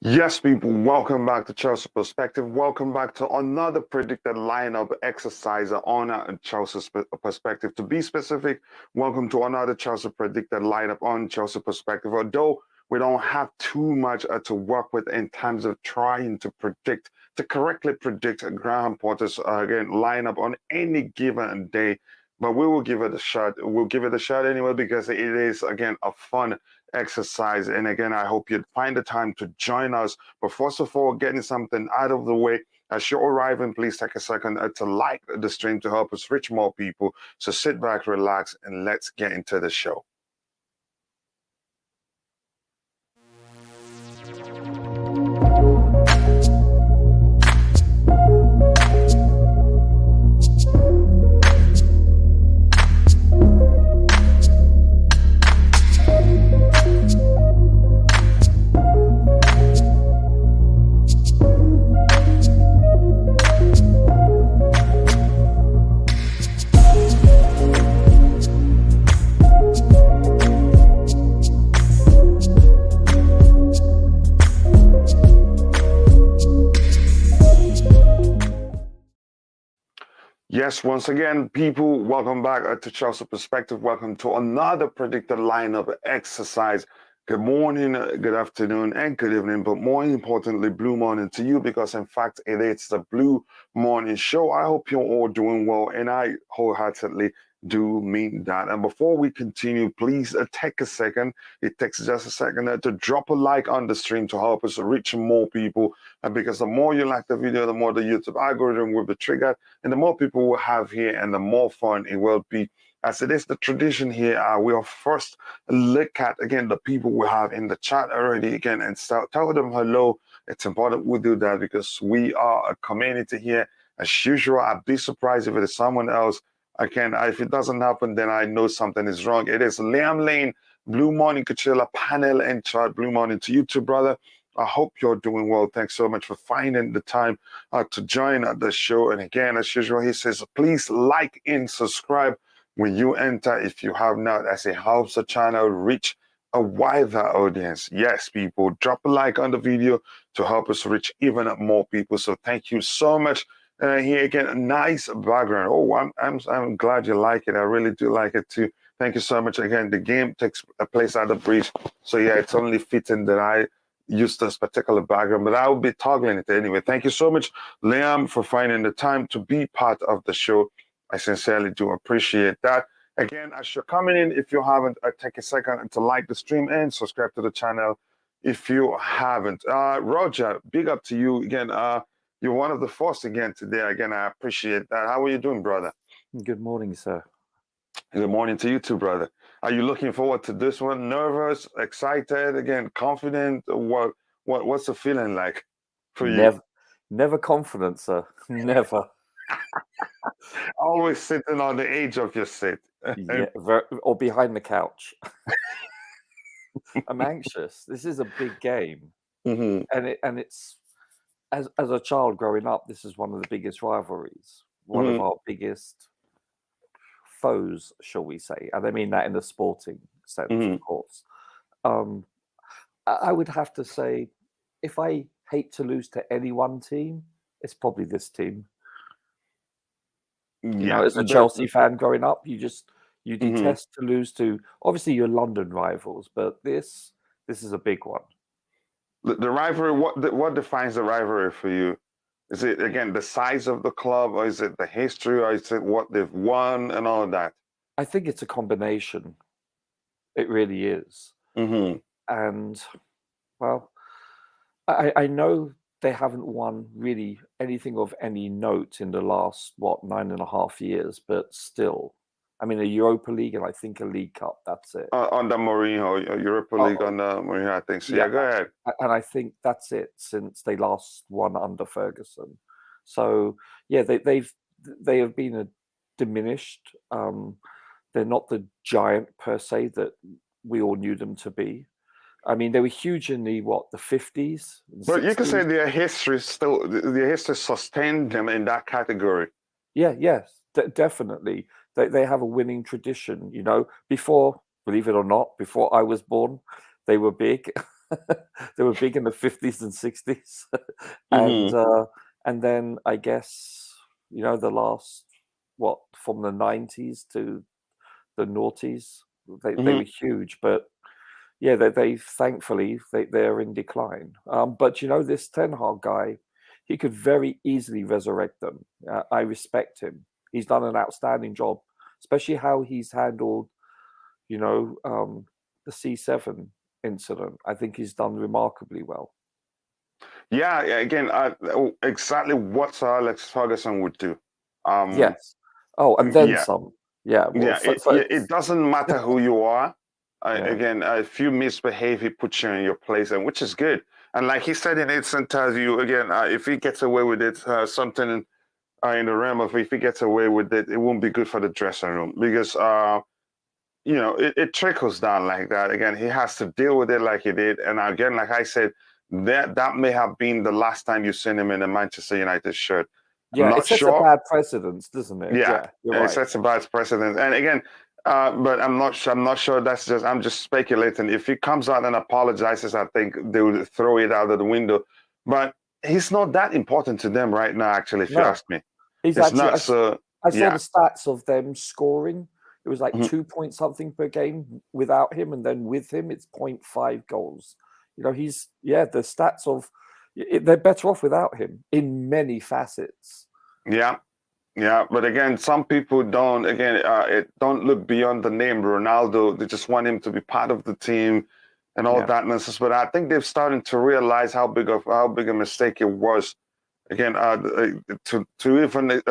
Yes, people, welcome back to Chelsea Perspective. Welcome back to another predicted lineup exercise on Chelsea Perspective. To be specific, welcome to another Chelsea predicted lineup on Chelsea Perspective. Although we don't have too much to work with in terms of trying to predict, to correctly predict Graham Potter's again lineup on any given day, but we will give it a shot. We'll give it a shot anyway because it is again a fun exercise. And again, I hope you'd find the time to join us. But first of all, getting something out of the way, as you're arriving, please take a second to like the stream to help us reach more people. So sit back, relax, and let's get into the show. Yes, once again, people, welcome back to Chelsea Perspective. Welcome to another predicted lineup exercise. Good morning, good afternoon, and good evening, but more importantly, blue morning to you because, in fact, it is the Blue Morning Show. I hope you're all doing well, and I wholeheartedly do mean that. And before we continue, please take a second. It takes just a second to drop a like on the stream to help us reach more people. And because the more you like the video, the more the YouTube algorithm will be triggered and the more people we'll have here and the more fun it will be. As it is the tradition here, we'll first look at, again, the people we have in the chat already, again, and start, tell them hello. It's important we do that because we are a community here. As usual, I'd be surprised if it is someone else. Again, if it doesn't happen, then I know something is wrong. It is Liam Lane, Blue Morning Kachila, panel and chat. Blue Morning to you too, brother. I hope you're doing well. Thanks so much for finding the time to join the show. And again, as usual, he says, please like and subscribe when you enter if you have not, as it helps the channel reach a wider audience. Yes, people, drop a like on the video to help us reach even more people. So thank you so much. Here again, a nice background. Oh, I'm glad you like it. I really do like it too. Thank you so much. Again, the game takes place at the bridge. So yeah, it's only fitting that I use this particular background, but I will be toggling it anyway. Thank you so much, Liam, for finding the time to be part of the show. I sincerely do appreciate that. Again, as you're coming in, if you haven't, take a second to like the stream and subscribe to the channel if you haven't. Roger, big up to you again. You're one of the first again today. Again, I appreciate that. How are you doing, brother? Good morning, sir. Good morning to you too, brother. Are you looking forward to this one? Nervous, excited, again, confident? What's the feeling like for you? Never confident, sir. Never. Always sitting on the edge of your seat. Yeah, or behind the couch. I'm anxious. This is a big game, Mm-hmm. and it's as a child growing up, this is one of the biggest rivalries, one of our biggest foes, shall we say? And I mean that in the sporting sense, of course. I would have to say, if I hate to lose to any one team, it's probably this team. You know, as a Chelsea fan growing up, you detest to lose to obviously your London rivals, but this is a big one. The rivalry. What defines the rivalry for you? Is it again the size of the club, or is it the history, or is it what they've won and all that? I think it's a combination. It really is. And well, I know they haven't won really anything of any note in the last 9.5 years, but still, I mean, a Europa League and I think a League Cup. That's it. Under Mourinho, Europa League under Mourinho, I think. So yeah, go ahead. And I think that's it since they last won under Ferguson. So yeah, they have been diminished. They're not the giant per se that we all knew them to be. I mean, they were huge in the 50s. But 60s. You can say their history sustained them in that category. Yeah, yes, definitely. They have a winning tradition. You know, before, believe it or not, before I was born, they were big. They were big in the 50s and 60s, Mm-hmm. and then I guess the last from the 90s to the noughties, they Mm-hmm. were huge, but yeah, they thankfully they're in decline. But this Ten Hag guy, he could very easily resurrect them. I respect him. He's done an outstanding job, especially how he's handled, the C7 incident. I think he's done remarkably well. Yeah, again, exactly what Sir Alex Ferguson would do. Yes. Oh, and then Yeah, some. Yeah. Well, yeah. It doesn't matter who you are. yeah. Again, if you misbehave, he puts you in your place, and which is good. And like he said in his interview, again, if he gets away with it, something in the realm of if he gets away with it, it won't be good for the dressing room because it trickles down like that. Again, he has to deal with it like he did. And again, like I said, that may have been the last time you've seen him in a Manchester United shirt. I'm Yeah, it not sets a sure. bad precedent, doesn't it? Yeah, Yeah, you're it right. sets a bad precedent. And again, but I'm not sure. I'm not sure. I'm just speculating. If he comes out and apologizes, I think they would throw it out of the window. But he's not that important to them right now. Actually, if you No, ask me, he's it's actually. not. So I saw yeah. the stats of them scoring. It was like Mhm. 2 point something per game without him, and then with him, it's 0.5 goals. The stats of they're better off without him in many facets. Yeah. Yeah, but again, some people don't. Again, it don't look beyond the name Ronaldo. They just want him to be part of the team, and all Yeah. that nonsense. But I think they've started to realize how big a mistake it was. Again, to even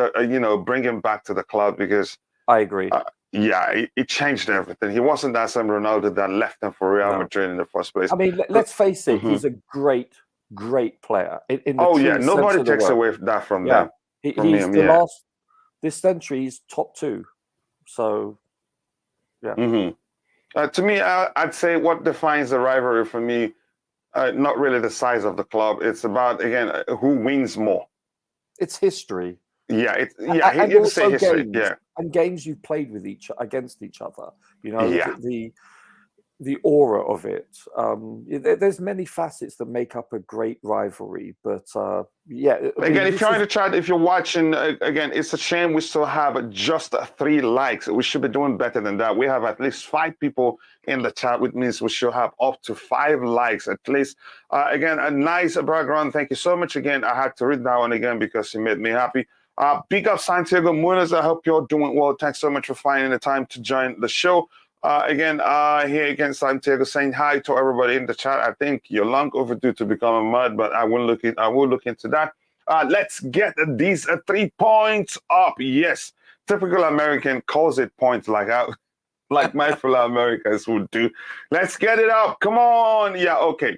bring him back to the club because I agree. yeah, it changed everything. He wasn't that same Ronaldo that left them for Real No, Madrid in the first place. I mean, let's face it. Mhm. He's a great, great player in the Oh yeah, truest sense nobody of the takes word. away that from Yeah, them, from he's him. the Yeah. last. This century's top two. So yeah. Hmm. To me, I'd say what defines the rivalry for me, not really the size of the club. It's about again who wins more. It's history. Yeah, And he'd say also history. Yeah, games you've played with against each other. yeah. The aura of it. There's many facets that make up a great rivalry, but yeah, I Again, mean, if you're in the chat, if you're watching, again, it's a shame we still have just 3 likes. We should be doing better than that. We have at least 5 people in the chat, which means we should have up to 5 likes at least. Again, a nice background. Thank you so much. Again, I had to read that one again because it made me happy. Big up Santiago Munoz. I hope you're doing well. Thanks so much for finding the time to join the show. Again, here again, Santiago saying hi to everybody in the chat. I think you're long overdue to become a mud, but I will look into that. Let's get these 3 points up. Yes, typical American calls it points like my fellow Americans would do. Let's get it up. Come on. Yeah, okay.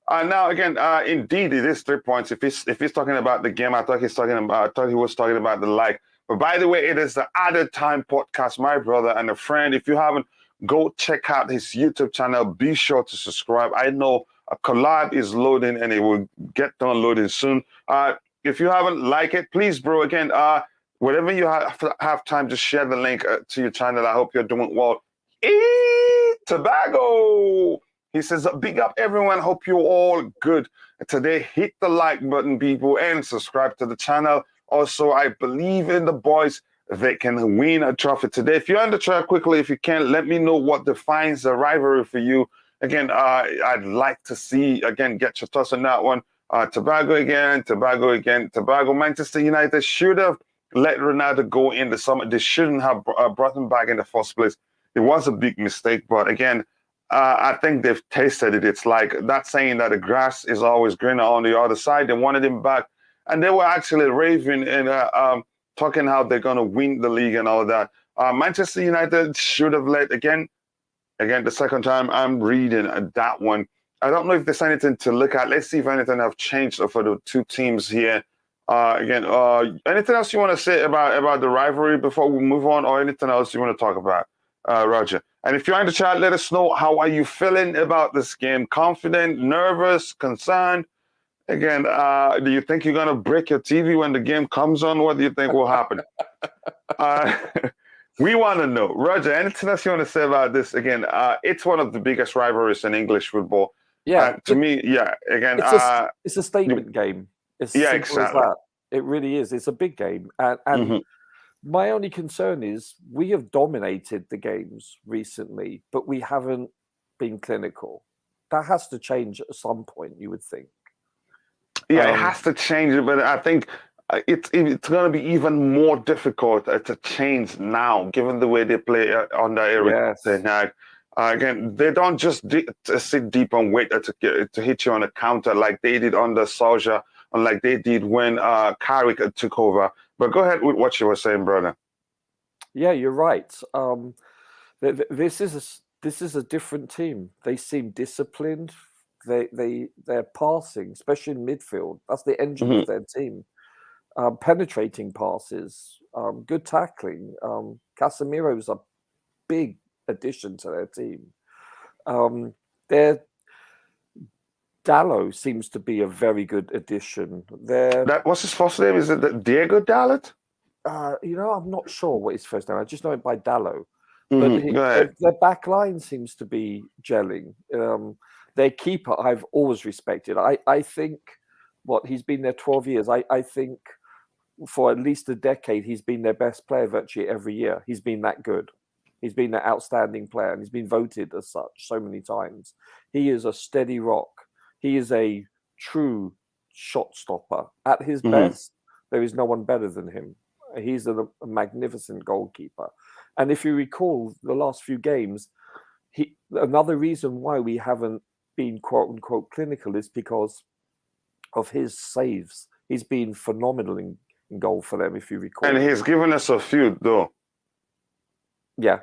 Now again, indeed, it is 3 points. If he's talking about the game, I thought he was talking about the like. But by the way, it is the Other Time podcast, my brother and a friend. If you haven't, go check out his YouTube channel. Be sure to subscribe. I know a collab is loading and it will get done loading soon. If you haven't liked it, please, bro, again, whenever you have time, just share the link to your channel. I hope you're doing well. Tobago. He says, big up everyone. Hope you're all good. Today, hit the like button, people, and subscribe to the channel. Also, I believe in the boys. They can win a trophy today. If you're on the track quickly, if you can, let me know what defines the rivalry for you. Again, I'd like to see, again, get your thoughts on that one. Tobago again. Manchester United should have let Ronaldo go in the summer. They shouldn't have brought him back in the first place. It was a big mistake, but again, I think they've tasted it. It's like that saying that the grass is always greener on the other side. They wanted him back, and they were actually raving and talking how they're going to win the league and all that. Manchester United should have let again, the second time I'm reading that one. I don't know if there's anything to look at. Let's see if anything have changed for the two teams here. Anything else you want to say about the rivalry before we move on, or anything else you want to talk about, Roger? And if you're in the chat, let us know, how are you feeling about this game? Confident, nervous, concerned? Again, do you think you're going to break your TV when the game comes on? What do you think will happen? We want to know. Roger, anything else you want to say about this? Again, it's one of the biggest rivalries in English football. Yeah, To me, yeah, again, it's a statement game. It's yeah, simple as exactly. that. It really is. It's a big game, and my only concern is we have dominated the games recently, but we haven't been clinical. That has to change at some point, you would think. Yeah, it has to change, but I think it's going to be even more difficult to change now, given the way they play under Eric Yes. Ten Hag. Again, they don't just sit deep and wait to hit you on a counter like they did under Solskjaer and like they did when Carrick took over. But go ahead with what you were saying, brother. Yeah, you're right. This is a different team. They seem disciplined. They're passing, especially in midfield. That's the engine of their team. Penetrating passes, good tackling. Casemiro's a big addition to their team. Their Dalot seems to be a very good addition. What's his first name? Is it Diego Dalot? I'm not sure what his first name. I just know it by Dalot. But their back line seems to be gelling. Their keeper, I've always respected. I think he's been there 12 years. I think for at least a decade, he's been their best player virtually every year. He's been that good. He's been an outstanding player, and he's been voted as such so many times. He is a steady rock. He is a true shot stopper. At his best, there is no one better than him. He's a magnificent goalkeeper. And if you recall the last few games, another reason why we haven't been quote unquote clinical is because of his saves. He's been phenomenal in goal for them, if you recall. And he's given us a few, though. Yeah,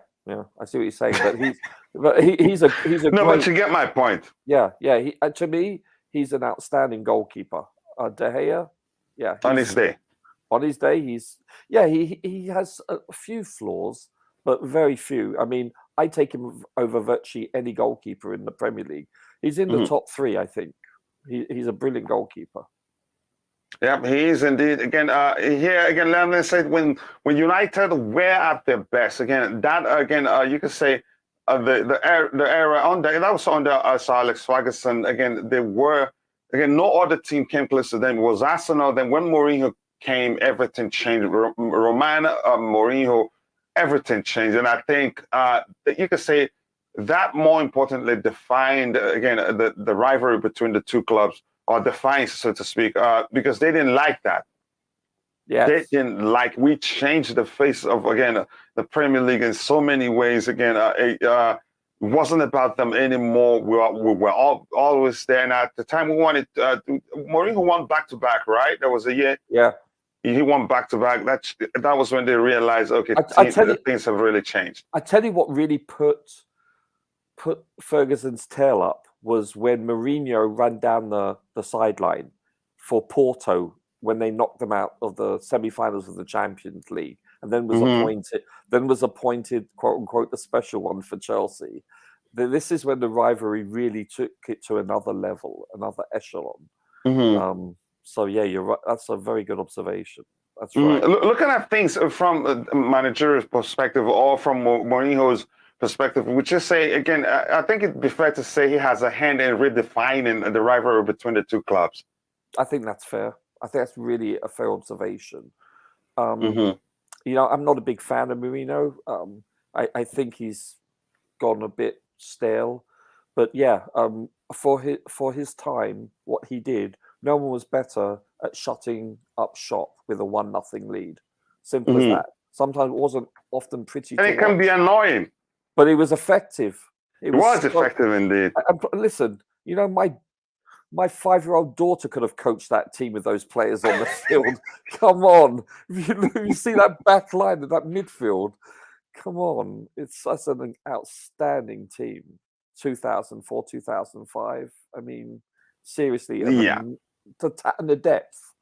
I see what you're saying, but he's a no, but you get my point. Yeah. To me, he's an outstanding goalkeeper. De Gea, yeah, on his day, he has a few flaws, but very few. I mean, I take him over virtually any goalkeeper in the Premier League. He's in the top 3, I think. He's a brilliant goalkeeper. Yeah, he is indeed. Again, let me say when United were at their best, again, you could say the era under that was under Sir Alex Ferguson. Again, no other team came close to them. It was Arsenal. Then when Mourinho came, everything changed. Mourinho, everything changed, and I think you could say that more importantly defined again the rivalry between the two clubs. Or defiance, so to speak, because they didn't like that. Yes. They didn't like. We changed the face of the Premier League in so many ways. Again, it wasn't about them anymore. We were always there. And at the time, we wanted Mourinho won back-to-back, right? There was a year. Yeah. He won back-to-back. That was when they realized, okay, things have really changed. I tell you what really put Ferguson's tail up was when Mourinho ran down the sideline for Porto when they knocked them out of the semi-finals of the Champions League, and then was appointed quote unquote the special one for Chelsea. This is when the rivalry really took it to another level, another echelon. So yeah, you're right. That's a very good observation. That's right. Looking at things from a managerial perspective or from Mourinho's perspective, would you say, again, I think it'd be fair to say he has a hand in redefining the rivalry between the two clubs? I think that's fair. I think that's really a fair observation. I'm not a big fan of Mourinho. I think he's gone a bit stale. But yeah, for his time, what he did, no one was better at shutting up shop with a 1-0 lead. Simple as that. Sometimes it wasn't often pretty. And it can be annoying. But it was effective. It was effective indeed. Listen, my 5-year-old daughter could have coached that team with those players on the field. Come on. You see that back line, that midfield. Come on. That's an outstanding team. 2004, 2005. I mean, seriously. And the depth,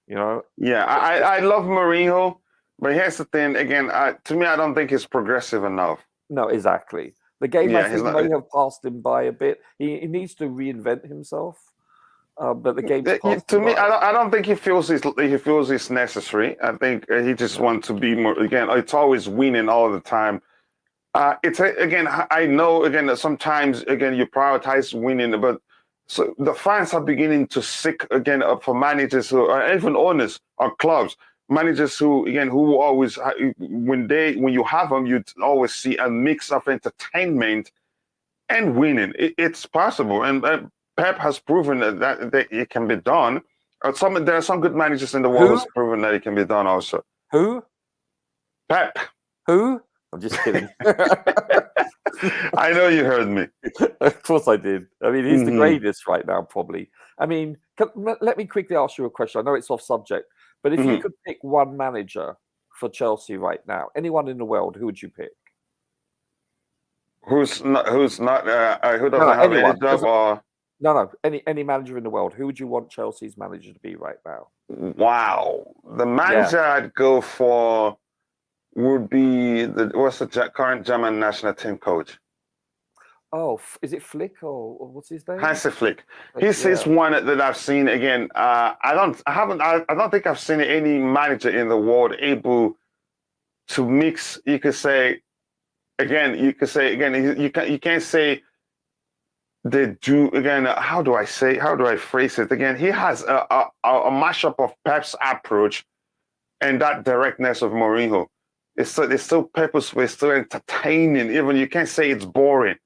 Yeah, I love Mourinho, but here's the thing. Again, to me, I don't think he's progressive enough. No, exactly. The game, I think, may have passed him by a bit. He needs to reinvent himself. But the game's passed to me, by. I don't think he feels it's necessary. I think he just wants to be more. Again, it's always winning all the time. I know that sometimes you prioritize winning, but So the fans are beginning to seek again for managers who are even owners or clubs, managers who again who always when you have them, you always see a mix of entertainment and winning. It's possible, and Pep has proven that it can be done. There are some good managers in the world who's proven that it can be done also. Who? Pep. Who? I'm just kidding. I know you heard me. Of course I did. I mean, he's the greatest right now, probably. I mean, let me quickly ask you a question. I know it's off subject, but if you could pick one manager for Chelsea right now, anyone in the world, who would you pick? Who doesn't have any job or no, any manager in the world, who would you want Chelsea's manager to be right now? Wow, the manager I'd go for would be what's the current German national team coach? Oh, is it Flick or what's his name? Hansi Flick. He's one that I've seen again. I don't think I've seen any manager in the world able to mix. You can't say they do again. How do I phrase it again? He has a mashup of Pep's approach and that directness of Mourinho. It's still purposeful, it's still entertaining. Even you can't say it's boring.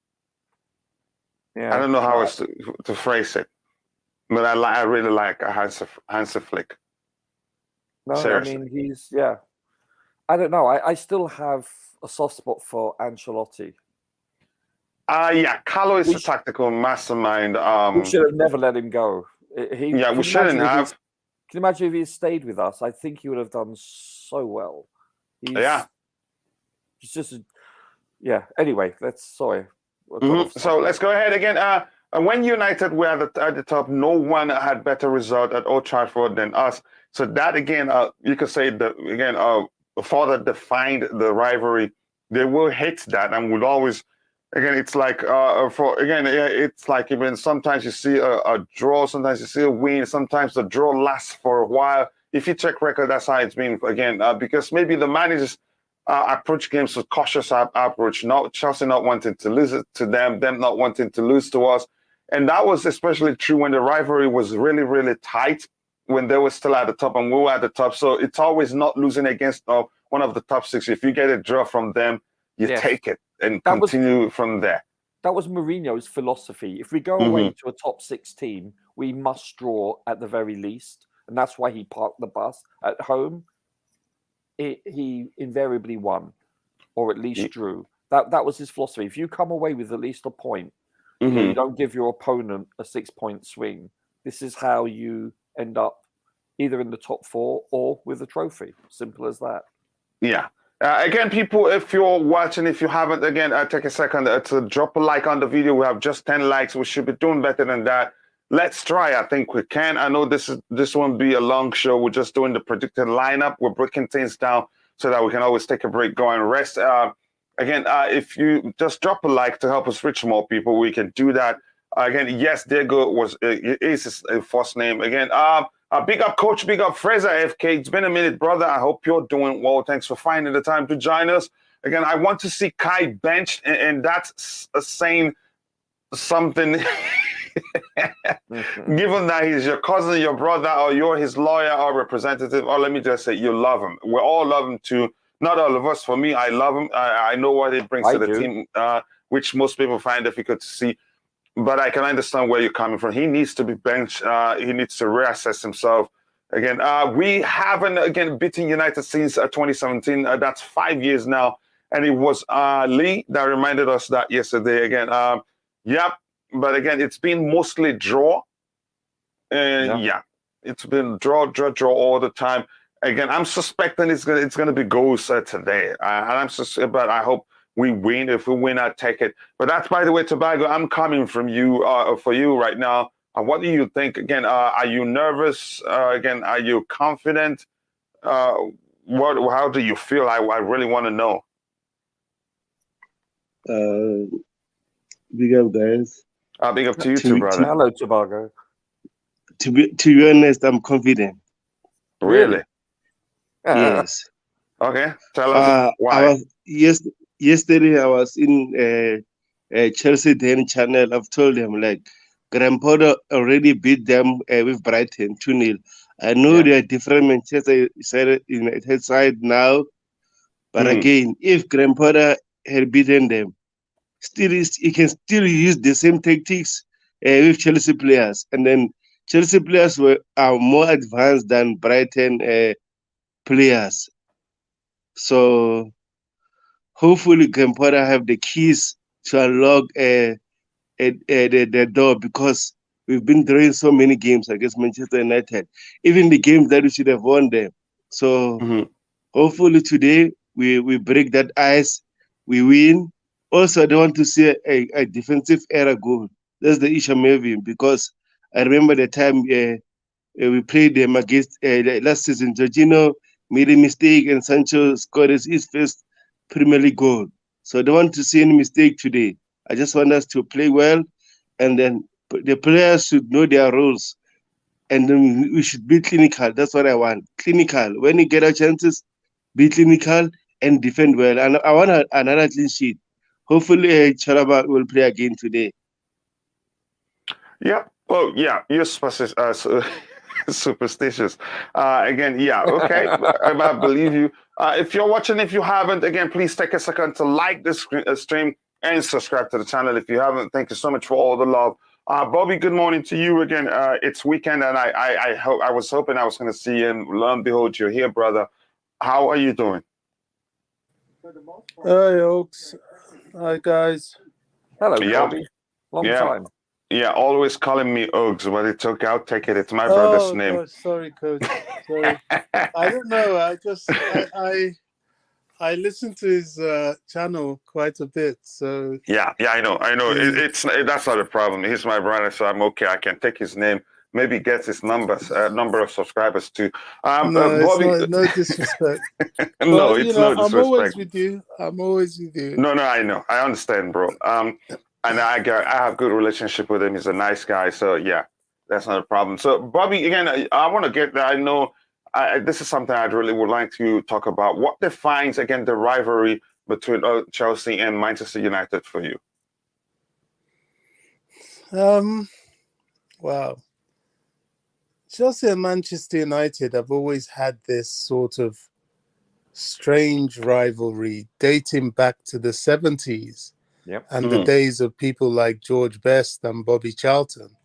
Yeah, I don't know how else to phrase it, but I really like Hansi Flick. No, seriously. I mean I don't know. I still have a soft spot for Ancelotti. Carlo is a tactical mastermind. We should have never let him go. We shouldn't have. Can you imagine if he had stayed with us? I think he would have done so well. It's just anyway, sorry. So let's go ahead again. When United were at the top, no one had better result at Old Trafford than us. So that again, you could say that again, further defined the rivalry. They will hate that and would always. Again, it's like it's like even sometimes you see a draw, sometimes you see a win, sometimes the draw lasts for a while. If you check record, that's how it's been again. Because maybe the managers approach games with cautious approach, not Chelsea not wanting to lose it to them not wanting to lose to us, and that was especially true when the rivalry was really, really tight, when they were still at the top and we were at the top. So it's always not losing against one of the top six. If you get a draw from them, you take it and continue from there. That was Mourinho's philosophy. If we go away to a top six team, we must draw at the very least. And that's why he parked the bus. At home, he invariably won, or at least drew. That was his philosophy. If you come away with at least a point, you don't give your opponent a 6-point swing. This is how you end up either in the top four or with a trophy. Simple as that. Yeah. Again, people, if you're watching, if you haven't, again, take a second to drop a like on the video. We have just 10 likes. We should be doing better than that. Let's try. I think we can. I know this won't be a long show. We're just doing the predicted lineup. We're breaking things down so that we can always take a break, go and rest. Again, if you just drop a like to help us reach more people, we can do that. Again, yes, Diego is his first name. Again, big up, Coach. Big up, Fraser FK. It's been a minute, brother. I hope you're doing well. Thanks for finding the time to join us. Again, I want to see Kai benched, and that's saying something. Given that he's your cousin, your brother, or you're his lawyer or representative, or let me just say, you love him. We all love him too. Not all of us. For me, I love him. I know what he brings to the team, which most people find difficult to see. But I can understand where you're coming from. He needs to be benched. He needs to reassess himself. Again, we haven't, beaten United since 2017. That's 5 years now. And it was Lee that reminded us that yesterday. Again, but again, it's been mostly draw. It's been draw all the time. Again, I'm suspecting it's gonna be goals today. But I hope we win. If we win, I'll take it. But that's, by the way, Tobago, I'm coming from you for you right now. What do you think? Again, are you nervous? Again, are you confident? How do you feel? I really want to know. Big up, guys. Big up to you too, brother. Hello, Tobago. To be honest, I'm confident. Really? Yes. Okay. Tell us why. Yesterday I was in Chelsea Den channel. I've told them, like, Graham Potter already beat them with Brighton 2-0. I know Yeah. they are different Manchester United side now, but again, if Graham Potter had beaten them, he can still use the same tactics with Chelsea players, and then Chelsea players are more advanced than Brighton players. So hopefully, Graham Potter have the keys to unlock the door, because we've been drawing so many games against Manchester United, even the games that we should have won them. So hopefully today we break that ice, we win. Also, I don't want to see a defensive error goal. That's the issue I'm having, because I remember the time we played them against last season. Jorginho made a mistake and Sancho scored his first Premier League goal. So I don't want to see any mistake today. I just want us to play well, and then the players should know their roles, and then we should be clinical. That's what I want. Clinical. When you get our chances, be clinical and defend well. And I want another clean sheet. Hopefully, Chalaba will play again today. Yeah. Well, yeah, you're superstitious. Again, yeah, okay. I believe you. If you're watching, if you haven't, again, please take a second to like this stream and subscribe to the channel if you haven't. Thank you so much for all the love. Bobby, good morning to you again. It's weekend, and I was hoping I was going to see you, and lo and behold, you're here, brother. How are you doing? Hi, Oaks. Hi, guys. Hello, Yeah. Bobby. Long Yeah. time. Yeah, always calling me Uggs, but it's okay. I'll take it. It's my brother's name. Gosh, sorry, Coach. Sorry. I don't know. I listen to his channel quite a bit. So Yeah, I know. That's not a problem. He's my brother, so I'm okay. I can take his name. Maybe get his number of subscribers too. no, Bobby, it's not, no disrespect. no, But it's no I'm always disrespect. with you. I'm always with you. No, I know. I understand, bro. And I have good relationship with him. He's a nice guy. So yeah, that's not a problem. So Bobby, again, I want to get that. I know this is something I'd really would like to talk about. What defines again the rivalry between Chelsea and Manchester United for you? Wow. Chelsea and Manchester United have always had this sort of strange rivalry dating back to the 70s. Yep. And the days of people like George Best and Bobby Charlton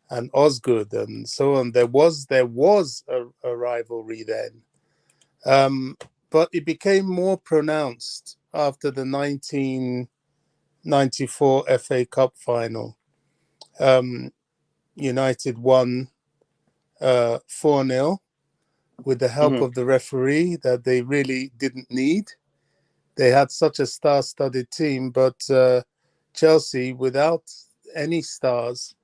and Osgood and so on. There was a rivalry then. But it became more pronounced after the 1994 FA Cup final. United won 4-0 with the help of the referee that they really didn't need. They had such a star-studded team, but Chelsea, without any stars,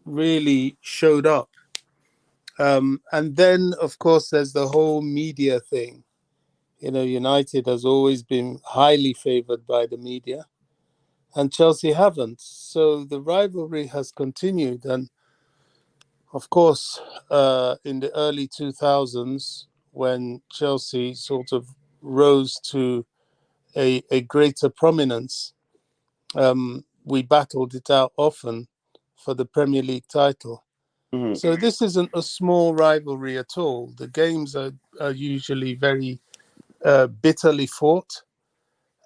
really showed up. And then, of course, there's the whole media thing. You know, United has always been highly favored by the media, and Chelsea haven't. So the rivalry has continued. And of course, in the early 2000s, when Chelsea sort of rose to a greater prominence, we battled it out often for the Premier League title. So this isn't a small rivalry at all. The games are usually very bitterly fought.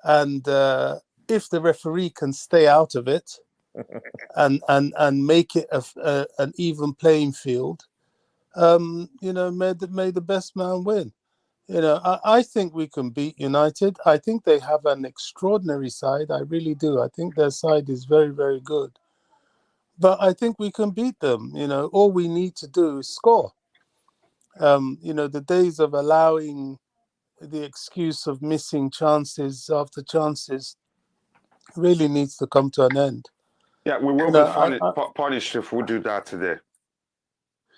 And if the referee can stay out of it and make it an even playing field, may the best man win. I think we can beat United. I think they have an extraordinary side. I really do. I think their side is very, very good. But I think we can beat them. All we need to do is score. The days of allowing the excuse of missing chances after chances really needs to come to an end. Yeah, we will be punished if we do that today.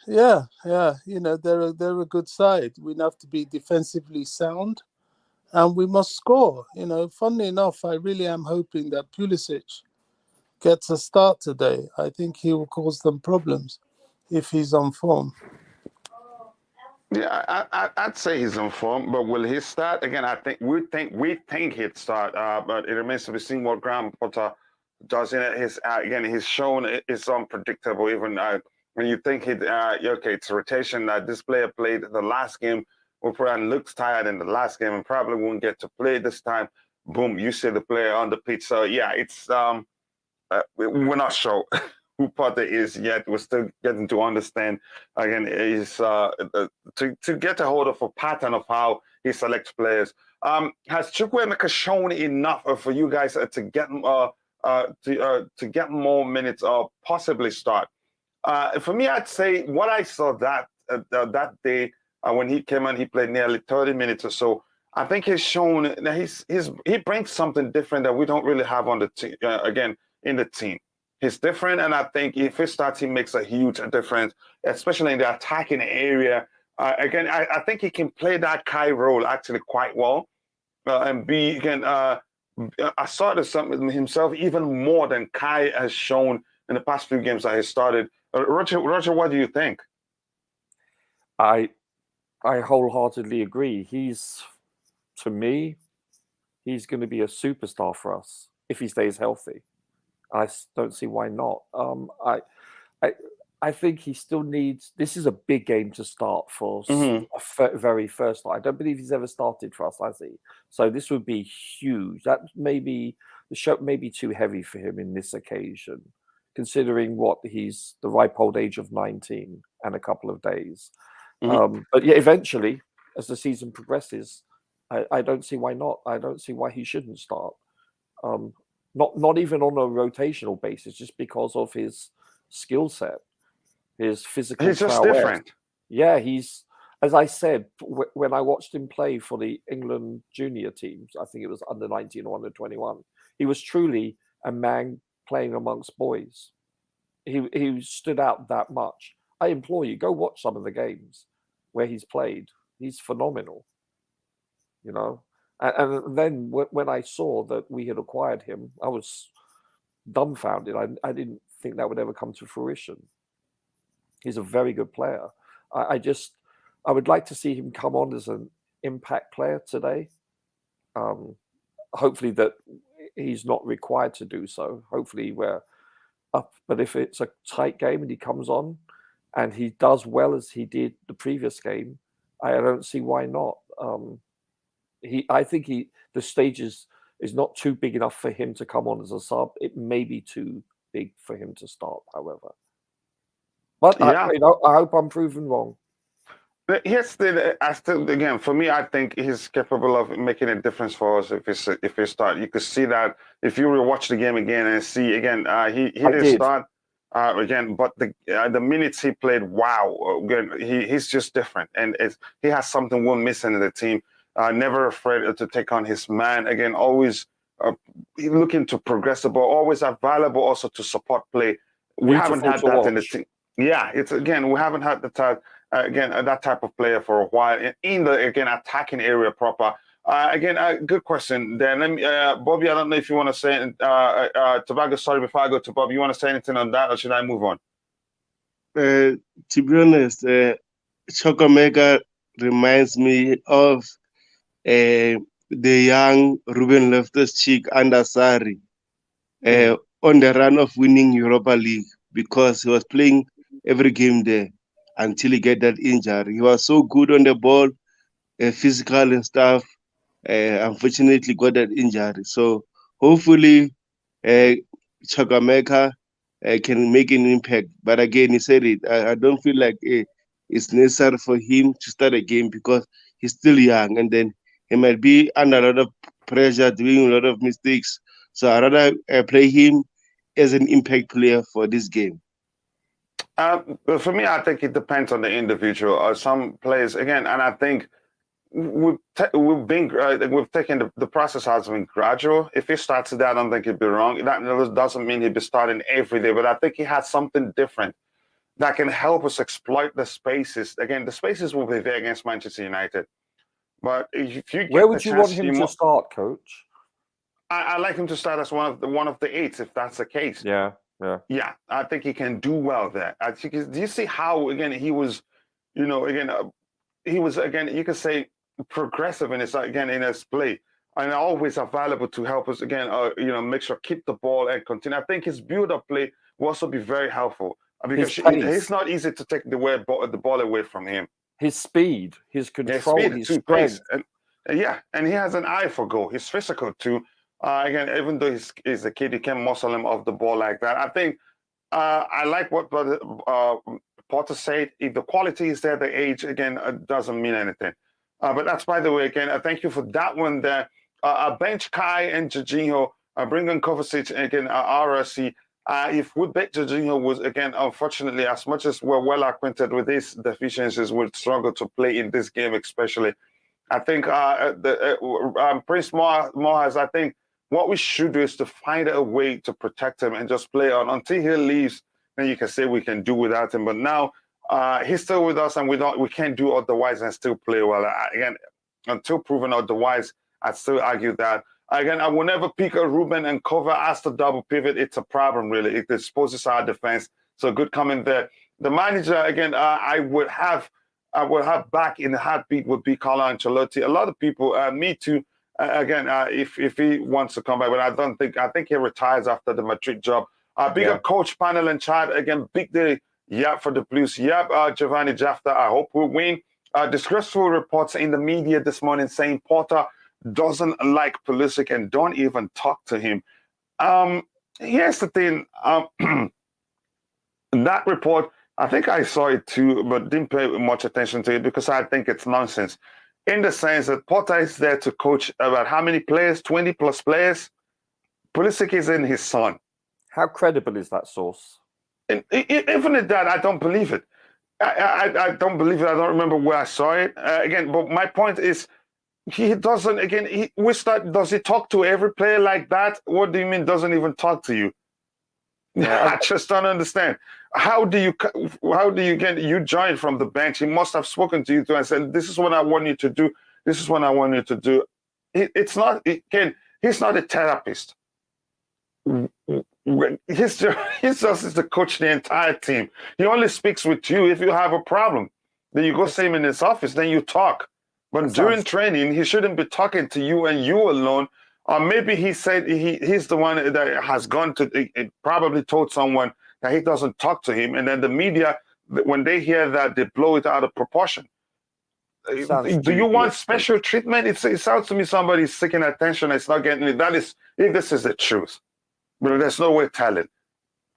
Yeah. They're a good side. We have to be defensively sound, and we must score. Funnily enough, I really am hoping that Pulisic gets a start today. I think he will cause them problems if he's on form. Yeah, I'd say he's on form, but will he start again? I think we think he'd start, but it remains to be seen what Graham Potter doesn't it? He's shown it's unpredictable. Even when you think okay, it's a rotation. This player played the last game, and looks tired in the last game, and probably won't get to play this time. Boom, you see the player on the pitch. So yeah, it's we're not sure who Potter is yet. We're still getting to understand. Again, is to get a hold of a pattern of how he selects players. Has Chukwuemeka shown enough for you guys to get more minutes or possibly start? For me, I'd say what I saw that day when he came in, he played nearly 30 minutes or so. I think he's shown that he brings something different that we don't really have on the team. Again, in the team, he's different, and I think if he starts, he makes a huge difference, especially in the attacking area. Again, I think he can play that Kai role actually quite well, and be again. I saw this something himself even more than Kai has shown in the past few games that he started. Roger, what do you think? I wholeheartedly agree. To me, he's going to be a superstar for us if he stays healthy. I don't see why not. I think he still needs. This is a big game to start for a very first. I don't believe he's ever started for us, has he? So this would be huge. That maybe the show may be too heavy for him in this occasion, considering what he's the ripe old age of 19 and a couple of days. But yeah, eventually, as the season progresses, I don't see why not. I don't see why he shouldn't start. Not even on a rotational basis, just because of his skill set, his physical. He's just prowess. different. Yeah, he's, as I said, when I watched him play for the England junior teams, I think it was under 19 or under 21, he was truly a man playing amongst boys. He stood out that much. I implore you, go watch some of the games where he's played. He's phenomenal, you know. And then when I saw that we had acquired him, I was dumbfounded. I didn't think that would ever come to fruition. He's a very good player. I would like to see him come on as an impact player today. Hopefully that he's not required to do so. Hopefully we're up. But if it's a tight game and he comes on and he does well as he did the previous game, I don't see why not. I think the stage is not too big enough for him to come on as a sub. It may be too big for him to start, however. But yeah. I hope I'm proven wrong. Yes, again, for me, I think he's capable of making a difference for us if he start. You could see that if you rewatch the game again and see again, he did start again, but the minutes he played, wow, again, he's just different, and he has something we're missing in the team. Never afraid to take on his man. Again, always looking to progress the ball, always available also to support play. We haven't had that in the team. Yeah, we haven't had the type. That type of player for a while in the attacking area proper. Good question. Then let me, Bobby. I don't know if you want to say Tobago. Sorry, before I go to Bob, you want to say anything on that, or should I move on? To be honest, Chukwuemeka reminds me of the young Ruben Loftus-Cheek under Sarri on the run of winning Europa League, because he was playing every game there until he get that injury. He was so good on the ball, physical and stuff. Unfortunately, got that injury. So hopefully, Chukwuemeka can make an impact. But again, he said it. I don't feel like it's necessary for him to start a game because he's still young, and then he might be under a lot of pressure, doing a lot of mistakes. So I'd rather play him as an impact player for this game. For me, I think it depends on the individual. Some players, again, and I think we've taken the process has been gradual. If he starts today, I don't think he'd be wrong. That doesn't mean he'd be starting every day, but I think he has something different that can help us exploit the spaces. Again, the spaces will be there against Manchester United. But if you get where would you want him to start, Coach? I like him to start as one of the eights, if that's the case. Yeah. I think he can do well there. I think. Do you see how he was, he was you could say progressive in his play. and always available to help us again. Make sure keep the ball and continue. I think his build-up play will also be very helpful because it's not easy to take the ball away from him. His speed, his control, his strength. Pace. And he has an eye for goal. He's physical too. Again, even though he's a kid, you can't muscle him off the ball like that. I think I like what Potter said. If the quality is there, the age again doesn't mean anything. But that's, by the way, again, thank you for that one there. Bench Kai and Jorginho, bring on Kovacic again, RSC. If Woodbeck Jorginho was, again, unfortunately, as much as we're well acquainted with his deficiencies, would struggle to play in this game, especially. I think Prince Mohas, I think what we should do is to find a way to protect him and just play on until he leaves. Then you can say we can do without him. But now he's still with us, and we can't do otherwise and still play well. Again, until proven otherwise, I'd still argue that. Again, I will never pick a Ruben and cover as the double pivot. It's a problem, really. It exposes our defense. So good comment there. The manager, again, I would have back in the heartbeat would be Carlo Ancelotti. A lot of people, me too, again, if he wants to come back, but I think he retires after the Madrid job. Big up coach, panel, and chat. Again, big day, for the Blues. Giovanni Jafta, I hope we'll win. Disgraceful reports in the media this morning saying Porter doesn't like Pulisic and don't even talk to him. Here's the thing. That report, I think I saw it too, but didn't pay much attention to it because I think it's nonsense. In the sense that Porter is there to coach about how many players? 20 plus players. Pulisic is in his son. How credible is that source? And even at that, I don't believe it. I don't believe it. I don't remember where I saw it. Again, but my point is, he doesn't, again, does he talk to every player like that? What do you mean doesn't even talk to you? Yeah, I just don't understand. How do you get you joined from the bench? He must have spoken to you too and said, this is what I want you to do. This is what I want you to do. He's not a therapist. He's just the coach the entire team. He only speaks with you if you have a problem. Then you go see him in his office, then you talk. But during training, he shouldn't be talking to you and you alone. Or maybe he said he's the one that has gone to, probably told someone that he doesn't talk to him. And then the media, when they hear that, they blow it out of proportion. Do you want special treatment? It sounds to me somebody's seeking attention. It's not getting it. That is, if this is the truth. But there's no way to tell it,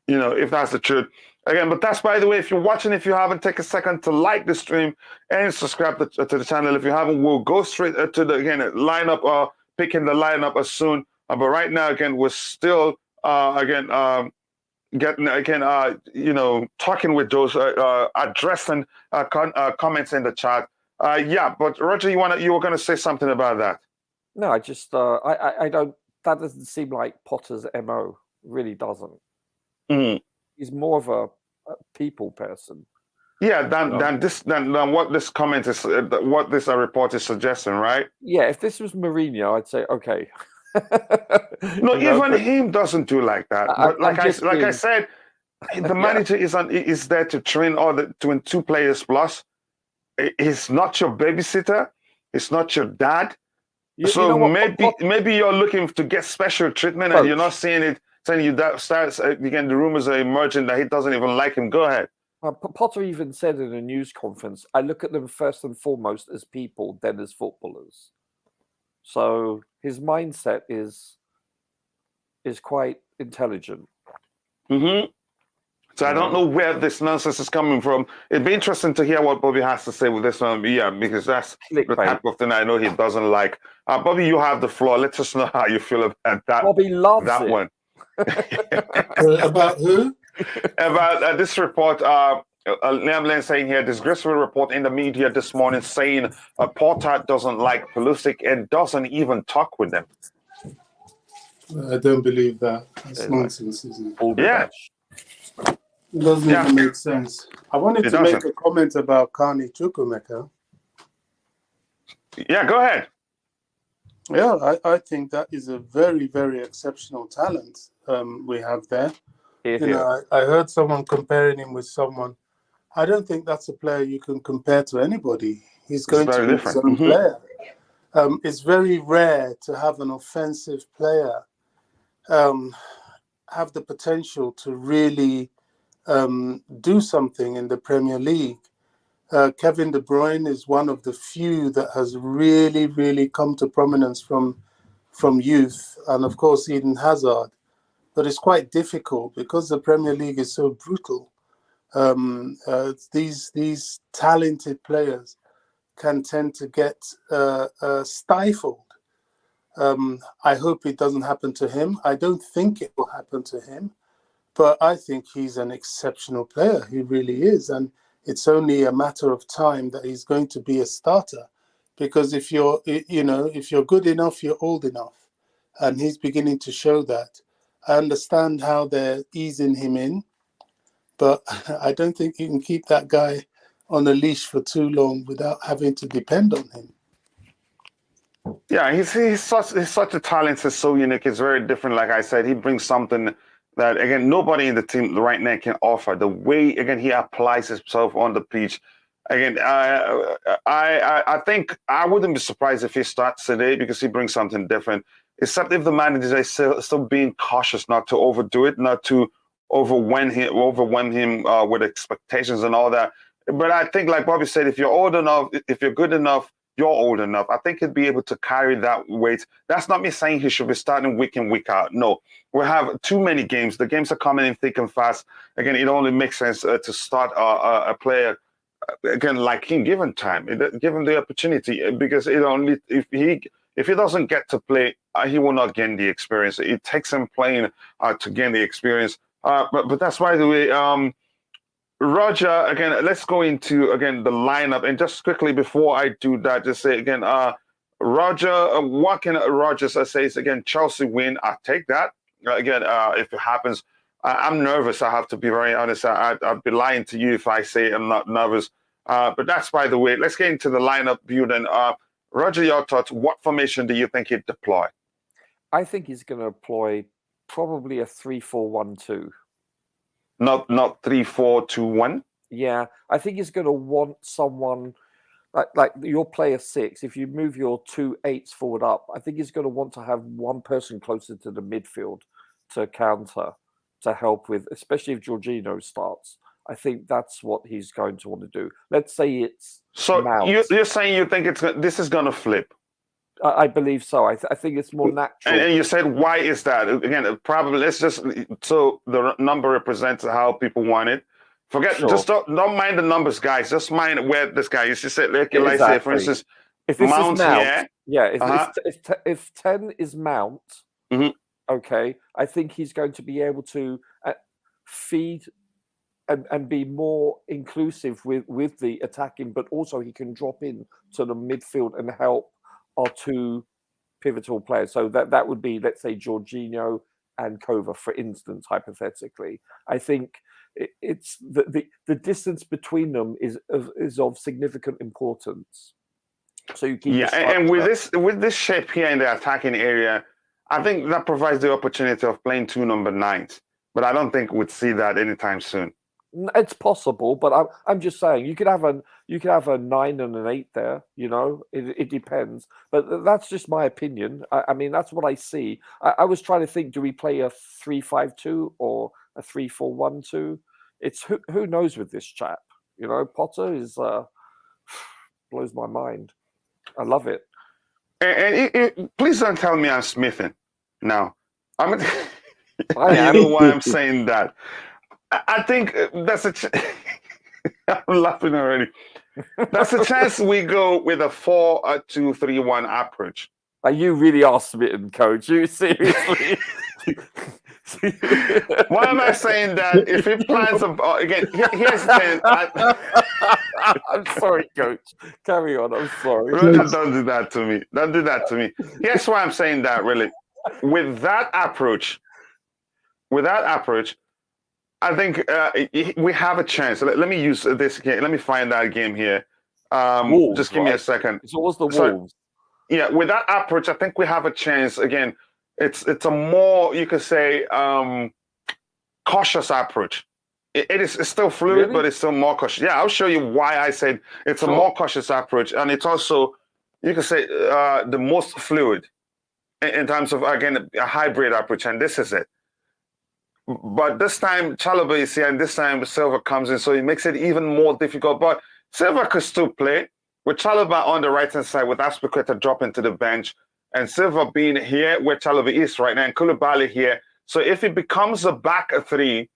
if that's the truth. Again, but that's, by the way, if you're watching, if you haven't, take a second to like the stream and subscribe to the channel. If you haven't, we'll go straight to the, again, lineup, picking the lineup as soon. But right now, again, we're still, getting, talking with those, addressing comments in the chat. But Roger, you were going to say something about that. No, I just, I don't, that doesn't seem like Potter's MO. Really doesn't. Mm. He's more of a people person. Yeah, than what this comment is, what this report is suggesting, right? Yeah, if this was Mourinho, I'd say okay. No, even him doesn't do like that. But I said, the manager is there to train all the 22 players plus. He's not your babysitter. It's not your dad. Maybe you're looking to get special treatment, and you're not seeing it. Saying you that starts again, the rumors are emerging that he doesn't even like him. Go ahead. Potter even said in a news conference, "I look at them first and foremost as people, then as footballers." So his mindset is quite intelligent. Mm-hmm. So I don't know where this nonsense is coming from. It'd be interesting to hear what Bobby has to say with this one. Yeah, because that's the type of thing I know he doesn't like. Bobby, you have the floor. Let us know how you feel about that. Bobby loves that one. About who? About this report. Liam Lane saying here, disgraceful report in the media this morning saying Porter doesn't like Pulisic and doesn't even talk with them. I don't believe that. That's nonsense, isn't it? Yeah. It doesn't even make sense. I wanted to make a comment about Carney Chukwuemeka. Yeah, go ahead. Yeah, I think that is a very, very exceptional talent we have there. I heard someone comparing him with someone. I don't think that's a player you can compare to anybody. He's going to be his own player. It's very rare to have an offensive player have the potential to really do something in the Premier League. Kevin De Bruyne is one of the few that has really, really come to prominence from youth, and of course Eden Hazard. But it's quite difficult because the Premier League is so brutal. These talented players can tend to get stifled. I hope it doesn't happen to him. I don't think it will happen to him, but I think he's an exceptional player. He really is, and it's only a matter of time that he's going to be a starter. Because if you're good enough, you're old enough, and he's beginning to show that. I understand how they're easing him in, but I don't think you can keep that guy on a leash for too long without having to depend on him. Yeah, he's such a talent. It's so unique. It's very different. Like I said, he brings something that, again, nobody in the team right now can offer. The way, again, he applies himself on the pitch. Again, I think I wouldn't be surprised if he starts today because he brings something different. Except if the managers are still being cautious not to overdo it, not to overwhelm him with expectations and all that. But I think, like Bobby said, if you're old enough, if you're good enough, you're old enough. I think he'd be able to carry that weight. That's not me saying he should be starting week in, week out. No, we have too many games. The games are coming in thick and fast. Again, it only makes sense to start a player, again, like him, given time, give him the opportunity, because if he doesn't get to play, he will not gain the experience. It takes him playing to gain the experience. But that's why the way. Roger, again, let's go into, again, the lineup. And just quickly before I do that, just say again, Roger, what can Roger say is, again, Chelsea win. I take that. Again, if it happens, I'm nervous. I have to be very honest. I'd be lying to you if I say I'm not nervous. But that's by the way. Let's get into the lineup building. Roger, your thoughts. What formation do you think he'd deploy? I think he's going to deploy probably a 3-4-1-2. Not 3-4-2-1. Yeah, I think he's going to want someone like your player 6. If you move your 2 8s forward up, I think he's going to want to have one person closer to the midfield to counter, to help with, especially if Jorginho starts. I think that's what he's going to want to do. Let's say it's so Mount. You're saying you think this is going to flip? I believe so. I think it's more natural. And you said, why is that? Again, probably let's just, so the number represents how people want it. Forget, Sure. Just don't mind the numbers, guys. Just mind where this guy is. You said, like, Exactly. let's say, for instance, if this Mount, is Mount, if 10 is Mount, okay, I think he's going to be able to feed and be more inclusive with the attacking, but also he can drop in to the midfield and help our 2 pivotal players. So that would be, let's say, Jorginho and Kova, for instance, hypothetically. I think it's the distance between them is of significant importance. So you keep and with this shape here in the attacking area, I think that provides the opportunity of playing 2 number 9s. But I don't think we'd see that anytime soon. It's possible, but I'm just saying you could have a 9 and an 8 there. You know, it depends. But that's just my opinion. I mean, that's what I see. I was trying to think: do we play a 3-5-2 or a 3-4-1-2? It's who knows with this chap. You know, Potter is blows my mind. I love it. And please don't tell me I'm smithing now. I you know why I'm saying that. I think that's I'm laughing already. That's a chance we go with a 4-2-3-1 approach. You really are smitten, coach. You seriously? Why am I saying that? If he plans again, here's the thing. I'm sorry, coach. Carry on. I'm sorry. Don't do that to me. Don't do that to me. Here's why I'm saying that. Really, with that approach, I think we have a chance. Let me use this game. Let me find that game here. Wolves, just give me a second. So what's the Wolves? Yeah, with that approach, I think we have a chance. Again, it's a more, you could say, cautious approach. It's still fluid, really? But it's still more cautious. Yeah, I'll show you why I said it's a more cautious approach, and it's also you could say, the most fluid in terms of, again, a hybrid approach, and this is it. But this time, Chalobah is here, and this time Silva comes in, so it makes it even more difficult. But Silva could still play with Chalobah on the right-hand side, with Aspilicueta dropping to the bench, and Silva being here where Chalobah is right now, and Koulibaly here. So if it becomes a back three,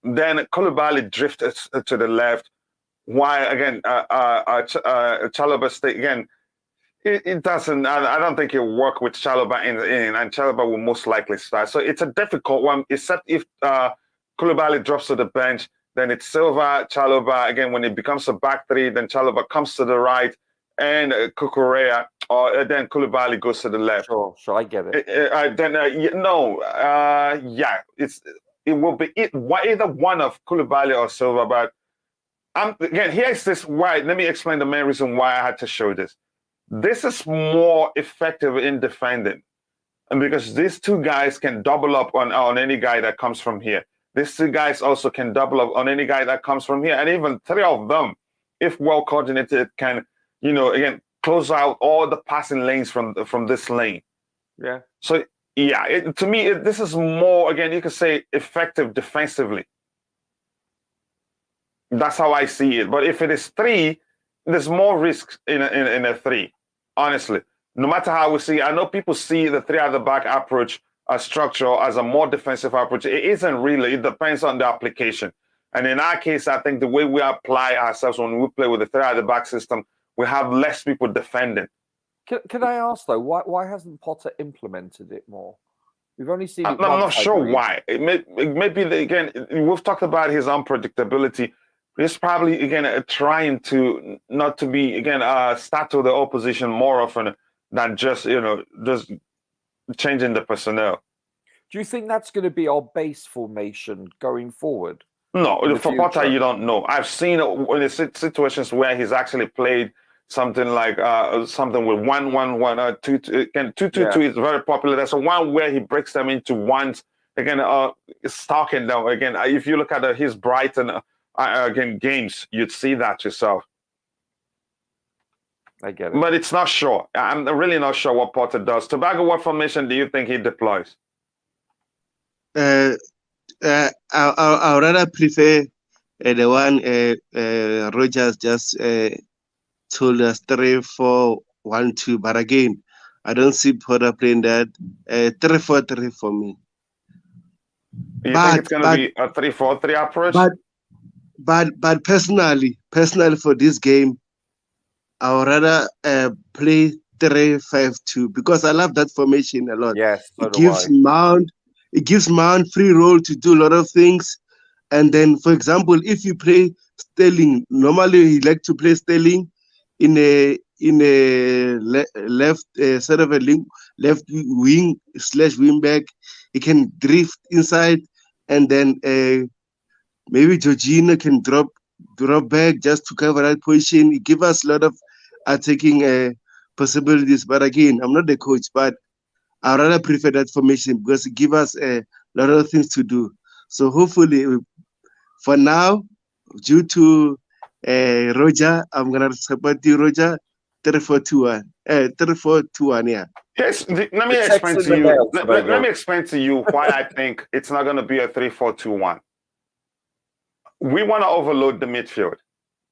then Koulibaly drifts to the left, while again Chalobah stay again. It doesn't. I don't think it'll work with Chalobah in, and Chalobah will most likely start. So it's a difficult one, except if Koulibaly drops to the bench, then it's Silva, Chalobah. Again, when it becomes a back three, then Chalobah comes to the right, and Cucurella, or then Koulibaly goes to the left. Sure, I get it. Yeah, it will be either one of Koulibaly or Silva. But again, here's this why. Let me explain the main reason why I had to show this. This is more effective in defending, and because these two guys can double up on any guy that comes from here. These two guys also can double up on any guy that comes from here, and even three of them, if well coordinated, can, again, close out all the passing lanes from this lane. Yeah. So yeah, to me, this is more, again, you could say, effective defensively. That's how I see it. But if it is three, there's more risk in a three, honestly. No matter how we see, I know people see the three at the back approach structure as a more defensive approach. It isn't really. It depends on the application. And in our case, I think the way we apply ourselves when we play with the three at the back system, we have less people defending. Can I ask though, why hasn't Potter implemented it more? We've only seen. I'm not sure why. It may be again. We've talked about his unpredictability. He's probably again trying to not to be again startle the opposition more often than just just changing the personnel. Do you think that's going to be our base formation going forward? No, for Potter, you don't know. I've seen in situations where he's actually played something like something with 1-1-1, 2-2. Again, 2-2-2 is very popular. There's a one where he breaks them into ones. Again, stalking them. Again, if you look at his Brighton again games, you'd see that yourself. I get it. But it's not sure. I'm really not sure what Potter does. Tobago, what formation do you think he deploys? I would rather prefer the one Rogers just told us 3-4-1-2. But again, I don't see Potter playing that 3-4-3 for me. You think it's going to be a 3-4-3 approach? But personally for this game, I would rather play 3-5-2 because I love that formation a lot. Yes, so it gives Mount free role to do a lot of things. And then, for example, if you play Sterling, normally he like to play Sterling in a left sort of a left wing / wing back. He can drift inside, and then maybe Jorginho can drop back just to cover that position. It gives us a lot of attacking possibilities. But again, I'm not the coach, but I rather prefer that formation because it gives us a lot of things to do. So hopefully, for now, due to Roger, I'm gonna support you, Roger. 3-4-2-1. 3-4-2-1, yeah. Yes, let me explain to you. Let me explain to you why I think it's not going to be a 3-4-2-1. We want to overload the midfield.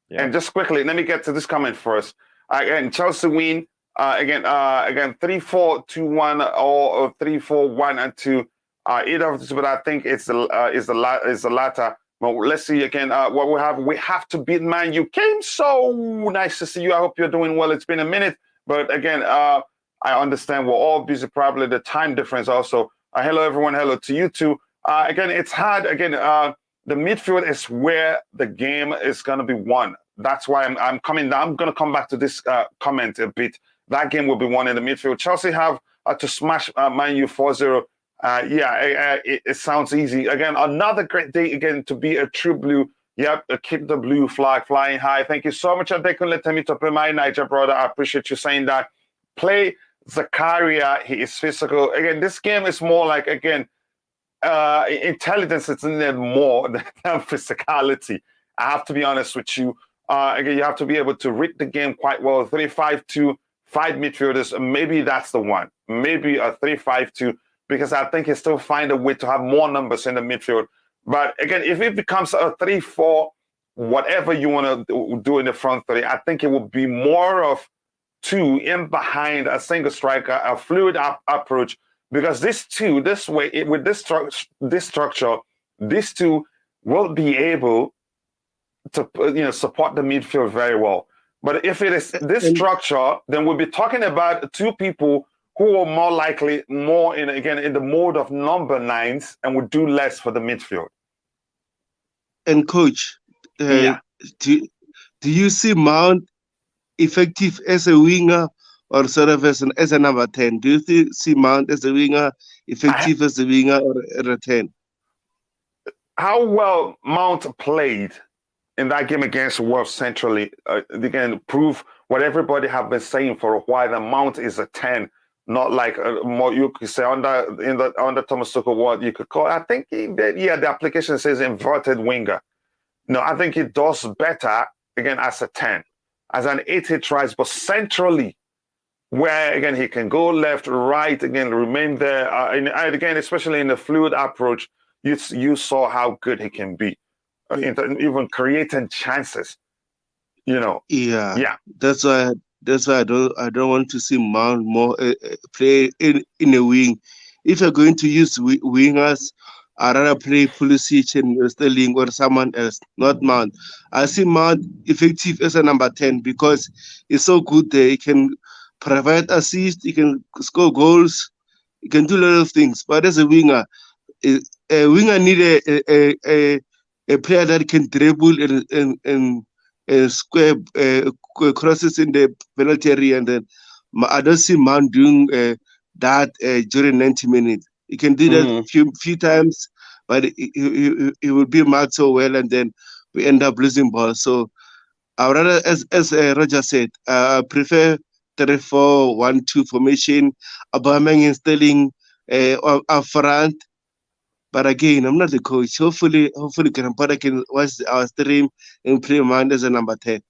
Yeah. And just quickly, let me get to this comment first. Again, Chelsea win. Again, 3-4-2-1 or 3-4-1-2. Either of this, but I think it's the latter. But let's see again what we have. We have to beat Man U. Came so nice to see you. I hope you're doing well. It's been a minute, but again, I understand we're all busy. Probably the time difference also. Hello everyone. Hello to you too. Again, it's hard. Again, the midfield is where the game is going to be won. That's why I'm coming down. I'm going to come back to this comment a bit. That game will be won in the midfield. Chelsea have to smash Man U 4-0. It sounds easy. Again, another great day again to be a true blue. Yep, keep the blue flag flying high. Thank you so much, Adekunle Temitope, my Niger brother. I appreciate you saying that. Play Zakaria. He is physical. Again, this game is more like, again, intelligence is in there more than physicality. I have to be honest with you. Again, you have to be able to read the game quite well. 3-5-2, 5 midfielders, maybe that's the one. Maybe a 3-5-2, because I think he still find a way to have more numbers in the midfield. But again, if it becomes a 3-4, whatever you want to do in the front three, I think it will be more of 2 in behind a single striker, a fluid approach, because this way, with this structure, these 2 will be able to support the midfield very well. But if it is this structure, then we'll be talking about 2 people who are more likely in the mode of number 9s and would do less for the midfield. And coach, do you see Mount effective as a winger or sort of as a number 10? Do you see Mount as a winger effective as a winger or a 10? How well Mount played in that game against Wolves centrally, again, prove what everybody have been saying for a while, that Mount is a 10, not like more you could say under Thomas Tuchel, what you could call, I think, the application says inverted winger. No, I think he does better, again, as a 10. As an 8, he tries, but centrally, where, again, he can go left, right, again, remain there. And again, especially in the fluid approach, you saw how good he can be. Even creating chances, Yeah. That's why I don't want to see Mount more play in a wing. If you're going to use wingers, I'd rather play Pulisic and Sterling or someone else, not Mount. I see Mount effective as a number 10 because he's so good there. He can provide assists, he can score goals, he can do a lot of things. But as a winger need a player that can dribble and square crosses in the penalty area, and then I don't see Mount doing that during 90 minutes. He can do that few times, but he will be marked so well, and then we end up losing ball. So I would rather, as Roger said, I prefer 3-4-1-2 formation, Aubameyang and Sterling up front. But again, I'm not the coach. Hopefully, Grandpa can watch our stream and play Mount as a number 10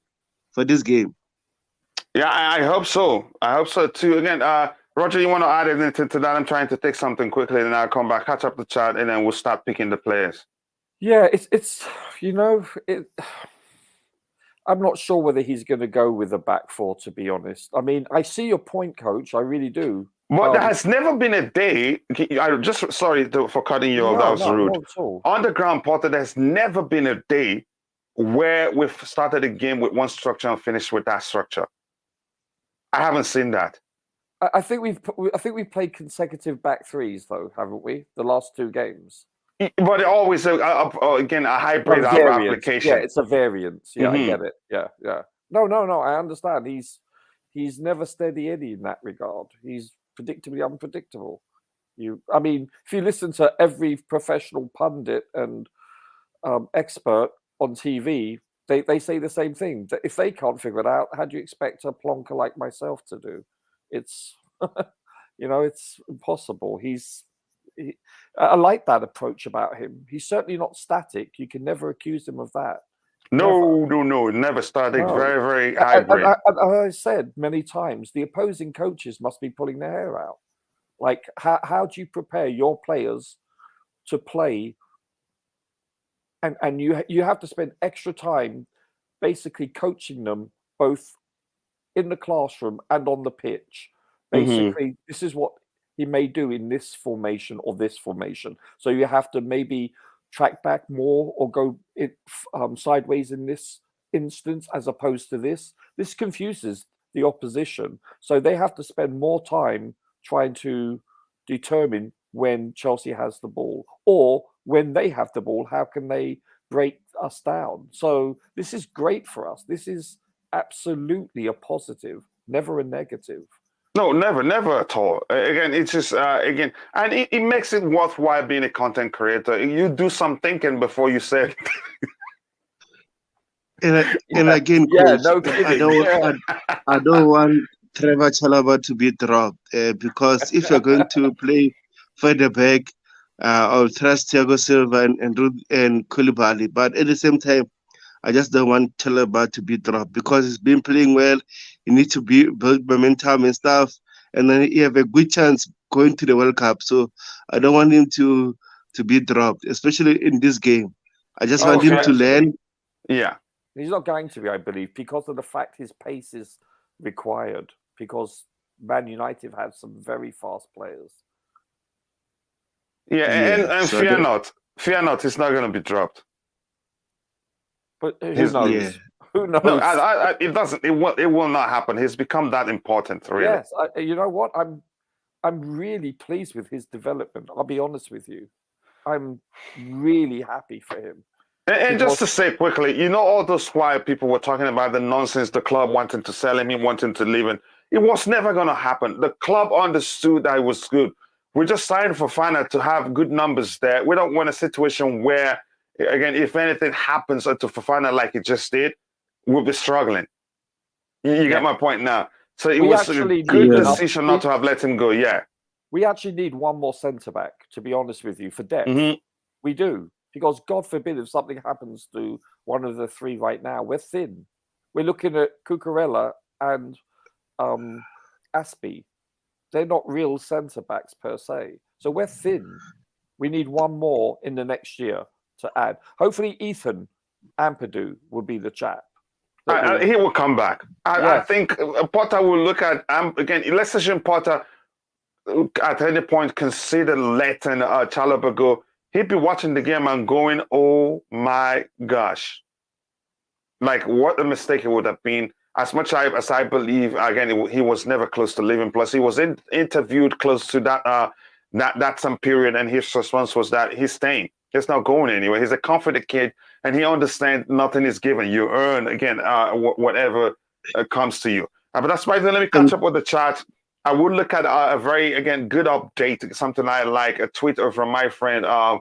for this game. Yeah, I hope so. I hope so too. Again, Roger, you want to add anything to that? I'm trying to take something quickly, and then I'll come back, catch up the chat, and then we'll start picking the players. Yeah, I'm not sure whether he's going to go with a back 4, to be honest. I mean, I see your point, coach. I really do. But there has never been a day. Sorry for cutting you off. That was rude. Not at all. On the ground, Potter, there's never been a day where we've started a game with one structure and finished with that structure. I haven't seen that. I think we've played consecutive back 3s, though, haven't we? The last 2 games. But it always again a hybrid application. Yeah, it's a variance. Yeah, I get it. Yeah. No. I understand. He's never steady Eddie in that regard. He's predictably unpredictable. I mean, if you listen to every professional pundit and expert on TV, they say the same thing. That if they can't figure it out, how do you expect a plonker like myself to do? It's it's impossible. I like that approach about him. He's certainly not static. You can never accuse him of that. No, never static. No. Very, very hybrid. I said many times, the opposing coaches must be pulling their hair out. Like, how do you prepare your players to play? And you have to spend extra time basically coaching them both in the classroom and on the pitch. Basically, this is what he may do in this formation or this formation. So you have to maybe track back more or go sideways in this instance as opposed to this. This confuses the opposition. So they have to spend more time trying to determine when Chelsea has the ball, or when they have the ball, how can they break us down? So this is great for us. This is absolutely a positive, never a negative. No, never at all. Again, it's just, and it makes it worthwhile being a content creator. You do some thinking before you say it. And again, coach, no kidding. I don't want Trevor Chalobah to be dropped because if you're going to play further back, I'll trust Thiago Silva and Koulibaly. But at the same time, I just don't want Chalobah to be dropped because he's been playing well. He needs to build momentum and stuff, and then he have a good chance going to the World Cup. So I don't want him to be dropped, especially in this game. I just want him to learn. Yeah. He's not going to be, I believe, because of the fact his pace is required, because Man United have some very fast players. Yeah, and so fear not. Fear not, he's not going to be dropped. But who knows? Yeah. Who knows? No, it doesn't. It will not happen. He's become that important, really. Yes, you know what? I'm really pleased with his development. I'll be honest with you. I'm really happy for him. And just to say quickly, you know, all those while people were talking about the nonsense, the club wanting to sell him, he wanting to leave, and it was never going to happen. The club understood that it was good. We just signed Fofana to have good numbers there. We don't want a situation where, again, if anything happens to Fofana like it just did, we'll be struggling. You get my point now. So it was a good decision not to have let him go. Yeah. We actually need one more centre-back, to be honest with you, for depth. We do. Because God forbid if something happens to one of the three right now, we're thin. We're looking at Cucurella and Aspie. They're not real centre-backs per se. So we're thin. We need one more in the next year to add. Hopefully Ethan Ampadu will be the chap. He will come back. I think Potter will look at, again, let's assume Potter at any point consider letting Chalobah go. He'd be watching the game and going, oh my gosh. Like, what a mistake it would have been. As much as I believe, again, he was never close to leaving. Plus, he was interviewed close to that some period, and his response was that he's staying. He's not going anywhere. He's a confident kid, and he understands nothing is given. You earn, again, whatever comes to you. But that's why, let me catch up with the chat. I would look at a very, again, good update, something I like, a tweet from my friend, a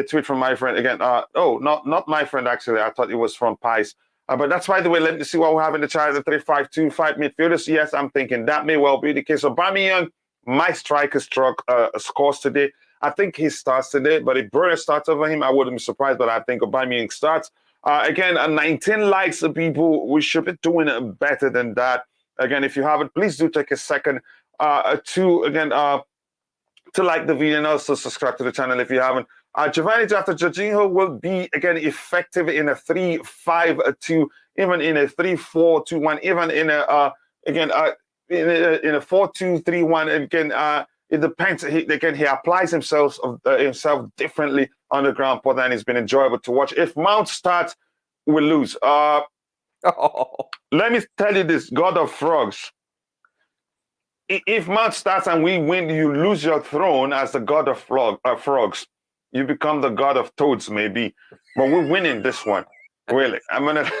tweet from my friend, again, not my friend, actually. I thought it was from Pice. But that's, by the way, let me see what we have in the chat, the 3-5-2-5 midfielders. Yes, I'm thinking that may well be the case. Aubameyang, my striker scores today. I think he starts today, but if Burner starts over him, I wouldn't be surprised, but I think Aubameyang starts. Again, 19 likes of people. We should be doing better than that. Again, if you haven't, please do take a second to like the video and also subscribe to the channel if you haven't. Giovanni after Jorginho will be, again, effective in a 3-5-2, even in a 3-4-2-1, even in a, in a 4-2-3-1. Again, it depends. He applies himself differently on the ground, and it's been enjoyable to watch. If Mount starts, we'll lose. Let me tell you this, God of Frogs. If Mount starts and we win, you lose your throne as the God of Frogs. You become the God of Toads, maybe. But we're winning this one. Really. I'm going to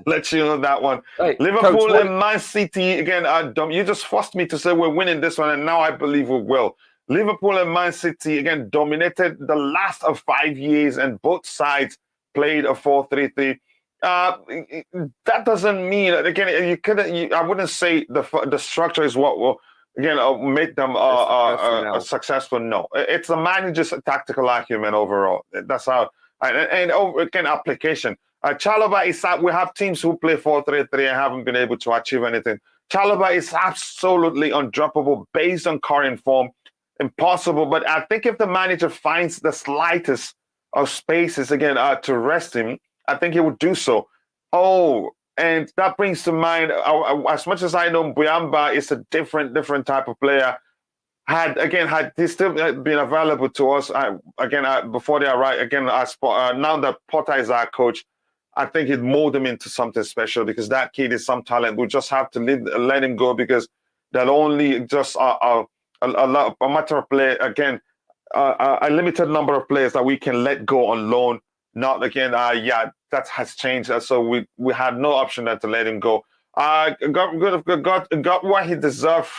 let you know that one. Hey, Liverpool Coach, and Man City, again, you just forced me to say we're winning this one, and now I believe we will. Liverpool and Man City, again, dominated the last of 5 years, and both sides played a 4-3-3. That doesn't mean, again, I wouldn't say the structure is what will, again, make them successful. No, it's the manager's tactical acumen overall. That's how, and again, application. Chalobah is, we have teams who play 4-3-3 and haven't been able to achieve anything. Chalobah is absolutely undroppable based on current form. Impossible, but I think if the manager finds the slightest of spaces, again, to rest him, I think he would do so. Oh, and that brings to mind, as much as I know Buyamba is a different type of player, had he still been available to us, before they arrived, again, now that Potter is our coach, I think he'd mold him into something special, because that kid is some talent. We just have to let him go, because that only just a matter of play, again, a limited number of players that we can let go on loan. Not again, that has changed. So we had no option than to let him go. Got what he deserved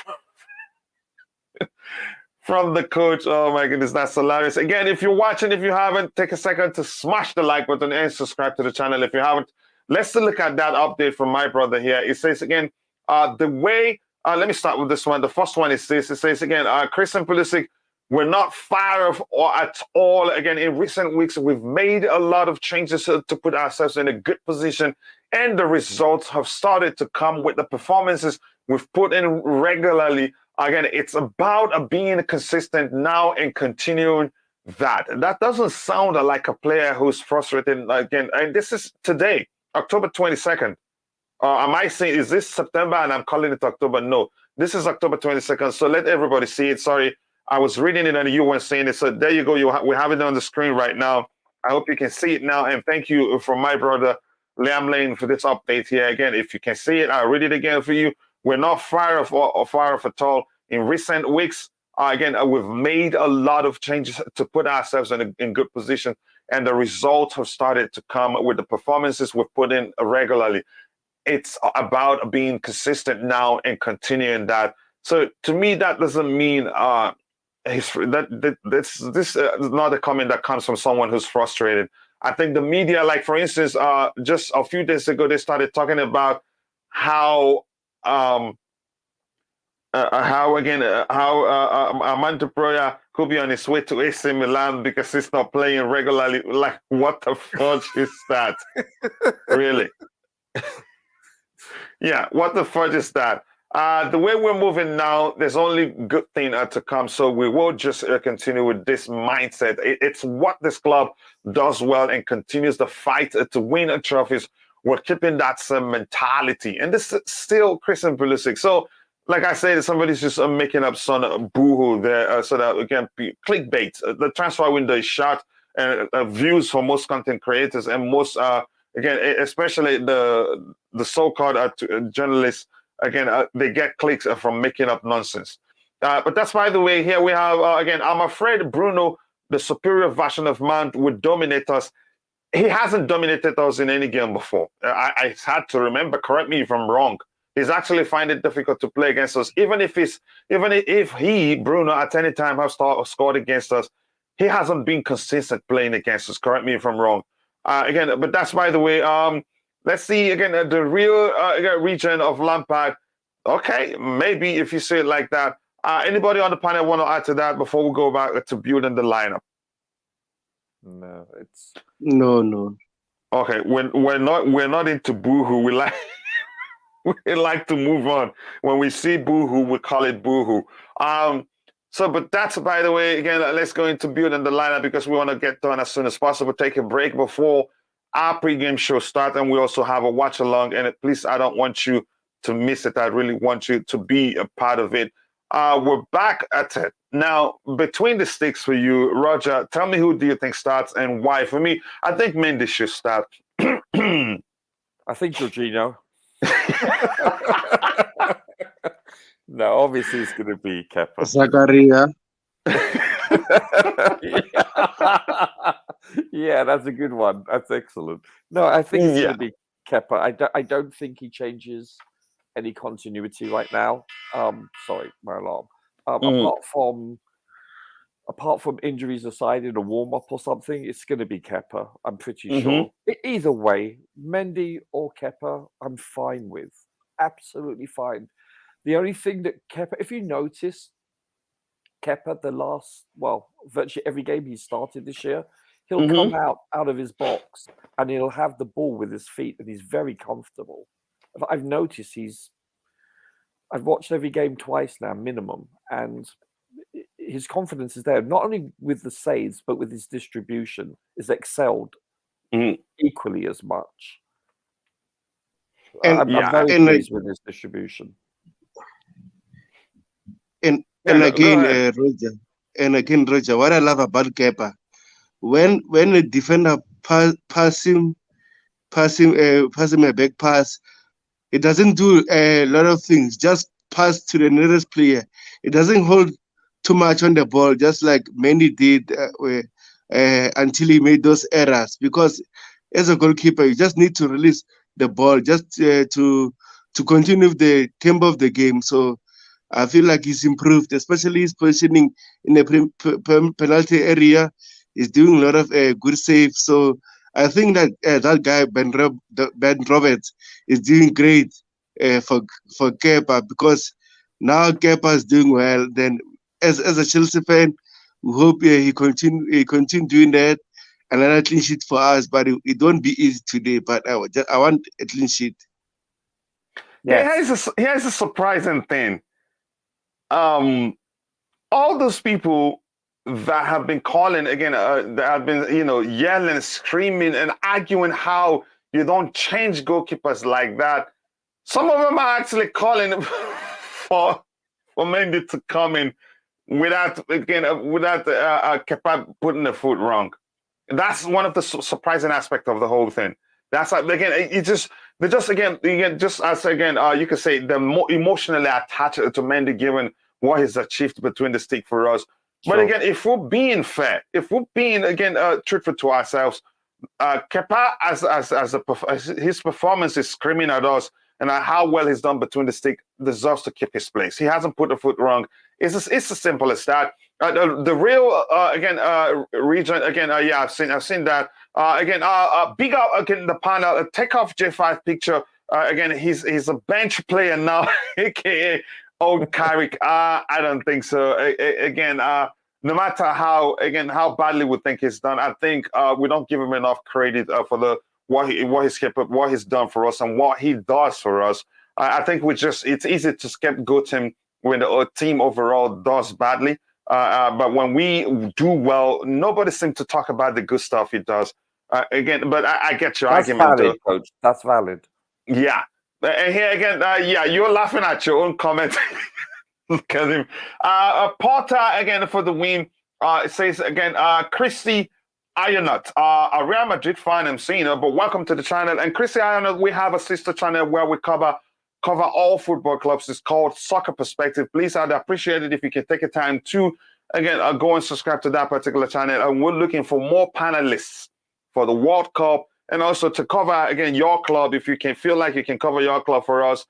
from the coach. Oh my goodness, that's hilarious. Again, if you're watching, if you haven't, take a second to smash the like button and subscribe to the channel if you haven't. Let's look at that update from my brother here. It says again, the way. Let me start with this one. The first one is this. It says again, Christian Pulisic We're not far off or at all. Again, in recent weeks, we've made a lot of changes to put ourselves in a good position, and the results have started to come with the performances we've put in regularly. Again, it's about being consistent now and continuing that. That doesn't sound like a player who's frustrated again. And this is today, October 22nd. Am I saying, is this September and I'm calling it October? No, this is October 22nd. So let everybody see it. Sorry, I was reading it and you weren't seeing it. So there you go. We have it on the screen right now. I hope you can see it now. And thank you from my brother, Liam Lane, for this update here. Again, if you can see it, I'll read it again for you. We're not far off at all. In recent weeks, again, we've made a lot of changes to put ourselves in good position. And the results have started to come with the performances we've put in regularly. It's about being consistent now and continuing that. So to me, that doesn't mean this is not a comment that comes from someone who's frustrated. I think the media, like for instance, just a few days ago, they started talking about how Armando Broja could be on his way to AC Milan because he's not playing regularly. Like, what the fudge is that? Really? Yeah, what the fudge is that? The way we're moving now, there's only good thing to come. So we will just continue with this mindset. It's what this club does well and continues the fight to win trophies. We're keeping that same mentality. And this is still Christian Pulisic. So, like I said, somebody's just making up some boohoo there so that, again, clickbait. The transfer window is shut, and views for most content creators and most, again, especially the so-called journalists, again, they get clicks from making up nonsense. But that's, by the way, here we have, again, I'm afraid Bruno, the superior version of man, would dominate us. He hasn't dominated us in any game before. I had to remember, correct me if I'm wrong. He's actually find it difficult to play against us. Even if he, Bruno, at any time has scored against us, he hasn't been consistent playing against us. Correct me if I'm wrong. Again, but that's, by the way, let's see, again, the real region of Lampard. Okay, maybe if you say it like that. Anybody on the panel want to add to that before we go back to building the lineup? No, it's no. Okay, we're not into boohoo. We like we like to move on. When we see boohoo, we call it boohoo. But that's, by the way, again, let's go into building the lineup because we want to get done as soon as possible. Take a break before our pregame show starts, and we also have a watch along. And please, I don't want you to miss it. I really want you to be a part of it. We're back at it now. Between the sticks for you, Roger, tell me, who do you think starts and why? For me, I think Mendy should start. I think Jorginho. No, obviously it's going to be Kepa. Zakaria. Yeah, that's a good one. That's excellent. No, I think it's going to be Kepa. I don't think he changes any continuity right now. Sorry, my alarm. Apart from injuries aside in a warm-up or something, it's going to be Kepa. I'm pretty sure. Either way, Mendy or Kepa, I'm fine with. Absolutely fine. The only thing that Kepa, if you notice, Kepa, virtually every game he started this year, he'll come out of his box and he'll have the ball with his feet and he's very comfortable. I've noticed I've watched every game twice now, minimum, and his confidence is there, not only with the saves, but with his distribution is excelled equally as much. I'm very pleased with his distribution. And again, Roger, what I love about Kepa, when a defender pass him a back pass, it doesn't do a lot of things. Just pass to the nearest player. It doesn't hold too much on the ball, just like Mendy did until he made those errors. Because as a goalkeeper, you just need to release the ball just to continue the tempo of the game. So I feel like he's improved, especially his positioning in the penalty area. He's doing a lot of good saves. So I think that that guy, Ben Roberts, is doing great for Kepa, because now Kepa is doing well. Then as a Chelsea fan, We hope he continue doing that. Another clean sheet for us, but it won't be easy today. But I want a clean sheet. Yes. Here's a surprising thing. All those people that have been calling again, that have been yelling, screaming, and arguing how you don't change goalkeepers like that. Some of them are actually calling for Mendy to come in without Kepa putting the foot wrong. That's one of the surprising aspects of the whole thing. That's like, again, you could say they're more emotionally attached to Mendy given what he's achieved between the stick for us. But Sure. again, if we're being fair, if we're being truthful to ourselves, Kepa his performance is screaming at us, and how well he's done between the stick deserves to keep his place. He hasn't put the foot wrong. It's as simple as that. The real region again. Yeah, I've seen that big up again the panel. Take off J5 picture. Again, he's a bench player now, aka old Carrick. I don't think so. Again, no matter how badly we think he's done, I think we don't give him enough credit for what he's done for us and what he does for us. I think it's easy to scapegoat him when the team overall does badly. But when we do well, nobody seems to talk about the good stuff he does. But I get your argument. That's valid, Coach. That's valid. Yeah. And here again, you're laughing at your own comment. Look at him. Porter again for the win. It says again, Christy Ionut, a Real Madrid fan, I'm seeing her, but welcome to the channel. And Christy Ionut, we have a sister channel where we cover all football clubs. It's called Soccer Perspective. Please, I'd appreciate it if you can take a time to again go and subscribe to that particular channel. And we're looking for more panelists for the World Cup and also to cover again your club. If you can feel like you can cover your club for us,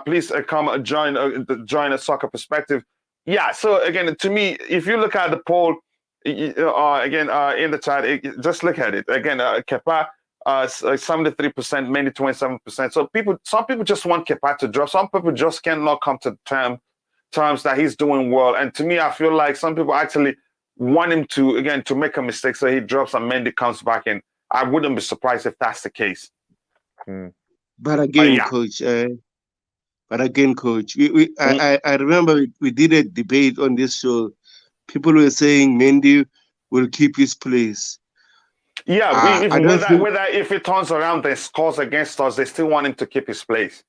please come join a Soccer Perspective. Yeah. So again, to me, if you look at the poll again in the chat, just look at it again. Kepa 73%, mainly 27%. So some people just want Kepa to drop. Some people just cannot come to terms that he's doing well. And to me, I feel like some people actually want him to make a mistake, so he drops and Mendy comes back in. I wouldn't be surprised if that's the case. But again, Coach. I remember we did a debate on this show. People were saying Mendy will keep his place. Yeah, whether if he turns around and scores against us, they still want him to keep his place.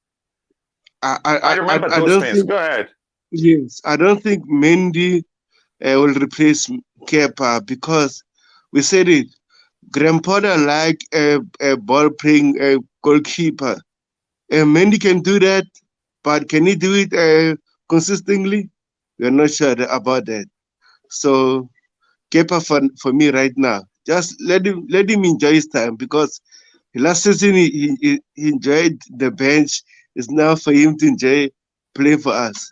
I remember those things. Go ahead. Yes, I don't think Mendy will replace Kepa because we said it. Graham Potter like a ball-playing goalkeeper. Mendy can do that, but can he do it consistently? We're not sure about that. So Kepa for me right now, just let him enjoy his time because last season he enjoyed the bench. It's now for him to enjoy play for us.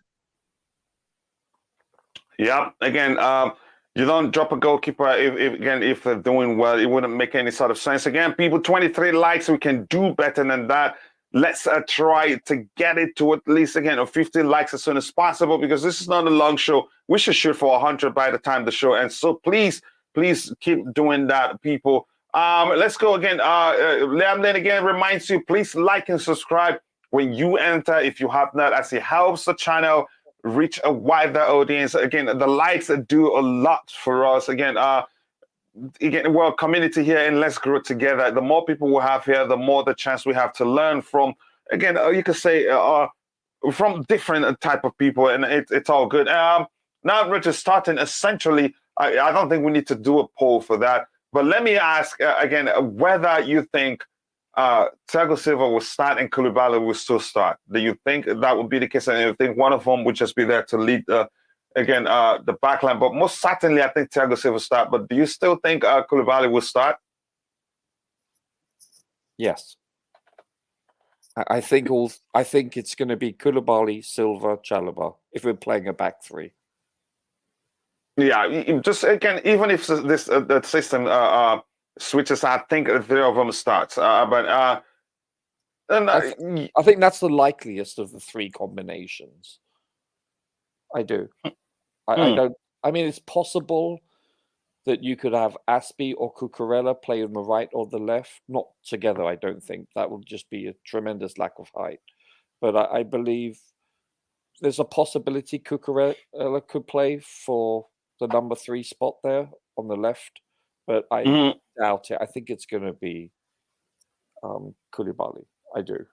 Yeah, again, you don't drop a goalkeeper if they're doing well. It wouldn't make any sort of sense. Again, people, 23 likes. We can do better than that. Let's try to get it to at least, again, 50 likes as soon as possible because this is not a long show. We should shoot for 100 by the time the show ends. So please keep doing that, people. Let's go again. Liam then again reminds you, please like and subscribe when you enter if you have not, as it helps the channel reach a wider audience. Again, the likes do a lot for us. Again, we're a community here and let's grow together. The more people we have here, the more the chance we have to learn from, again, you could say from different type of people, and it's all good. Now we're just starting essentially. I don't think we need to do a poll for that, but let me ask again whether you think Thiago Silva will start and Koulibaly will still start. Do you think that would be the case? And you think one of them would just be there to lead the backline? But most certainly, I think Thiago Silva will start. But do you still think Koulibaly will start? Yes. I think it's going to be Koulibaly, Silva, Chalobah if we're playing a back three. Yeah, just again, even if the system switches, I think the three of them starts. I think that's the likeliest of the three combinations. I do. I don't I mean, it's possible that you could have Aspie or Cucurella play on the right or the left, not together. I don't think that would just be a tremendous lack of height. But I believe there's a possibility Cucurella could play for the number 3 spot there on the left, but I doubt it. I think it's going to be Koulibaly. I do.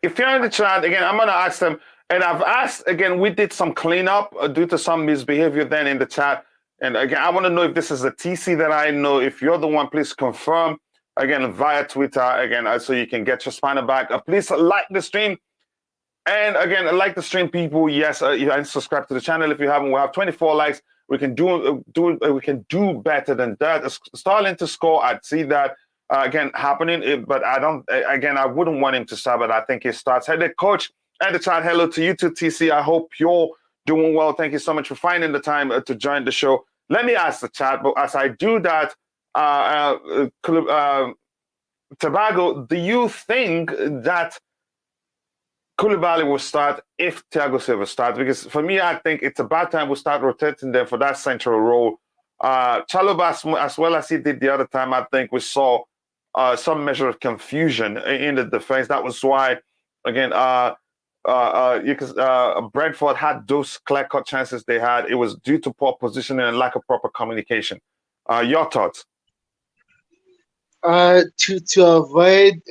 If you're in the chat, again, I'm going to ask them, and I've asked, again, we did some cleanup due to some misbehavior then in the chat. And again, I want to know if this is a TC that I know. If you're the one, please confirm, again, via Twitter, again, so you can get your spinner back. Please like the stream. And again, like the stream, people, yes, and subscribe to the channel if you haven't. We have 24 likes. We can do better than that. Starting to score, I'd see that again happening, but I don't. Again, I wouldn't want him to start, but I think he starts. Hey, the coach and the chat. Hello to you too, TC. I hope you're doing well. Thank you so much for finding the time to join the show. Let me ask the chat, but as I do that, Tobago, do you think that Koulibaly will start if Thiago Silva starts? Because for me, I think it's about time we start rotating them for that central role. Chalobah, as well as he did the other time, I think we saw some measure of confusion in the defense. That was why, again, Brentford had those clear-cut chances they had. It was due to poor positioning and lack of proper communication. Your thoughts? To avoid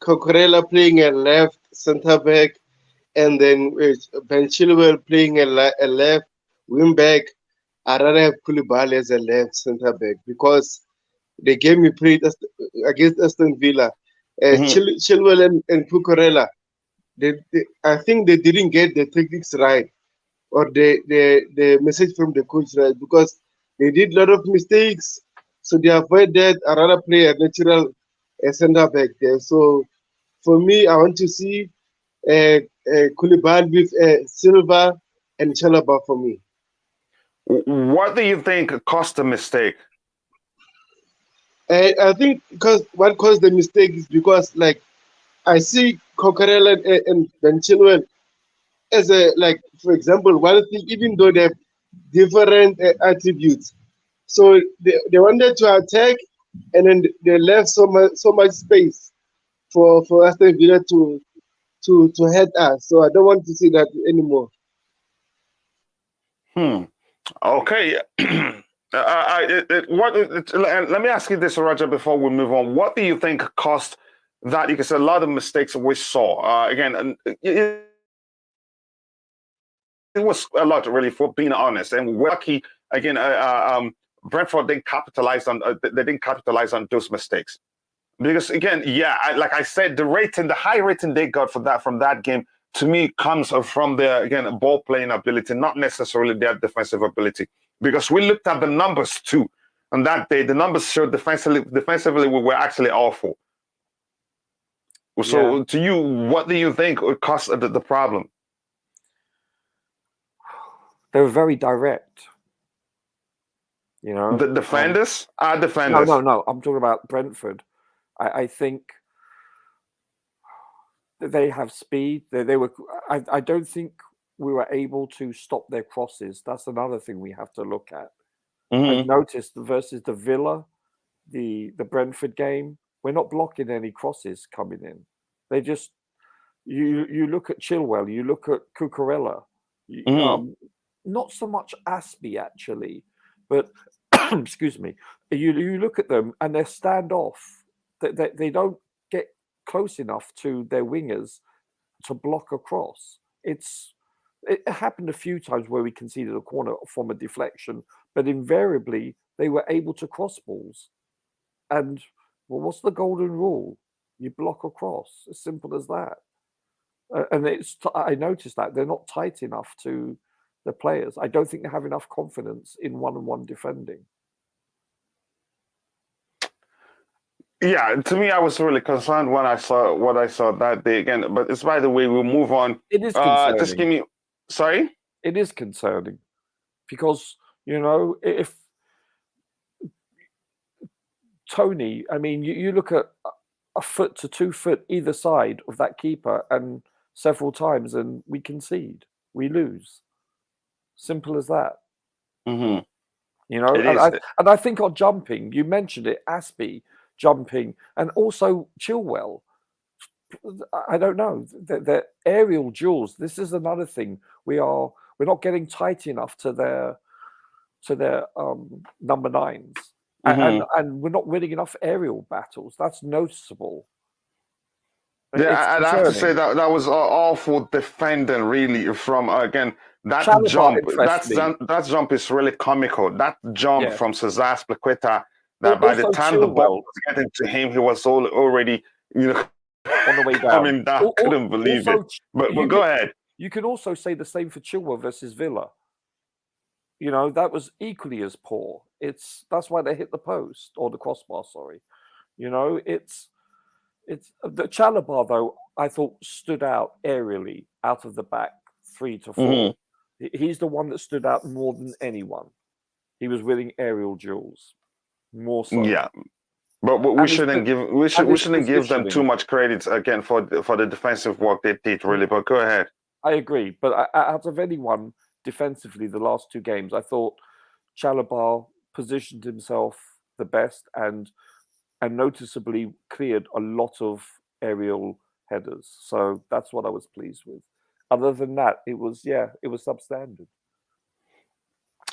Cucurella playing a left centre back, and then Ben Chilwell playing a left wing back, I'd rather have Koulibaly as a left centre back, because the game we played against Aston Villa, Chilwell and Cucurella, I think they didn't get the techniques right, or the message from the coach right, because they did a lot of mistakes. So they avoid that. I'd rather play a natural centre back there. So for me, I want to see Koulibaly with Silva and Chalobah for me. What do you think caused the mistake? I think because what caused the mistake is because, like, I see Cucurella and Ben Chilwell as for example, one thing, even though they have different attributes. So they wanted to attack, and then they left so much space for Aston Villa to head us. So I don't want to see that anymore. Okay. Let me ask you this, Roger, before we move on. What do you think caused that? Because a lot of mistakes we saw. Again, it was a lot, really, for being honest. And we're lucky, again, Brentford didn't capitalize on those mistakes. Because again, like I said, the high rating they got from that game, to me, comes from their, again, ball playing ability, not necessarily their defensive ability. Because we looked at the numbers too, on that day, the numbers showed defensively we were actually awful. So, to you, what do you think caused the problem? They were very direct. You know, the defenders are defenders. No. I'm talking about Brentford. I think they have speed. They were. I don't think we were able to stop their crosses. That's another thing we have to look at. I've noticed versus the Villa, the Brentford game, we're not blocking any crosses coming in. They just you look at Chilwell, you look at Cucurella, not so much Aspie actually, but excuse me, you look at them and they're standoff. They don't get close enough to their wingers to block across. It happened a few times where we conceded a corner from a deflection, but invariably they were able to cross balls. And well, what's the golden rule? You block across. As simple as that. And I noticed that they're not tight enough to the players. I don't think they have enough confidence in one-on-one defending. Yeah, to me, I was really concerned when I saw what I saw that day again. But it's, by the way, we'll move on. It is concerning. Just give me. Sorry? It is concerning because, you know, if Tony, I mean, you look at a foot to 2 foot either side of that keeper and several times and we concede, we lose. Simple as that. Mm-hmm. You know, It and is. I think on jumping, you mentioned it, Aspie jumping, and also Chilwell. I don't know. The aerial duels. This is another thing. We're not getting tight enough to their number nines, Mm-hmm. and we're not winning enough aerial battles. That's noticeable. It's Yeah, I'd have to say concerning. that was awful defending, really. From again, that Chalobah jump, impressed me. that jump is really comical. That jump Yeah. from Cesar Azpilicueta, that by the Also time the ball Chilwell was getting to him, he was already, on the way down. coming down. Couldn't believe it. Also, But go ahead. you can also say the same for Chilwell versus Villa. You know, that was equally as poor. That's why they hit the post or the crossbar. Sorry. You know, it's the Chalobah though. I thought stood out aerially out of the back 3 to 4. He's the one that stood out more than anyone. He was winning aerial duels more so. Yeah. But we And shouldn't give them too much credit again for the defensive work they did, really. But go ahead. I agree, but out of anyone defensively, the last 2 games, I thought Chalobah positioned himself the best and noticeably cleared a lot of aerial headers. So that's what I was pleased with. Other than that, it was substandard.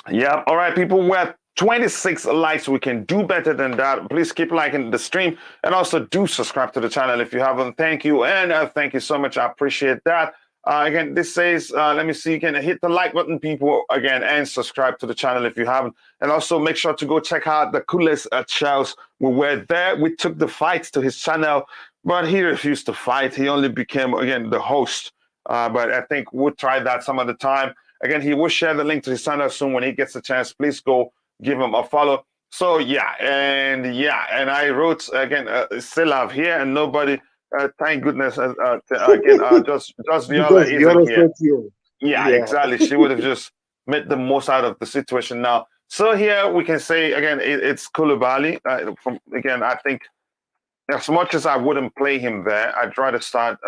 Yeah. All right, people. We're at 26 likes. We can do better than that. Please keep liking the stream and also do subscribe to the channel if you haven't. Thank you. And thank you so much. I appreciate that. Again, this says, let me see, you can hit the like button, people, again, and subscribe to the channel if you haven't. And also make sure to go check out the coolest Charles. We were there. We took the fights to his channel, but he refused to fight. He only became, again, the host. But I think we'll try that some other time. Again, he will share the link to his channel soon when he gets a chance. Please go give him a follow. So, and I wrote, again, still have here, and nobody... thank goodness, again, just Viola isn't here. Yeah, exactly. She would have just made the most out of the situation now. So here we can say, again, it's Koulibaly. Again, I think as much as I wouldn't play him there, I'd try to start,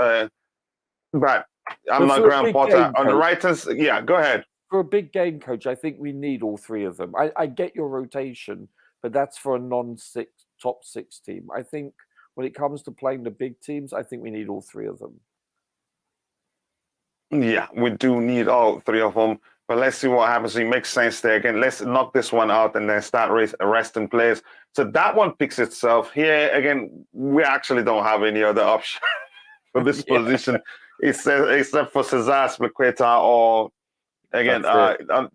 but I'm not Graham Potter. On the right-hand, yeah, go ahead. For a big game, coach, I think we need all 3 of them. I get your rotation, but that's for a top 6 team. I think when it comes to playing the big teams, I think we need all 3 of them. Yeah, we do need all 3 of them. But let's see what happens. It makes sense there. Again, let's knock this one out and then start resting players. So that one picks itself. Here, again, we actually don't have any other option for this position except for Cesar Azpilicueta or, again,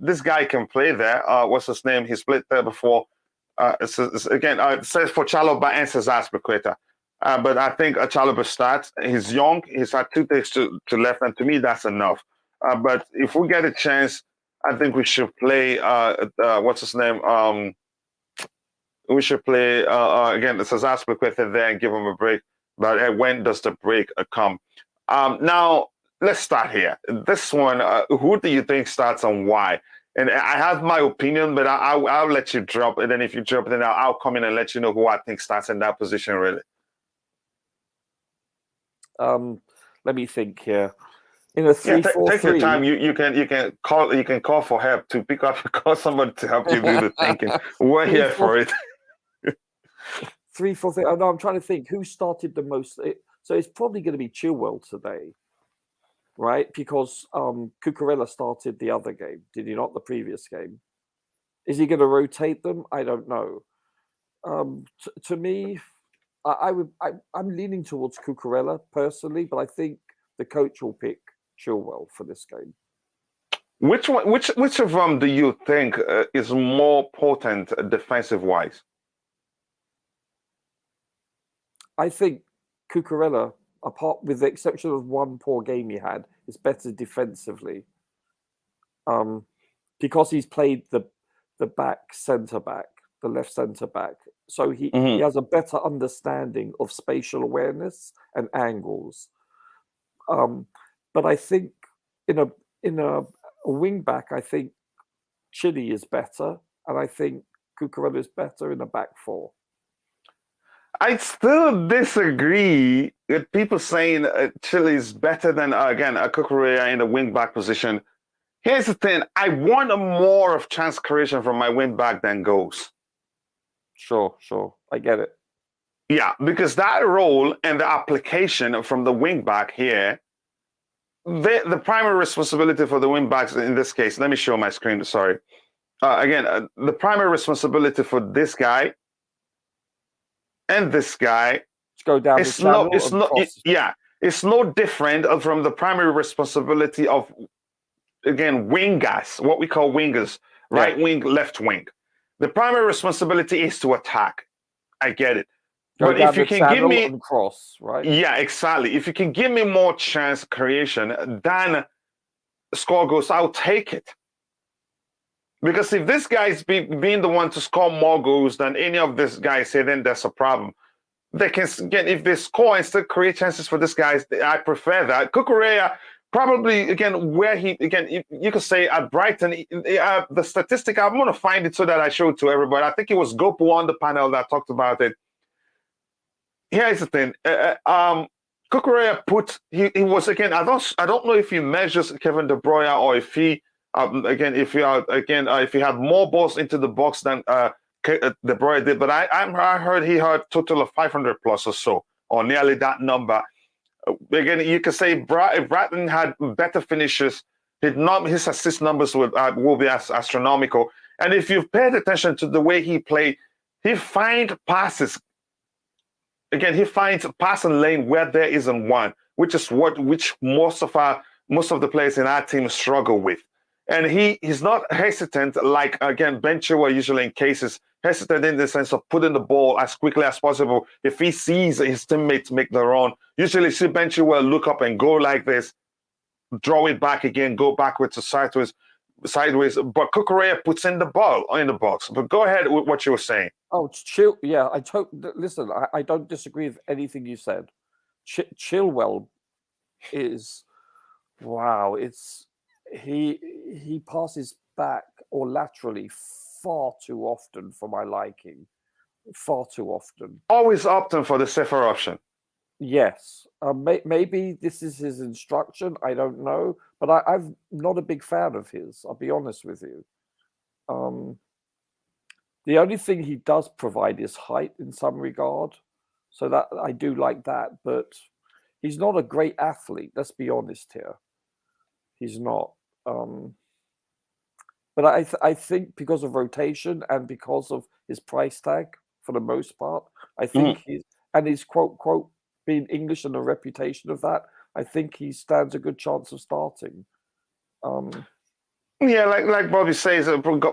this guy can play there. What's his name? He's played there before. It says for Chalobah and Cesar Azpilicueta. But I think Chalobah starts. He's young. He's had 2 takes to left, and to me, that's enough. But if we get a chance, I think we should play. What's his name? We should play again. Cesar Azpilicueta there and give him a break. But when does the break come? Now let's start here. This one, who do you think starts and why? And I have my opinion, but I'll let you drop it. And if you drop it, then I'll come in and let you know who I think starts in that position, really. Let me think here. In a 3-4-3, take your time. You can call for help to pick up. Call somebody to help you do the thinking. We're here for it. 3-4-3. Oh, no, I'm trying to think who started the most. So it's probably going to be Chilwell today, right? Because Cucurella started the other game. Did he not the previous game? Is he going to rotate them? I don't know. To me, I'm leaning towards Cucurella personally, but I think the coach will pick Chilwell for this game. Which of them do you think is more potent defensive wise? I think Cucurella, apart with the exception of one poor game he had, is better defensively. Because he's played the back centre back, the left centre back. So he has a better understanding of spatial awareness and angles. But I think in a wing back, I think Chile is better, and I think Cucurella is better in a back 4. I still disagree with people saying Chile is better than again a Cucurella in the wing back position. Here's the thing. I want more of chance creation from my wing back than goals. Sure. I get it. Yeah, because that role and the application from the wing back here, the primary responsibility for the wing backs in this case, let me show my screen, sorry. Again, the primary responsibility for this guy and this guy, Go down the channel. It's no different from the primary responsibility of, again, wingers, what we call wingers, right wing, left wing. The primary responsibility is to attack. I get it. But if you can give me and cross, right? Yeah, exactly. If you can give me more chance creation than score goals, I'll take it. Because if this guy is being the one to score more goals than any of these guys here, then there's a problem. They can, again, if they score and still create chances for this guy, I prefer that. Cucurella, probably, again, where he, again, you could say at Brighton, the statistic, I'm going to find it so that I show it to everybody. I think it was Gopo on the panel that talked about it. Here's the thing. Cucurella he was, again, I don't know if he measures Kevin De Bruyne or if he if he had more balls into the box than De Bruyne did, but I heard he had a total of 500 plus or so, or nearly that number. Again, you could say if Brighton had better finishes, his assist numbers will be astronomical. And if you've paid attention to the way he played, he finds passes. Again, he finds a passing lane where there isn't one, which is which most of the players in our team struggle with. And he's not hesitant, like, again, Ben Chilwell usually in cases, hesitant in the sense of putting the ball as quickly as possible. If he sees his teammates make the run, usually see Ben Chilwell look up and go like this, draw it back again, go backwards to sideways. But Cucurella puts in the ball in the box. But go ahead with what you were saying. Oh, yeah, listen, I don't disagree with anything you said. Chilwell is, wow, he passes back or laterally far too often for my liking. Far too often. Always opting for the safer option. Yes. Maybe this is his instruction. I don't know. But I'm not a big fan of his. I'll be honest with you. The only thing he does provide is height in some regard. So that I do like that. But he's not a great athlete. Let's be honest here. He's not. But I think because of rotation and because of his price tag, for the most part, I think his quote being English and the reputation of that, I think he stands a good chance of starting. Yeah, like Bobby says,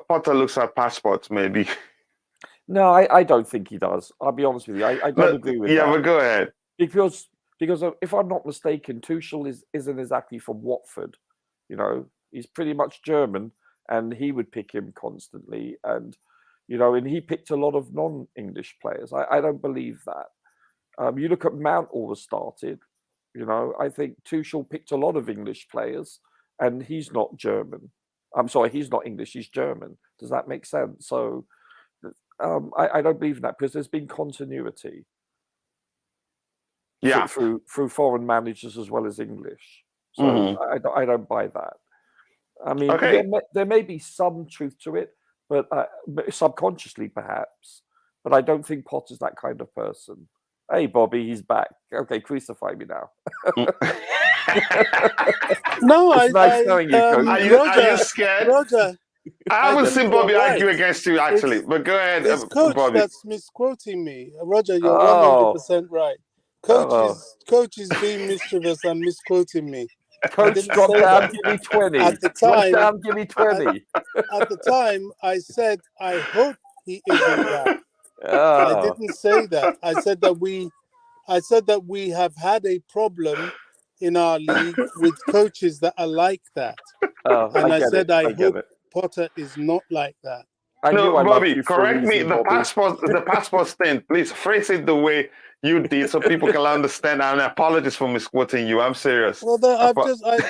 Potter looks at passports, maybe. No, I don't think he does. I'll be honest with you. I don't agree with that. Yeah, but go ahead. Because if I'm not mistaken, Tuchel isn't exactly from Watford. You know, he's pretty much German, and he would pick him constantly. And, you know, and he picked a lot of non-English players. I don't believe that. You look at Mount always started. You know, I think Tuchel picked a lot of English players, and he's not German. I'm sorry, he's not English, he's German. Does that make sense? So I don't believe in that because there's been continuity. Yeah. Through foreign managers as well as English. So I don't buy that. I mean, there may be some truth to it, but subconsciously perhaps. But I don't think Potter's that kind of person. Hey, Bobby, he's back. Okay, crucify me now. No, it's nice knowing you, Coach. Are you scared? Roger, I haven't seen Bobby argue against you, actually. But go ahead, it's Coach Bobby. that's misquoting me. Roger, you're 100% right. Coach is being mischievous and misquoting me. Coach, drop down, give me 20. At the time, drop down, give me 20. At the time, I said, I hope he isn't that. I didn't say that. I said that we have had a problem in our league with coaches that are like that. And I said I hope Potter is not like that. No, Bobby, correct me. The passports thing, please phrase it the way you did so people can understand. And apologies for misquoting you. I'm serious. Well, I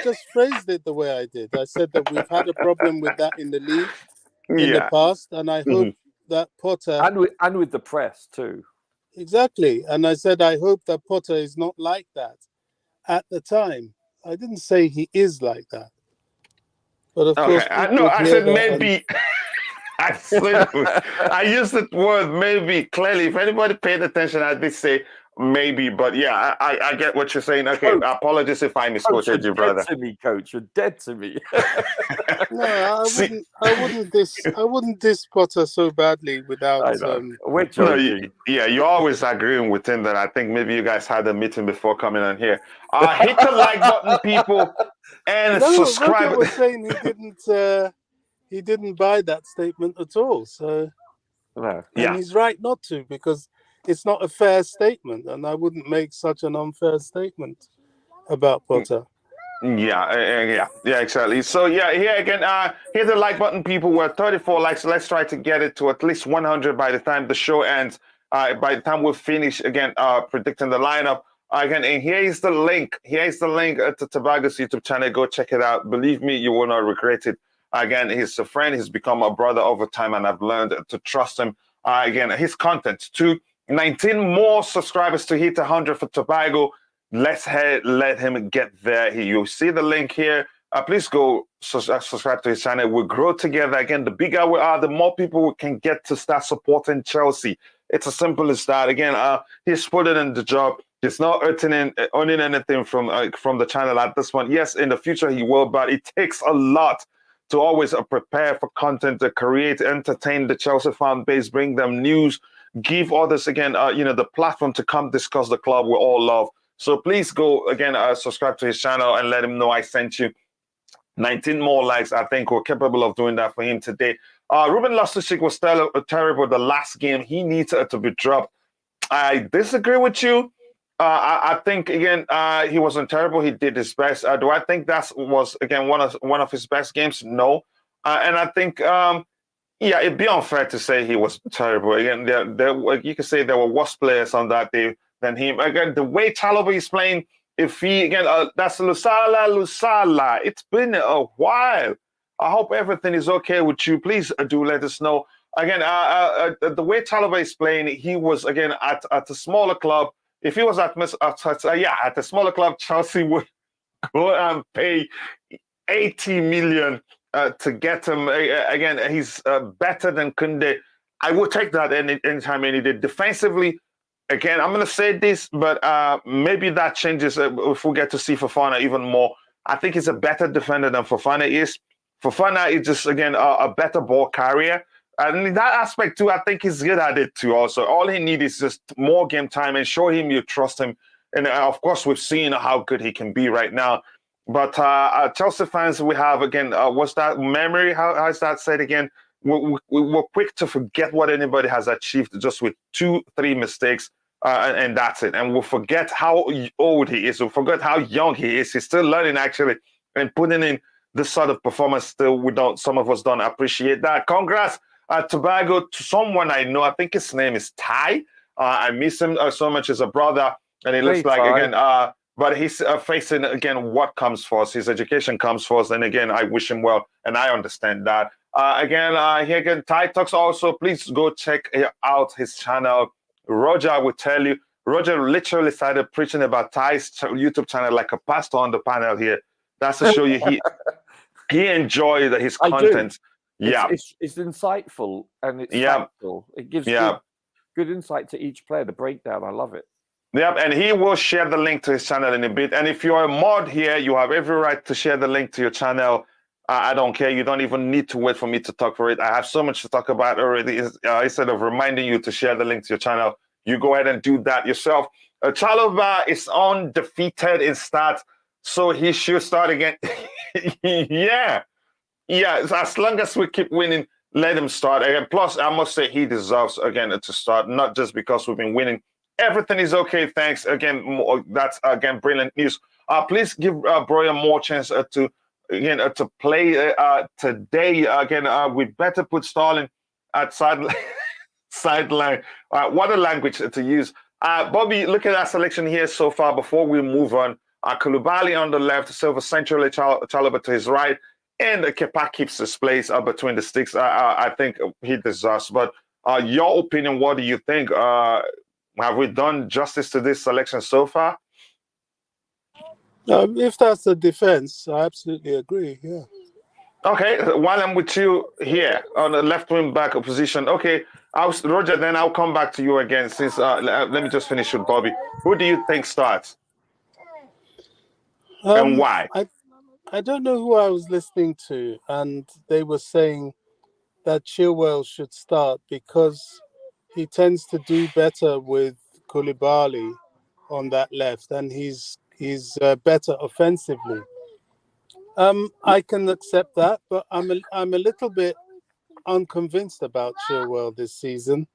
just phrased it the way I did. I said that we've had a problem with that in the league in the past, and I hope that Potter and with the press too. Exactly, and I said I hope that Potter is not like that. At the time, I didn't say he is like that. But of course, Okay, people would I hear said that and maybe. I used the word maybe clearly. If anybody paid attention, I'd be say maybe. But yeah, I get what you're saying. Okay, Coach, apologies if I Coach, misquoted you're you, brother. dead to me, Coach. You're dead to me. no, See, I wouldn't diss Potter so badly without. I know. We're no, joking. yeah, you're always agreeing with him that I think maybe you guys had a meeting before coming on here. Hit the like button, people, and No, Roger subscribe. was saying he didn't buy that statement at all. So, No. and Yeah. he's right not to, because it's not a fair statement, and I wouldn't make such an unfair statement about Potter. Yeah, exactly. So yeah, here again, hit the like button, people. We're 34 likes. Let's try to get it to at least 100 by the time the show ends. By the time we finish again, predicting the lineup again. And here is the link. Here is the link to Tobago's YouTube channel. Go check it out. Believe me, you will not regret it. Again, he's a friend. He's become a brother over time, and I've learned to trust him. Again, his content. 19 more subscribers to hit 100 for Tobago. Let's let him get there. You see the link here. Please go subscribe to his channel. We grow together. Again, the bigger we are, the more people we can get to start supporting Chelsea. It's as simple as that. Again, he's put it in the job. He's not earning anything from the channel at this point. Yes, in the future he will, but it takes a lot to always prepare for content, to create, entertain the Chelsea fan base, bring them news, give others again, the platform to come discuss the club we all love. So please go again, subscribe to his channel and let him know I sent you. 19 more likes. I think we're capable of doing that for him today. Ruben Loftus-Cheek was terrible the last game. He needs to be dropped. I disagree with you. I think again he wasn't terrible. He did his best. Do I think that was again one of his best games? No. And I think yeah, it'd be unfair to say he was terrible. Again, you could say there were worse players on that day than him. Again, the way Chalobah is playing, if he again, that's Lusala. It's been a while. I hope everything is okay with you. Please do let us know. Again, the way Chalobah is playing, he was again at a smaller club. If he was at a smaller club, Chelsea would go and pay 80 million to get him. Again, he's better than Kunde. I will take that anytime any day. Defensively, again, I'm going to say this, but maybe that changes if we get to see Fofana even more. I think he's a better defender than Fofana is. Fofana is just, again, a better ball carrier. And in that aspect, too, I think he's good at it, too, also. All he needs is just more game time and show him you trust him. And, of course, we've seen how good he can be right now. But Chelsea fans, we have, again, what's that memory? How is that said again? We're quick to forget what anybody has achieved just with 2-3 mistakes, and that's it. And we'll forget how old he is. We'll forget how young he is. He's still learning, actually, and putting in this sort of performance still. Some of us don't appreciate that. Congrats, Tobago, to someone I know. I think his name is Ty. I miss him so much as a brother. And it looks like, again, but he's facing, again, what comes first. His education comes first. And again, I wish him well. And I understand that. Here again, Ty Talks also. Please go check out his channel. Roger will tell you. Roger literally started preaching about Ty's YouTube channel like a pastor on the panel here. That's to show you he enjoyed his content. Yeah, it's insightful and it's factual. It gives good insight to each player. The breakdown, I love it. Yep, and he will share the link to his channel in a bit. And if you're a mod here, you have every right to share the link to your channel. I don't care. You don't even need to wait for me to talk for it. I have so much to talk about already. Instead of reminding you to share the link to your channel, you go ahead and do that yourself. Chalobah is undefeated in stats, so he should start again. Yeah. As long as we keep winning, let him start again. Plus, I must say he deserves again to start, not just because we've been winning. Everything is okay. Thanks again. That's again brilliant news. Please give Broya more chance to play today. Again, we better put Sterling at sideline. What a language to use. Bobby, look at our selection here so far. Before we move on, Koulibaly on the left, Silva centrally, Chalobah to his right, and Kepa keeps his place between the sticks. I think he deserves. But your opinion, what do you think? Have we done justice to this selection so far? If that's the defense, I absolutely agree. Yeah. Okay, while I'm with you here on the left wing back position, okay, Roger, then I'll come back to you again since let me just finish with Bobby. Who do you think starts and why? I don't know who I was listening to, and they were saying that Chilwell should start because he tends to do better with Koulibaly on that left, and he's better offensively. I can accept that, but I'm a little bit unconvinced about Chilwell this season.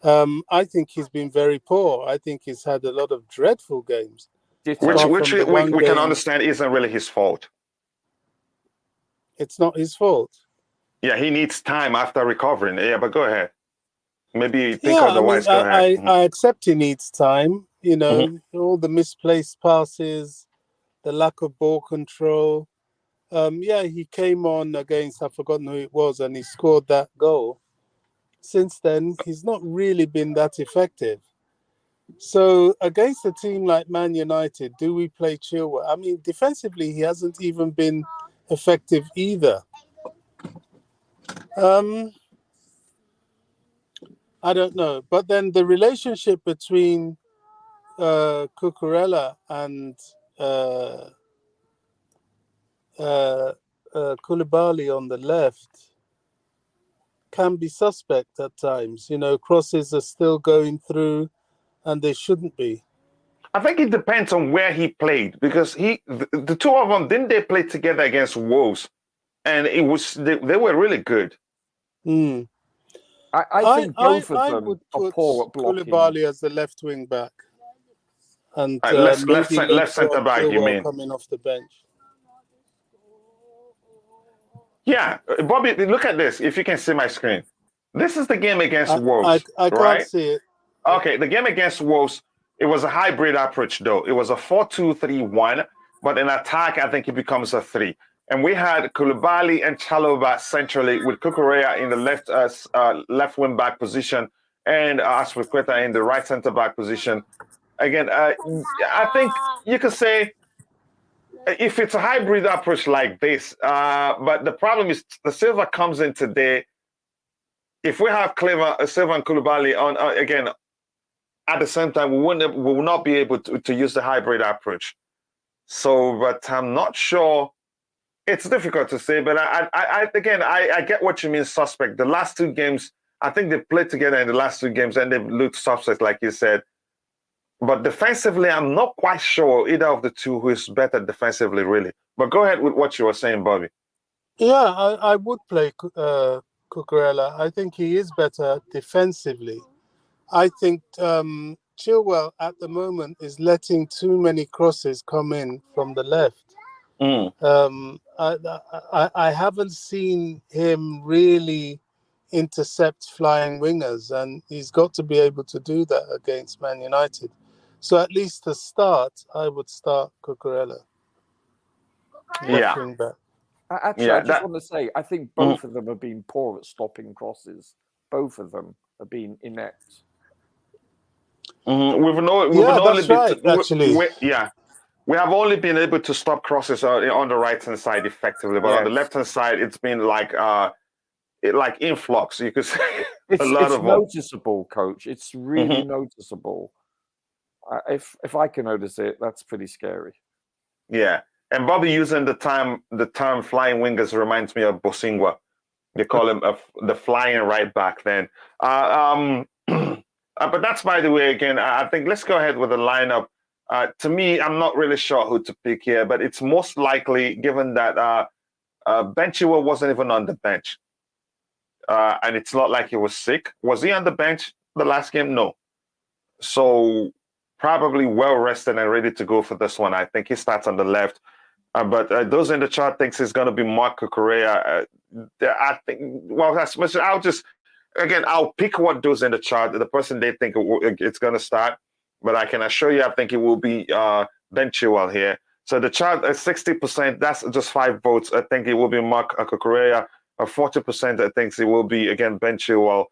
I think he's been very poor. I think he's had a lot of dreadful games. Which we can understand isn't really his fault. It's not his fault. Yeah, he needs time after recovering. Yeah, but go ahead. Maybe you think otherwise. Go ahead. I accept he needs time. You know, all the misplaced passes, the lack of ball control. Yeah, he came on against, I've forgotten who it was, and he scored that goal. Since then, he's not really been that effective. So against a team like Man United, do we play Chilwell? I mean, defensively, he hasn't even been effective either. I don't know. But then the relationship between Cucurella and Koulibaly on the left can be suspect at times. You know, crosses are still going through and they shouldn't be. I think it depends on where he played because the two of them, didn't they play together against Wolves? And it was they were really good. I think both of them would are put poor at blocking. Koulibaly as the left wing back. And left centre back, you mean? Coming off the bench. Yeah, Bobby, look at this. If you can see my screen, this is the game against Wolves. I can't see it. Okay, the game against Wolves, it was a hybrid approach though. It was a 4-2-3-1, but in attack, I think it becomes a 3. And we had Koulibaly and Chalobah centrally with Cucurella in the left wing back position and Aspilicueta in the right centre back position. Again, I think you could say if it's a hybrid approach like this, but the problem is the Silva comes in today. If we have Silva and Koulibaly on again at the same time, we will not be able to use the hybrid approach. So, but I'm not sure. It's difficult to say, but I get what you mean. Suspect. The last 2 games, I think they played together in the last 2 games, and they've looked suspect, like you said. But defensively, I'm not quite sure either of the two who is better defensively, really. But go ahead with what you were saying, Bobby. Yeah, I would play Cucurella. I think he is better defensively. I think Chilwell at the moment is letting too many crosses come in from the left. I haven't seen him really intercept flying wingers, and he's got to be able to do that against Man United. So at least to start, I would start Cucurella. Yeah. Actually, I just want to say, I think both of them have been poor at stopping crosses. Both of them have been inept. We have only been able to stop crosses on the right hand side effectively, but on the left hand side, it's been like influx. You could say it's noticeable, Coach. It's really noticeable. If I can notice it, that's pretty scary. Yeah, and Bobby using the term flying wingers reminds me of Bosingwa. They call him the flying right back. Then, but that's by the way. Again, I think let's go ahead with the lineup. To me, I'm not really sure who to pick here, but it's most likely given that Ben Chilwell wasn't even on the bench, and it's not like he was sick. Was he on the bench the last game? No. So probably well rested and ready to go for this one. I think he starts on the left. But those in the chart thinks it's going to be Marc Cucurella. I think, well, I'll pick what those in the chart, the person they think it's going to start. But I can assure you, I think it will be Ben Chilwell here. So the chart at 60%, that's just 5 votes. I think it will be Marc Cucurella. 40%, I think it will be, again, Ben Chilwell.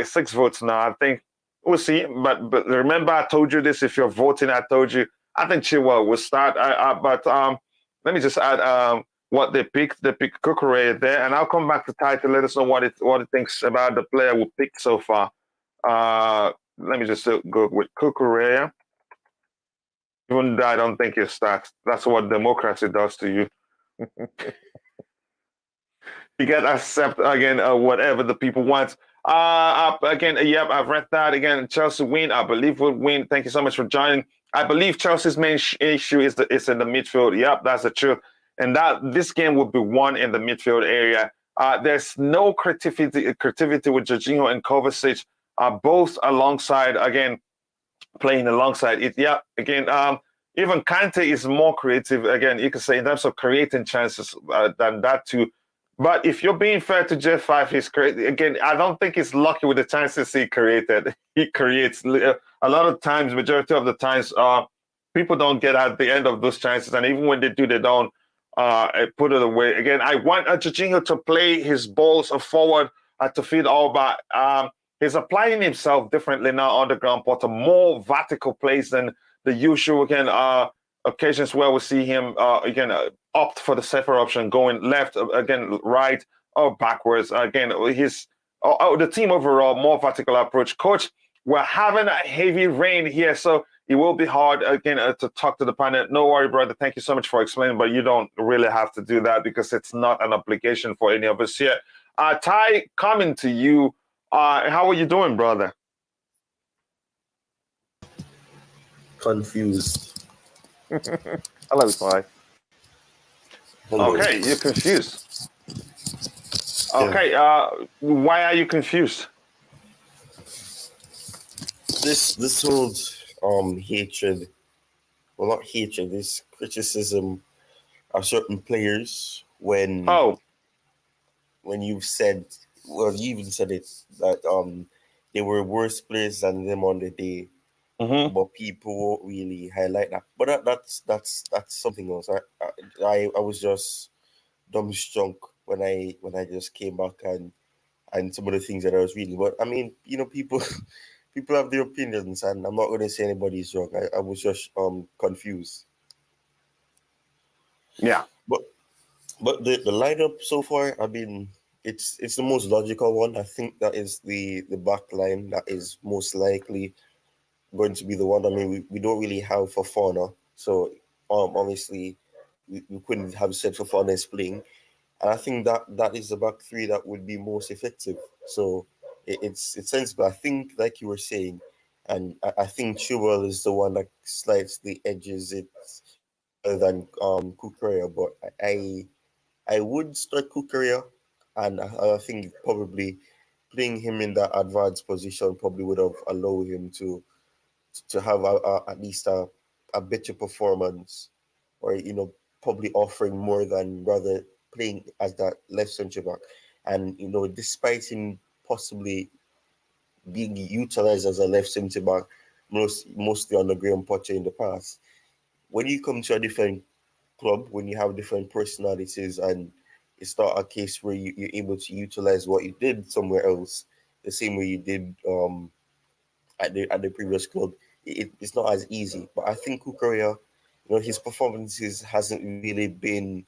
6 votes now. I think we'll see. But remember, I told you this. If you're voting, I told you. I think Chilwell will start. But let me just add what they picked. They picked Kukurea there, and I'll come back to Ty to let us know what it thinks about the player we picked so far. Let me just go with Kukurea. Even though I don't think it starts. That's what democracy does to you. You get accept again whatever the people want. Again, yep, I've read that again. Chelsea win, I believe will win. Thank you so much for joining. I believe Chelsea's main issue is in the midfield. Yep, that's the truth. And that this game will be won in the midfield area. There's no creativity with Jorginho and Kovacic, both alongside again, playing alongside it. Yeah, again, even Kante is more creative. Again, you can say in terms of creating chances than that too. But if you're being fair to J5, he's again. I don't think he's lucky with the chances he created. He creates a lot of times, majority of the times, people don't get at the end of those chances, and even when they do, they don't put it away. Again, I want Jorginho to play his balls forward to feed Alba. He's applying himself differently now on the ground, but a more vertical plays than the usual. Again, occasions where we see him opt for the safer option, going left, again right or backwards. Again, the team overall more vertical approach. Coach, we're having a heavy rain here, so it will be hard again to talk to the panel. No worry, brother. Thank you so much for explaining, but you don't really have to do that because it's not an obligation for any of us here. Ty, coming to you. How are you doing, brother? Confused. Hello, Ty. Hello. Okay, you're confused. Okay, why are you confused? This whole hatred, well, not hatred, this criticism of certain players when you've said, well, you even said it, that they were worse players than them on the day, but people won't really highlight that. But that's something else. I was just dumbstruck when I just came back and some of the things that I was reading. But I mean, people have their opinions, and I'm not going to say anybody's wrong. I was just confused. Yeah. But the lineup so far, I mean, it's the most logical one. I think that is the back line that is most likely going to be the one. I mean, we don't really have Fofana, so obviously we couldn't have said Fofana is playing. And I think that is the back three that would be most effective. So it's sensible. I think, like you were saying, and I think Chilwell is the one that slightly edges it than Kukurea. But I would start Kukurea, and I think probably playing him in that advanced position probably would have allowed him to have at least a better performance, or probably offering more than rather playing as that left centre back. And despite him possibly being utilized as a left centre back mostly on the Graham Potter in the past, when you come to a different club, when you have different personalities, and it's not a case where you're able to utilize what you did somewhere else the same way you did at the previous club, it's not as easy. But I think Kukurea, his performances hasn't really been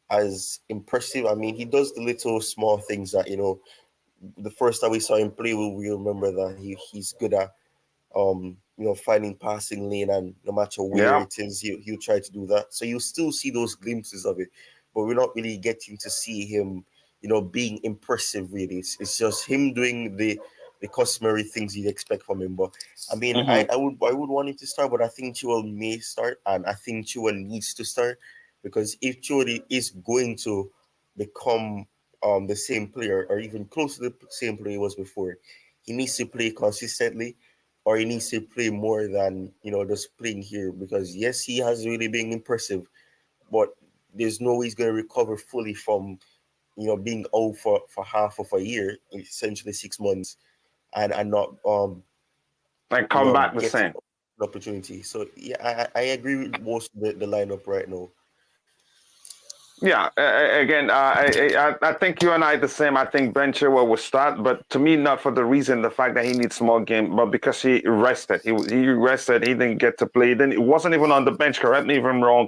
as impressive. I mean, he does the little small things that, the first time we saw him play, we remember that he's good at finding passing lane, and no matter where it is, he'll try to do that. So you'll still see those glimpses of it, but we're not really getting to see him, being impressive, really. It's just him doing the customary things you'd expect from him. But I mean, I would want him to start, but I think Chilwell may start, and I think Chilwell needs to start, because if Chilwell is going to become the same player, or even close to the same player he was before, he needs to play consistently, or he needs to play more than just playing here. Because yes, he has really been impressive, but there's no way he's going to recover fully from being out for half of a year, essentially 6 months, and not and come back the get same an opportunity. So yeah, I agree with most of the lineup right now. Yeah, again, I think you and I the same. I think Ben Chilwell will start, but to me, not for the reason, the fact that he needs more game, but because he rested. He rested. He didn't get to play. Then it wasn't even on the bench. Correct me if I'm wrong.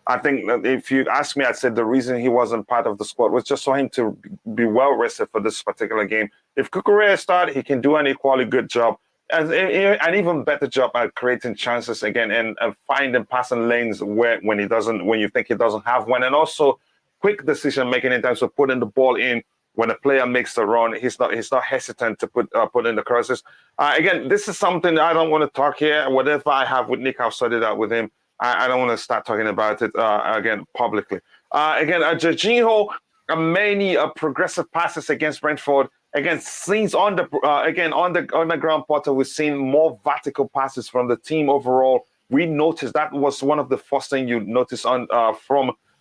I think that if you ask me, I'd say the reason he wasn't part of the squad was just for him to be well rested for this particular game. If Kukurea started, he can do an equally good job, and an even better job at creating chances again and finding passing lanes when you think he doesn't have one, and also quick decision making in terms of putting the ball in when a player makes the run. He's not hesitant to put in the crosses. Again, this is something I don't want to talk here. Whatever I have with Nick, I'll sort it out with him. I don't want to start talking about it again publicly. Jorginho, many progressive passes against Brentford. Again, scenes on the ground, Potter. We've seen more vertical passes from the team overall. We noticed that was one of the first things you notice from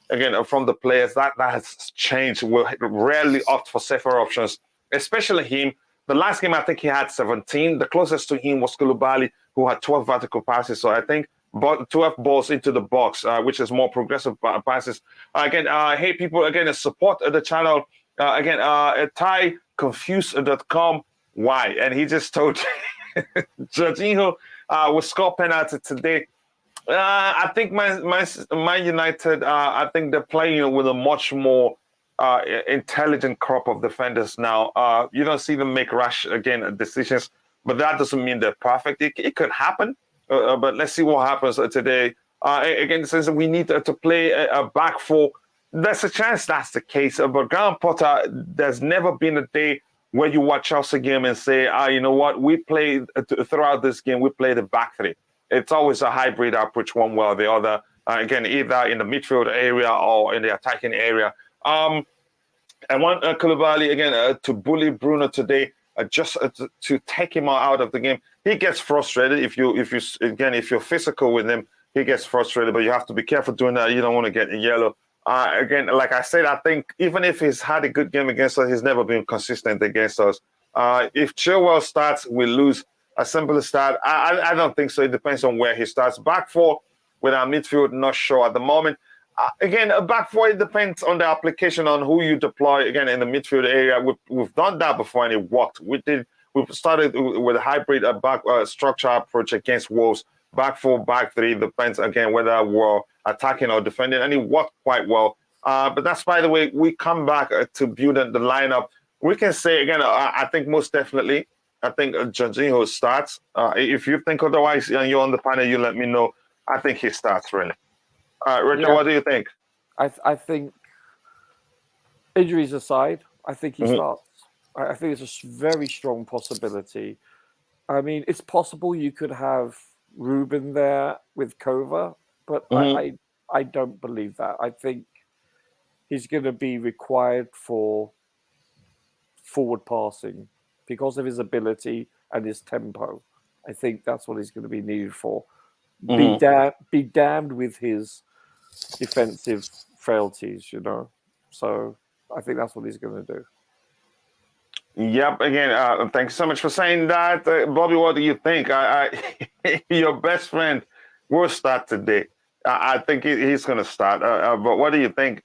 the players that has changed. We'll rarely opt for safer options, especially him. The last game, I think he had 17. The closest to him was Koulibaly, who had 12 vertical passes. So I think 12 balls into the box, which is more progressive passes. Hey, people, again, support the channel. TyConfused.com. Why? And he just told Jorginho will score penalty today. I think Man United, I think they're playing with a much more intelligent crop of defenders now. You don't see them make rash decisions, but that doesn't mean they're perfect. It could happen, but let's see what happens today. Since we need to play a back four, there's a chance that's the case. But Graham Potter, there's never been a day where you watch Chelsea game and say, you know what, we played throughout this game, we played a back three. It's always a hybrid approach, one way or the other. Either in the midfield area or in the attacking area. I want Koulibaly to bully Bruno today, just to take him out of the game. He gets frustrated if you're physical with him. He gets frustrated, but you have to be careful doing that. You don't want to get a yellow. Like I said, I think even if he's had a good game against us, he's never been consistent against us. If Chilwell starts, we lose. A simple start. I don't think so. It depends on where he starts. Back four with our midfield, not sure at the moment. A back four, it depends on the application on who you deploy. Again, in the midfield area, we've done that before and it worked. We started with a hybrid back structure approach against Wolves. Back four, back three, depends again whether we're attacking or defending, and it worked quite well. But that's, by the way, we come back to build the lineup. We can say again, I think most definitely. I think Jorginho starts. If you think otherwise and you're on the panel, you let me know. I think he starts, really. Richard, what do you think? I think, injuries aside, I think he starts. I think it's a very strong possibility. I mean, it's possible you could have Ruben there with Kova, but I don't believe that. I think he's going to be required for forward passing because of his ability and his tempo. I think that's what he's going to be needed for. Be damned with his defensive frailties, you know. So I think that's what he's going to do. Yep. Again, thanks so much for saying that, Bobby. What do you think? Your best friend will start today. I think he's going to start. But what do you think?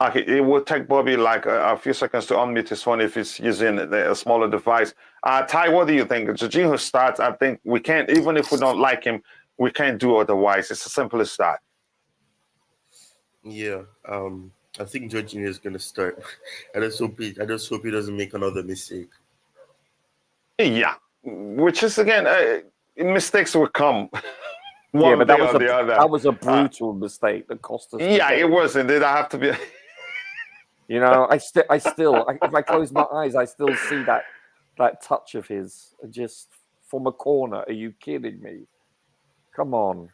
Okay, it will take Bobby like a few seconds to unmute his phone if he's using a smaller device. Ty, what do you think? Jorginho starts. I think we can't, even if we don't like him, we can't do otherwise. It's as simple as that. Yeah, I think Jorginho is going to start. I just hope he doesn't make another mistake. Yeah, which is again, mistakes will come. But that was a brutal mistake that cost us. Yeah, it was. And did I have to be? You know, I still, if I close my eyes, I still see that touch of his just from a corner. Are you kidding me? Come on.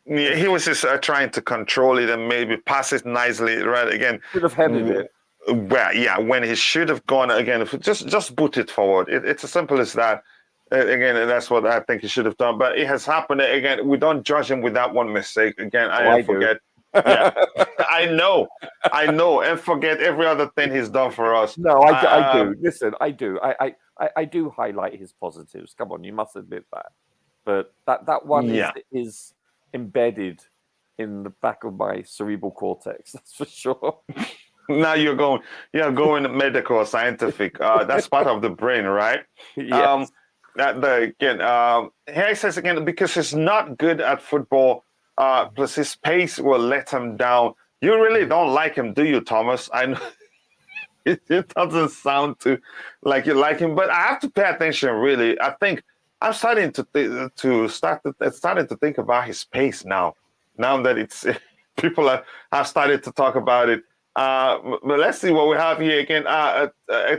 Yeah, he was just trying to control it and maybe pass it nicely, right? Again, should have headed it. Well, yeah, when he should have gone again, just boot it forward. It's as simple as that. Again, that's what I think he should have done. But it has happened again. We don't judge him with that one mistake. Again, I forget. Yeah, I know, and forget every other thing he's done for us. No, I do. Listen, I do. I do highlight his positives. Come on, you must admit that. But that one is embedded in the back of my cerebral cortex. That's for sure. Now you're going medical, scientific. That's part of the brain, right? Yes. Here says again, because he's not good at football, plus his pace will let him down. You really don't like him, do you, Thomas? I know it doesn't sound too like you like him, but I have to pay attention. Really, I think I'm starting to think about his pace now. Now that it's people have started to talk about it. But let's see what we have here again.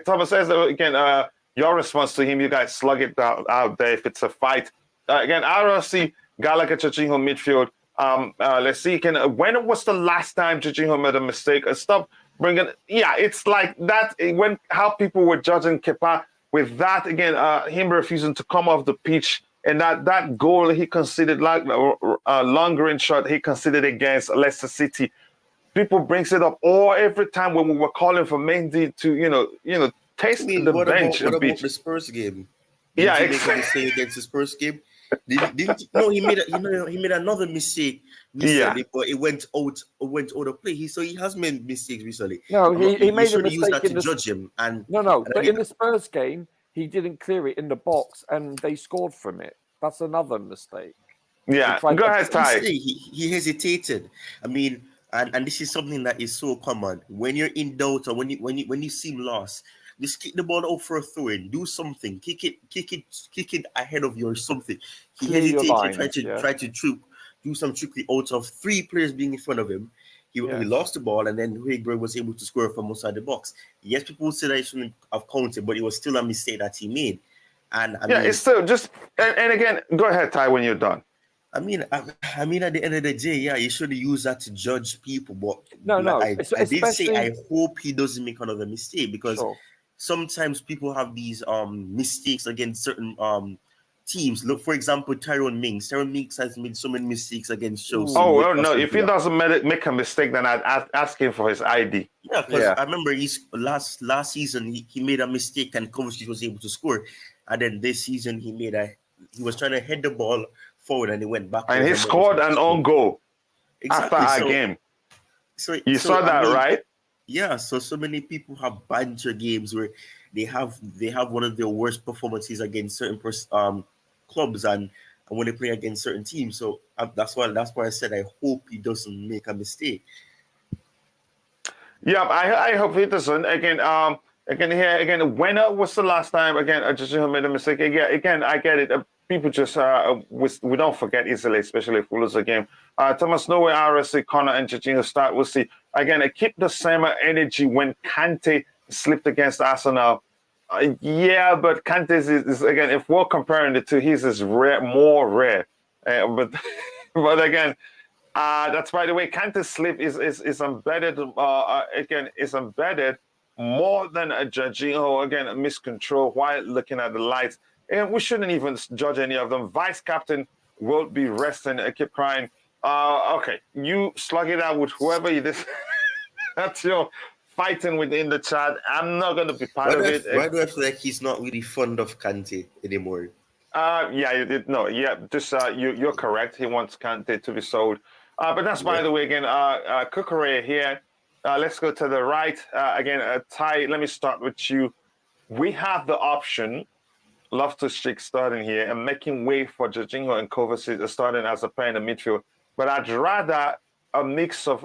Thomas says again. Your response to him, you guys slug it out there if it's a fight. Again, I don't see Gallagher, Jorginho midfield. Let's see. When was the last time Jorginho made a mistake? Stop bringing. Yeah, it's like that. When how people were judging Kepa with that again, him refusing to come off the pitch, and that goal he conceded, like long range shot he conceded against Leicester City. People brings it up all every time when we were calling for Mendy to taste the bench a bit. What about the Spurs game? Didn't he make a mistake against the Spurs game? No, he made another mistake recently, but it went out of play. So he has made mistakes recently. No, he made a mistake. Use that to judge him. But in the Spurs game, he didn't clear it in the box, and they scored from it. That's another mistake. Yeah, go ahead, Ty. He hesitated. I mean, and this is something that is so common when you're in doubt or when you seem lost. Just kick the ball out for a throw-in. Do something. Kick it ahead of you or something. He hesitated, tried to do some trickery out of three players being in front of him. He lost the ball, and then Higuain was able to score from outside the box. Yes, people would say that he shouldn't have counted, but it was still a mistake that he made. And I mean, it's still just. And again, go ahead, Ty, when you're done. I mean, at the end of the day, you shouldn't use that to judge people. But I did say I hope he doesn't make another mistake because. Sure. Sometimes people have these mistakes against certain teams. Look, for example, Tyrone Mings. Tyrone Mings has made so many mistakes against Chelsea. Oh, no. If he doesn't make a mistake, then I'd ask him for his ID. Yeah, because I remember last season, he made a mistake and Kovacic was able to score. And then this season, he was trying to head the ball forward and he went back. And he scored an own goal after our game. So you saw that, right? Yeah, so many people have banter games where they have one of their worst performances against certain clubs and when they play against certain teams. So that's why I said I hope he doesn't make a mistake. Yeah, I hope he doesn't. Again, when was the last time Jorginho made a mistake? Yeah, again, I get it. People just we don't forget easily, especially if we lose a game. Thomas, no way RSC, Connor, and Jorginho start. We'll see. Again, keep the same energy when Kante slipped against Arsenal. Yeah, but Kante is again, if we're comparing the two, his is more rare. But again, that's by the way, Kante's slip is embedded. Is embedded more than a Jorginho. Again, a miscontrol while looking at the lights. And we shouldn't even judge any of them. Vice captain will be resting. I keep crying. Okay, you slug it out with whoever it is. That's your fighting within the chat. I'm not going to be part of it. Why do I feel like he's not really fond of Kante anymore? You're correct. He wants Kante to be sold. But that's by the way, again, Kukure here. Let's go to the right. Ty, let me start with you. We have the option, Loftus-Cheek starting here and making way for Jorginho and Kovacic starting as a pair in the midfield. But I'd rather a mix of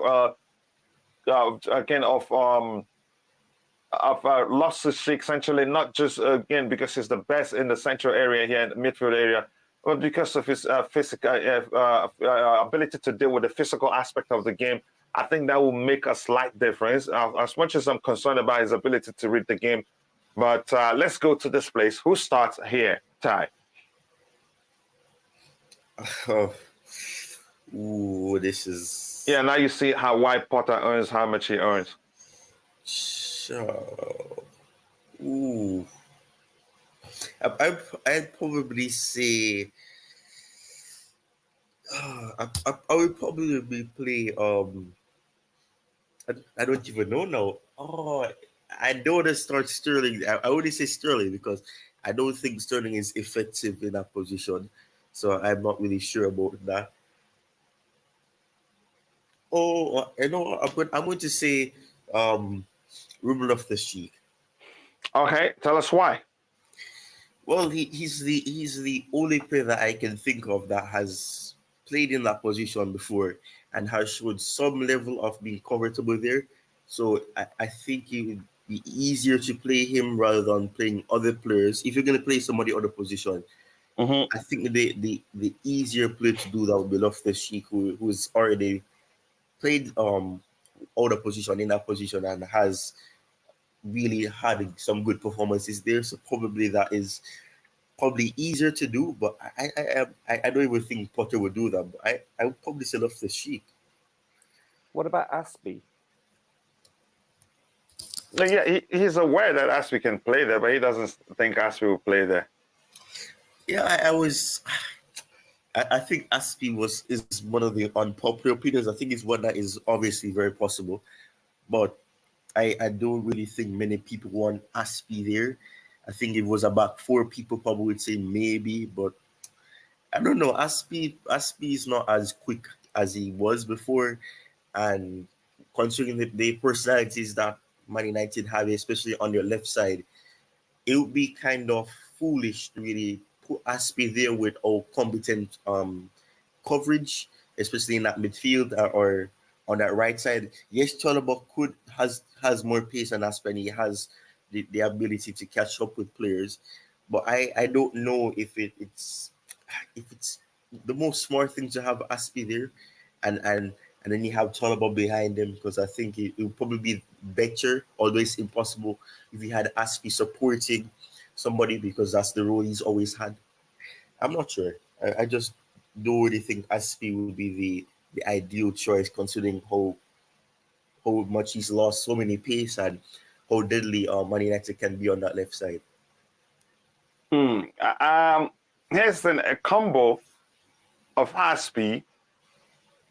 Loftus-Cheek essentially, not just again because he's the best in the central area here in the midfield area, but because of his physical ability to deal with the physical aspect of the game. I think that will make a slight difference. As much as I'm concerned about his ability to read the game, but let's go to this place. Who starts here, Ty? Ooh, this is... Yeah, now you see why Potter earns how much he earns. Sure. Ooh. I'd probably say... I would probably play... I don't even know now. I don't want to start Sterling. I only say Sterling because I don't think Sterling is effective in that position. So I'm not really sure about that. I'm going to say Ruben Loftus-Cheek. Okay, tell us why. Well, he's the only player that I can think of that has played in that position before and has showed some level of being comfortable there. So I think it would be easier to play him rather than playing other players. If you're going to play somebody other position, I think the easier player to do that would be Loftus-Cheek, who's already played other position in that position and has really had some good performances there. So probably that is probably easier to do, but I don't even think Potter would do that. But I would probably say Loftus-Cheek. What about Aspie? Yeah, he's aware that Aspie can play there, but he doesn't think Aspie will play there. Yeah, I think Aspie is one of the unpopular opinions. I think it's one that is obviously very possible, but I don't really think many people want Aspie there. I think if it was about 4 people, probably would say maybe, but I don't know. Aspie is not as quick as he was before, and considering the personalities that Man United have, especially on your left side, it would be kind of foolish to really put Aspie there with all competent coverage, especially in that midfield or on that right side. Yes, Chalobah has more pace than Aspie, and he has the ability to catch up with players, but I don't know if it's the most smart thing to have Aspie there, and then you have Chalobah behind him, because I think it would probably be better, although it's impossible, if you had Aspie supporting somebody, because that's the role he's always had. I'm not sure. I just don't really think Aspie would be the ideal choice, considering how much he's lost so many pace and how deadly Man United can be on that left side. Here's a combo of Aspie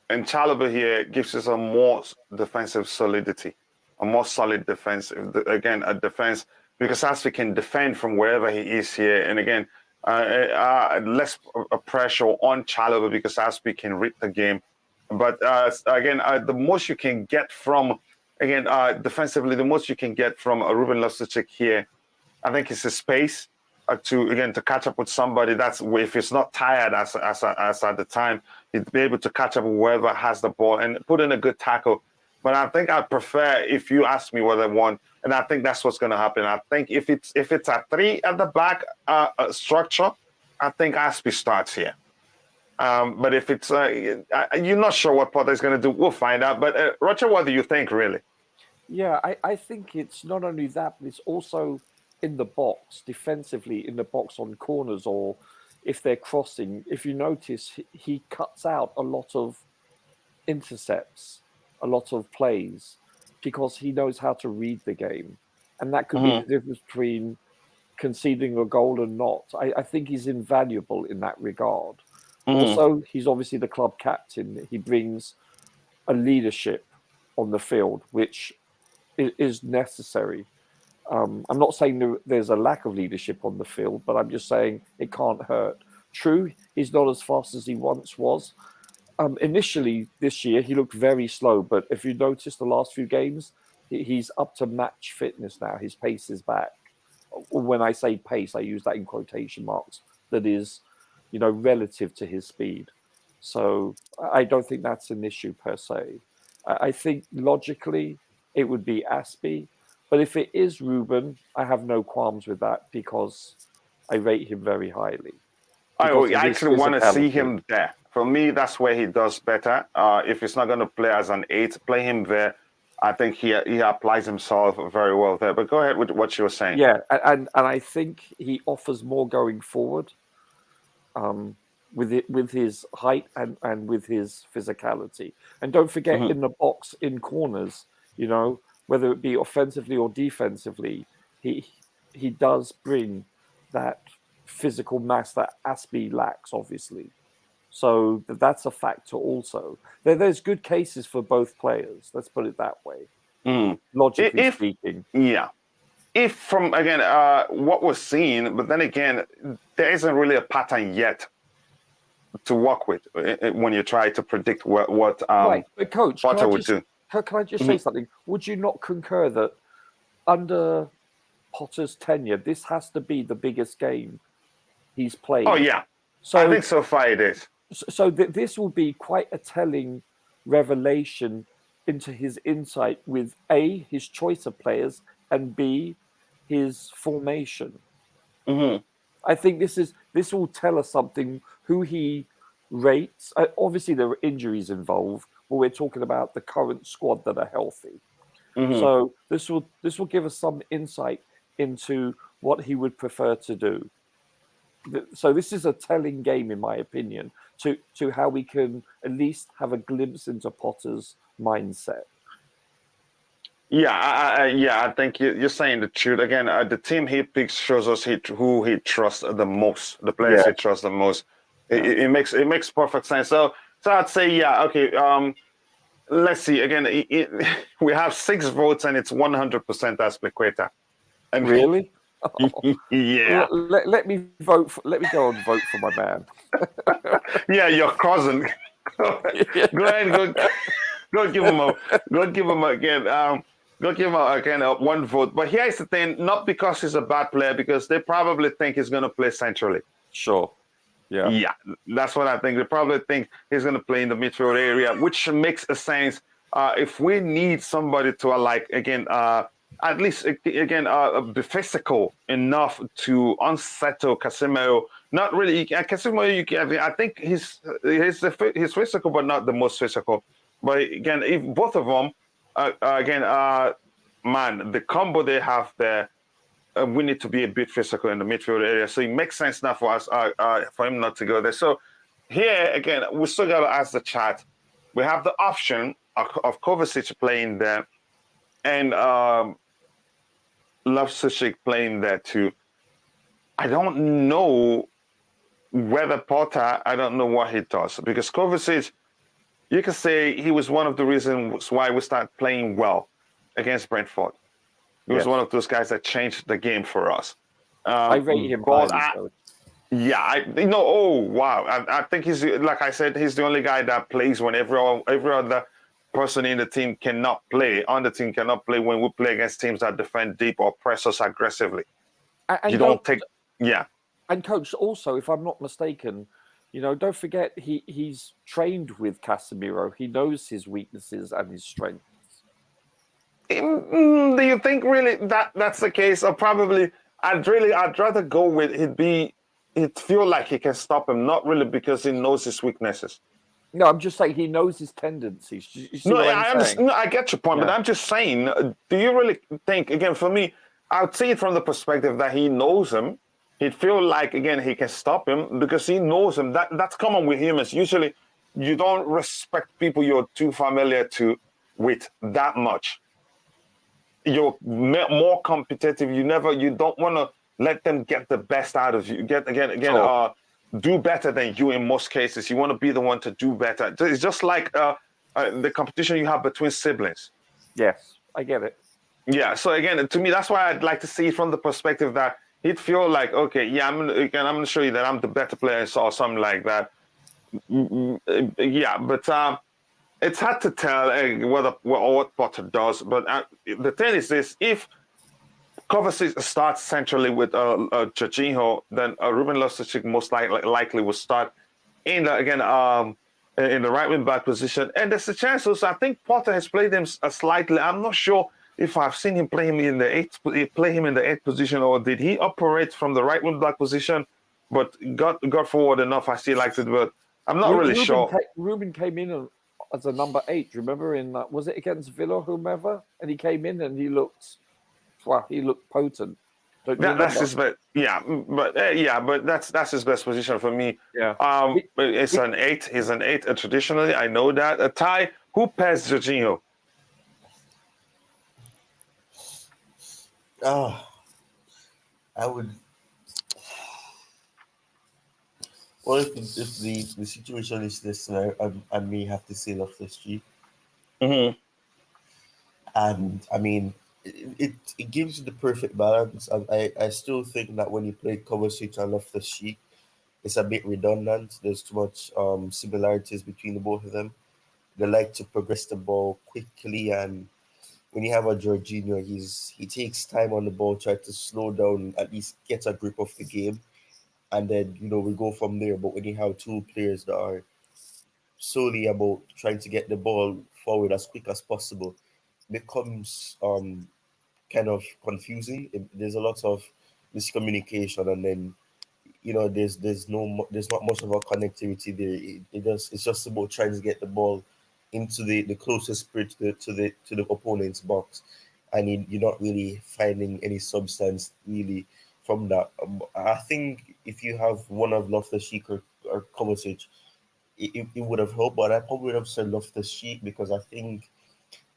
and Chalobah here gives us a more defensive solidity, a more solid defense. Again, a defense, because Aspie can defend from wherever he is here. And again, less pressure on Chalobah because Aspie can read the game. But again, the most you can get from, again, defensively, the most you can get from Ruben Loftus-Cheek here, I think, is his space to catch up with somebody. That's if he's not tired as at the time, he'd be able to catch up with whoever has the ball and put in a good tackle. But I think I'd prefer, if you ask me what I want, and I think that's what's going to happen. I think if it's a 3 at the back structure, I think Aspie starts here. But if it's you're not sure what Potter is going to do, we'll find out. But Roger, what do you think, really? Yeah, I think it's not only that, but it's also in the box, defensively in the box on corners, or if they're crossing. If you notice, he cuts out a lot of intercepts, a lot of plays, because he knows how to read the game. And that could be the difference between conceding a goal and not. I think he's invaluable in that regard. Also, he's obviously the club captain. He brings a leadership on the field, which is necessary. I'm not saying there's a lack of leadership on the field, but I'm just saying it can't hurt. True, he's not as fast as he once was. Initially this year, he looked very slow, but if you notice the last few games, he's up to match fitness now. His pace is back. When I say pace, I use that in quotation marks. That is, relative to his speed. So I don't think that's an issue per se. I think logically it would be Aspie. But if it is Ruben, I have no qualms with that because I rate him very highly. I actually want to see him there. For me, that's where he does better. If he's not going to play as an 8, play him there. I think he applies himself very well there. But go ahead with what you were saying. Yeah, and I think he offers more going forward with his height and with his physicality. And don't forget, in the box, in corners, whether it be offensively or defensively, he does bring that physical mass that Aspie lacks, obviously. So that's a factor also. There's good cases for both players. Let's put it that way. Logically speaking. Yeah. If from, again, what we're seeing, but then again, there isn't really a pattern yet to work with when you try to predict what right. But Coach, Potter would do. Can I just say something? Would you not concur that under Potter's tenure, this has to be the biggest game he's played. Oh yeah, so I think so far it is. So this will be quite a telling revelation into his insight with A, his choice of players, and B, his formation. I think this will tell us something who he rates. Obviously, there are injuries involved, but we're talking about the current squad that are healthy. So this will give us some insight into what he would prefer to do. So this is a telling game, in my opinion, to how we can at least have a glimpse into Potter's mindset. Yeah, I think you're saying the truth. Again, the team he picks shows us who he trusts the most, the players he trusts the most. It makes perfect sense. So I'd say, yeah, okay. Let's see. Again, we have 6 votes and it's 100% Aspilicueta. And Really? Yeah. Let me vote. Let me go and vote for my man. Yeah, your cousin. Go ahead, go give him again one vote. But here's the thing: not because he's a bad player, because they probably think he's going to play centrally. Sure. Yeah. Yeah, that's what I think. They probably think he's going to play in the midfield area, which makes a sense. If we need somebody to at least be physical enough to unsettle Casemiro. Not really, Casemiro. I think he's physical, but not the most physical. But again, if both of them, man, the combo they have there. We need to be a bit physical in the midfield area. So it makes sense now for us, for him not to go there. So here, again, we still got to ask the chat. We have the option of Kovacic playing there and Loftus-Cheek playing there too. I don't know whether Potter, I don't know what he does. Because Kovacic, you can say he was one of the reasons why we started playing well against Brentford. He was one of those guys that changed the game for us. I rate him highly. Oh wow! I think he's, like I said, he's the only guy that plays when every other person in the team cannot play. On the team cannot play when we play against teams that defend deep or press us aggressively. And you don't take, And coach, also, if I'm not mistaken, don't forget he's trained with Casemiro. He knows his weaknesses and his strengths. Do you think really that's the case? Or probably I'd rather go with he'd feel like he can stop him, not really because he knows his weaknesses. No, I'm just saying he knows his tendencies. You see I get your point, but I'm just saying, do you really think, again, for me, I would see it from the perspective that he knows him. He'd feel like, again, he can stop him because he knows him. That's common with humans. Usually you don't respect people you're too familiar with that much. You're more competitive. You don't want to let them get the best out of you. Do better than you in most cases. You want to be the one to do better. It's just like the competition you have between siblings. Yes, I get it. Yeah. So again, to me, that's why I'd like to see it from the perspective that he'd feel like, okay, yeah, I'm going to show you that I'm the better player or something like that. Yeah, but it's hard to tell what Potter does. But the thing is this: if Kovacic starts centrally with Jorginho, then Ruben Loftus-Cheek most likely will start in the right wing back position. And there's a chance also. I think Potter has played him slightly. I'm not sure if I've seen him play him in the eighth position, or did he operate from the right wing back position, but got forward enough as he likes it. But I'm not really sure. Ruben came in as a number 8. Remember was it against Villa or whomever? And he came in and he looked potent. That's his best. But that's his best position for me. Yeah. It's an 8. He's an 8 traditionally. I know that. A tie. Who pairs Jorginho? I would. Well, if the situation is this, I may have to say Loftus-Cheek. Mm-hmm. And I mean, it gives you the perfect balance. I still think that when you play Kovacic and Loftus-Cheek, it's a bit redundant. There's too much similarities between the both of them. They like to progress the ball quickly, and when you have a Jorginho, he takes time on the ball, try to slow down, at least get a grip of the game. and then we go from there. But when you have two players that are solely about trying to get the ball forward as quick as possible, it becomes kind of confusing. There's a lot of miscommunication, and then there's not much of a connectivity there. It's just about trying to get the ball into the closest bridge to the opponent's box, and you're not really finding any substance really from that. I think if you have one of Loftus-Cheek or Kovacic, it would have helped, but I probably would have said Loftus-Cheek because I think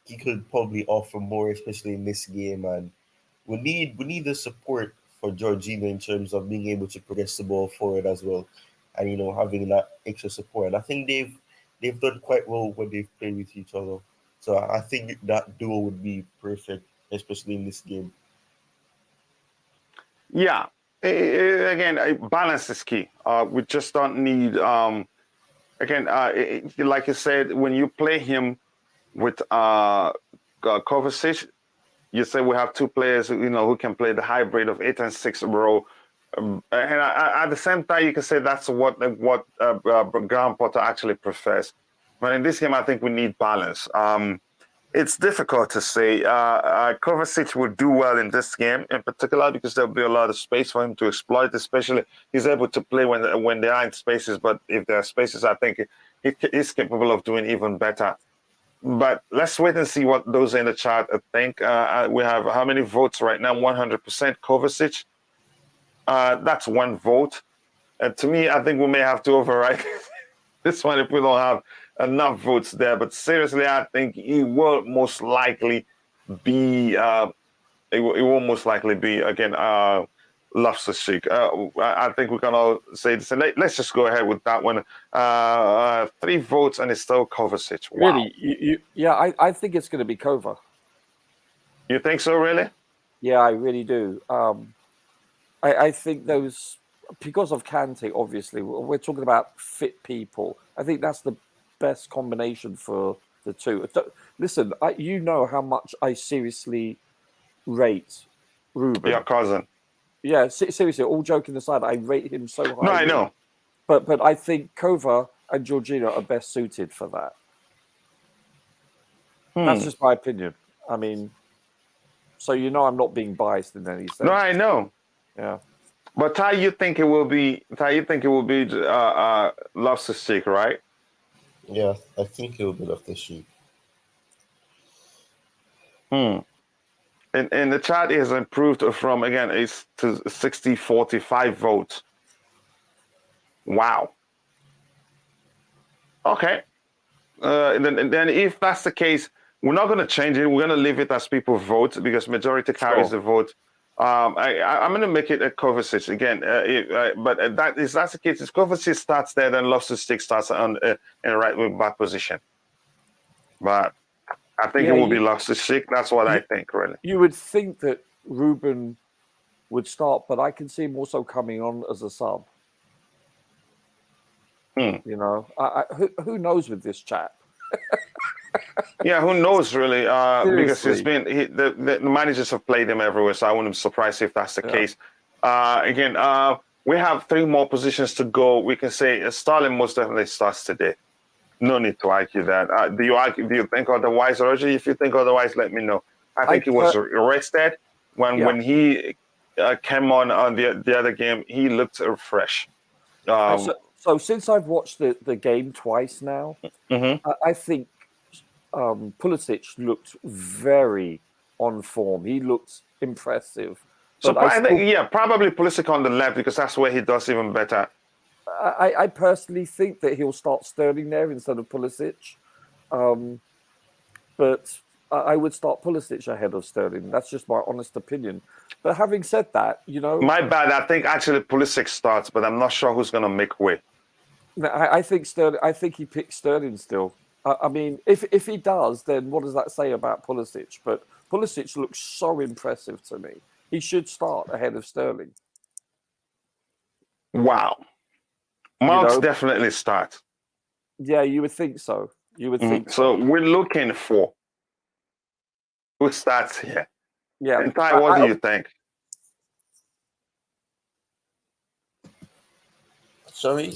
he could probably offer more, especially in this game, and we need the support for Jorginho in terms of being able to progress the ball forward as well, and having that extra support. And I think they've done quite well when they've played with each other. So I think that duo would be perfect, especially in this game. Yeah. Again, balance is key. We just don't need like you said, when you play him with Kovacic, you say we have two players who can play the hybrid of 8 and 6 row, and at the same time you can say that's what Graham Potter actually prefers. But in this game, I think we need balance. It's difficult to say. Kovacic would do well in this game, in particular, because there'll be a lot of space for him to exploit. Especially, he's able to play when there aren't spaces. But if there are spaces, I think he's capable of doing even better. But let's wait and see what those in the chat think. We have how many votes right now? 100% Kovacic. That's one vote. To me, I think we may have to override this one if we don't have enough votes there. But seriously, I think he will most likely be. It will most likely be again. Loftus-Cheek. I think we can all say this. And let's just go ahead with that one. 3 votes, and it's still Kovacic. Wow. Really? I think it's going to be Kova. You think so, really? Yeah, I really do. I think those, because of Kante, obviously, we're talking about fit people. I think that's the best combination for the two. Listen, you know how much I seriously rate Ruben. Your cousin. Yeah, seriously, all joking aside, I rate him so highly. No, I know. But I think Kova and Jorginho are best suited for that. That's just my opinion. I mean, so I'm not being biased in any sense. No, I know. Yeah. But Ty, you think it will be Loftus-Cheek, right? Yeah, I think it will be Loftus-Cheek. And the chat is improved from, again, it's to 60-45 votes. Wow. Okay. And then if that's the case, we're not going to change it. We're going to leave it as people vote because majority carries the vote. I'm going to make it a Kovacic again. But if that's the case, if Kovacic starts there, then Loftus-Cheek starts in right wing back position. But I think it will be Loftus-Cheek. That's what I think, really. You would think that Ruben would start, but I can see him also coming on as a sub. Who knows with this chap? Yeah, who knows, really? Because the managers have played him everywhere, so I wouldn't be surprised if that's the case. Again, we have 3 more positions to go. We can say Sterling most definitely starts today. No need to argue that. Do you think otherwise, Roger? If you think otherwise, let me know. I think he was rested when he came on the other game. He looked fresh. So since I've watched the game twice now, I think Pulisic looked very on form. He looked impressive. So I think, probably Pulisic on the left because that's where he does even better. I personally think that he'll start Sterling there instead of Pulisic. But I would start Pulisic ahead of Sterling. That's just my honest opinion. But having said that, My bad. I think actually Pulisic starts, but I'm not sure who's going to make way. I think Sterling. I think he picks Sterling still. I mean, if he does, then what does that say about Pulisic? But Pulisic looks so impressive to me. He should start ahead of Sterling. Wow. Mounts definitely start. Yeah, you would think so. You would think so. We're looking for who starts here. Yeah. And Ty, what do you think? Sorry?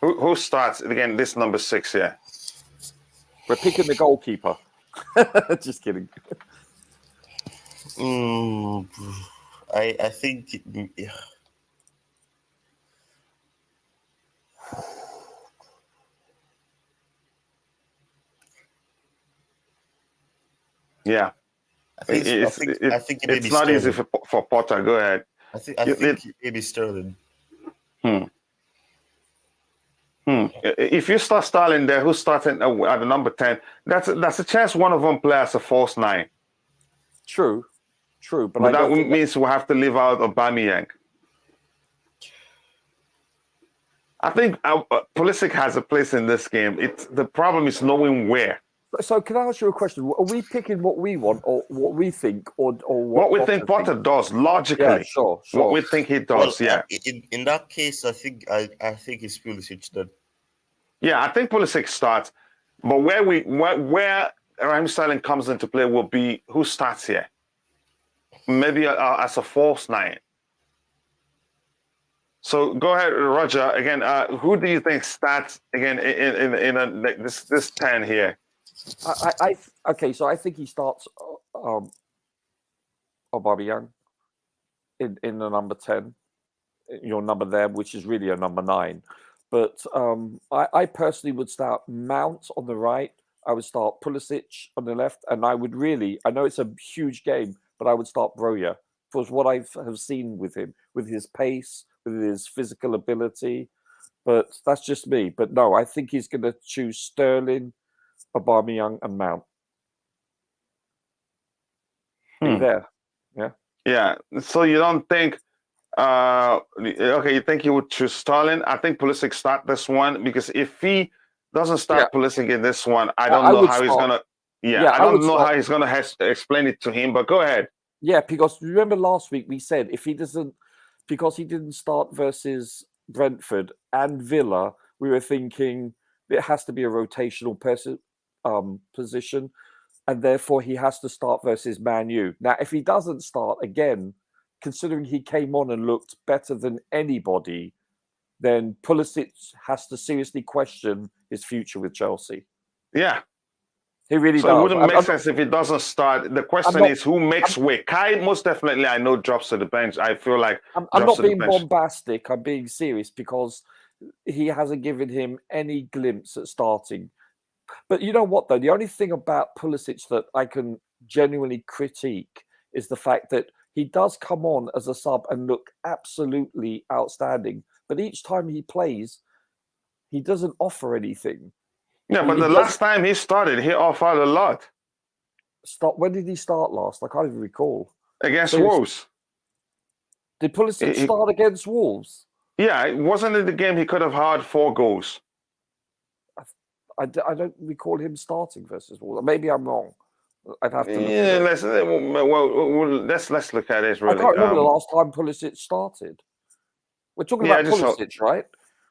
Who starts again? This number 6 here. We're picking the goalkeeper. Just kidding. I think. Yeah. I think it may be it's not easy Sterling. for Potter. Go ahead. I think it may be Sterling. If you start Sterling there, who's starting at the number 10? That's a chance one of them play as a false 9. True. But that means we'll have to leave out Aubameyang. I think Pulisic has a place in this game. The problem is knowing where. So can I ask you a question? Are we picking what we want, or what we think, or what we think Potter does logically? Yeah, sure. What we think he does. Well, in that case, I think it's Pulisic then. Yeah, I think Pulisic starts, but where Raheem Sterling comes into play will be who starts here. Maybe as a false 9. So go ahead, Roger. Again, who do you think starts again in this 10 here? Okay, so I think he starts Aubameyang in the number 10, your number there, which is really a number 9. But I personally would start Mount on the right. I would start Pulisic on the left, and I would really, I know it's a huge game, but I would start Broja for what I have seen with him, with his pace, with his physical ability. But that's just me. But no, I think he's going to choose Sterling, Aubameyang, and Mount. There, yeah. Yeah. So you don't think? Okay, you think he would choose Sterling? I think Pulisic start this one because if he doesn't start Pulisic in this one, I don't know how he's gonna. Yeah, I don't know how he's gonna explain it to him. But go ahead. Yeah, because remember last week we said if he doesn't, because he didn't start versus Brentford and Villa, we were thinking it has to be a rotational position, and therefore he has to start versus Man U. Now, if he doesn't start again, considering he came on and looked better than anybody, then Pulisic has to seriously question his future with Chelsea. Yeah. He really does. So it wouldn't make sense if he doesn't start. The question is who makes way. Kai, most definitely, I know, drops to the bench. I feel like I'm not being bombastic. I'm being serious because he hasn't given him any glimpse at starting. But you know what, though? The only thing about Pulisic that I can genuinely critique is the fact that he does come on as a sub and look absolutely outstanding. But each time he plays, he doesn't offer anything. Yeah, but the last time he started, he offered a lot. When did he start last? I can't even recall. Against Wolves. Did Pulisic start against Wolves? Yeah, it wasn't in the game he could have had 4 goals. I don't recall him starting versus Wolves. Maybe I'm wrong. I'd have to look at it. Let's look at it, really. I can't remember the last time Pulisic started. We're talking about Pulisic, right?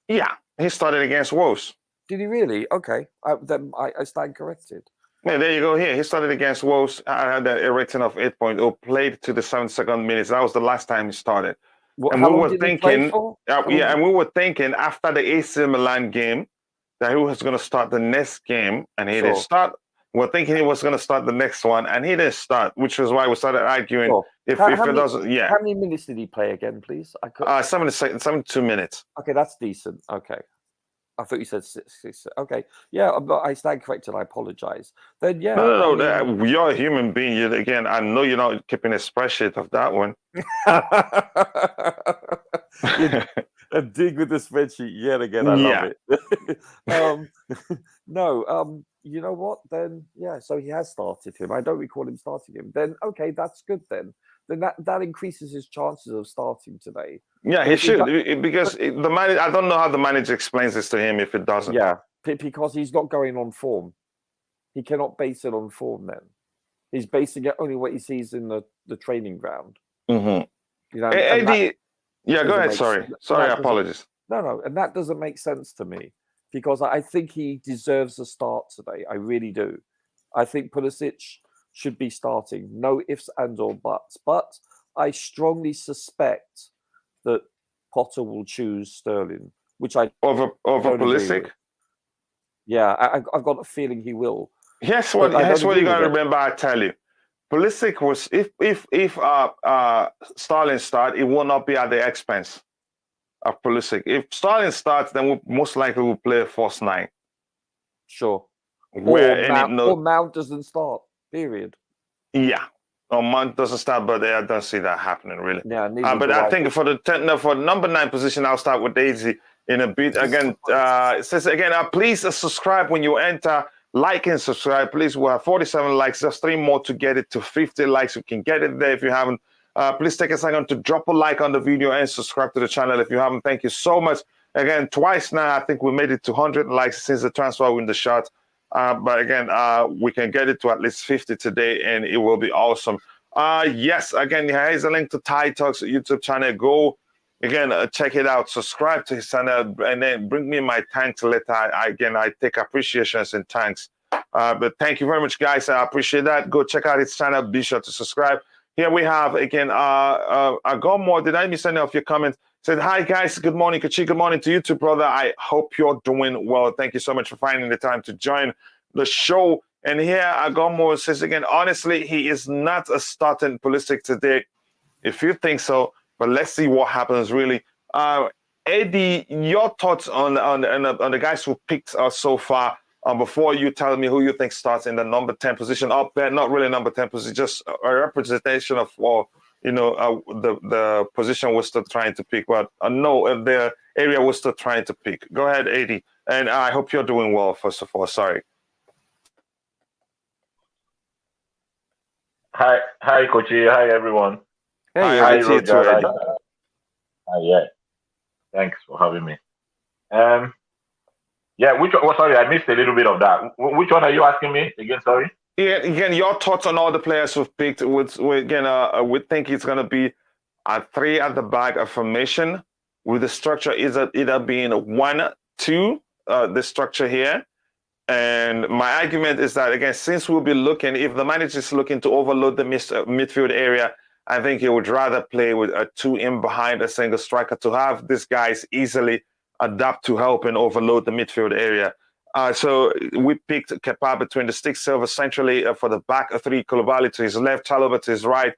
Yeah, he started against Wolves. Did he really? Okay. Then I stand corrected. Yeah, there you go. Here, he started against Wolves. I had a rating of 8.0. Played to the 72nd minutes. That was the last time he started. And we were thinking, and we were thinking after the AC Milan game that he was going to start the next game, and he didn't start. We're thinking he was going to start the next one, and he didn't start, which was why we started arguing if it doesn't. Yeah. How many minutes did he play again, please? 72 minutes. Okay, that's decent. Okay. I thought you said 6. Okay, yeah, I stand corrected. I apologize. Then yeah, no, you're a human being. Again, I know you're not keeping a spreadsheet of that one. And dig with the spreadsheet yet again. I love it. No, you know what? Then yeah, so he has started him. I don't recall him starting him. Then okay, that's good. Then that increases his chances of starting today. Yeah, he should because the manager. I don't know how the manager explains this to him if it doesn't. Yeah, because he's not going on form. He cannot base it on form. Then he's basing it only what he sees in the training ground. Mm-hmm. You know, yeah, go ahead. Sorry, apologies. No, and that doesn't make sense to me because I think he deserves a start today. I really do. I think Pulisic should be starting. No ifs, ands, or buts. But I strongly suspect that Potter will choose Sterling which I over don't agree Pulisic. with. Yeah, I've got a feeling he will. Here's But what I don't you agree gotta with it. remember. I tell you, Pulisic was if Sterling start, it will not be at the expense of Pulisic. If Sterling starts, then we most likely will play a false nine. Sure. Where Or Mount doesn't start. Period. Yeah. Or Mount doesn't start, but I don't see that happening really. Yeah, but I think for the number 9 position, I'll start with Daisy in a bit. Again, it says again, please subscribe when you enter. Like and subscribe, please. We have 47 likes, just 3 more to get it to 50 likes. We can get it there if you haven't. Please take a second to drop a like on the video and subscribe to the channel if you haven't. Thank you so much. Again, twice now, I think we made it to 100 likes since the transfer window shot. But again, we can get it to at least 50 today, and it will be awesome. Yes, again, here's a link to Ty Talks YouTube channel. Go again, check it out. Subscribe to his channel, and then bring me my thanks later. I take appreciations and thanks. But thank you very much, guys. I appreciate that. Go check out his channel. Be sure to subscribe. Here we have again. I got more. Did I miss any of your comments? Said hi, guys. Good morning, Kachi. Good morning to you too, brother. I hope you're doing well. Thank you so much for finding the time to join the show. And here Agomo says again, honestly, he is not a starting Pulisic today. If you think so, but let's see what happens really. Eddie, your thoughts on the guys who picked us so far. Before you tell me who you think starts in the number 10 position up there, not really number 10 position, just a representation of the position we're still trying to pick. But no, the area we're still trying to pick. Go ahead, Eddie. And I hope you're doing well, first of all. Sorry. Hi, Kochi. Hi, everyone. Hey, hi, Roger. Eddie. Yeah. Thanks for having me. Yeah, sorry, I missed a little bit of that. Which one are you asking me again? Sorry. Yeah, again, your thoughts on all the players we've picked. We think it's going to be a 3 at the back, a formation with the structure either being 1-2, the structure here. And my argument is that, again, since we'll be looking, if the manager is looking to overload the midfield area, I think he would rather play with a 2 in behind a single striker to have these guys easily adapt to help and overload the midfield area. So we picked Kepa between the sticks, Silva centrally for the back, 3 Koulibaly to his left, Chalobah to his right,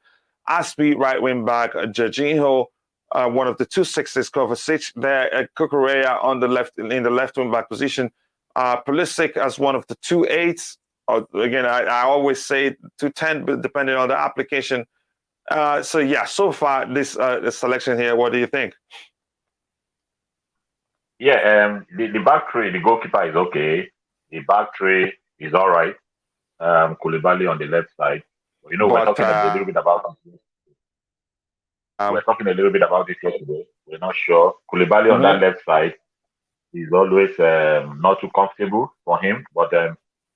Aspi right wing back, Jorginho, one of the 2 6s, Kovacic there, Cucurella on the left in the left wing back position, Pulisic as one of the 2 8s. Again, I always say 2-10, but depending on the application. So yeah, so far this selection here, what do you think? Yeah, the back 3, the goalkeeper is okay. The back 3 is all right. Koulibaly on the left side. You know, we're talking a little bit about it. We're talking a little bit about it yesterday. We're not sure. Koulibaly on that left side is always not too comfortable for him. But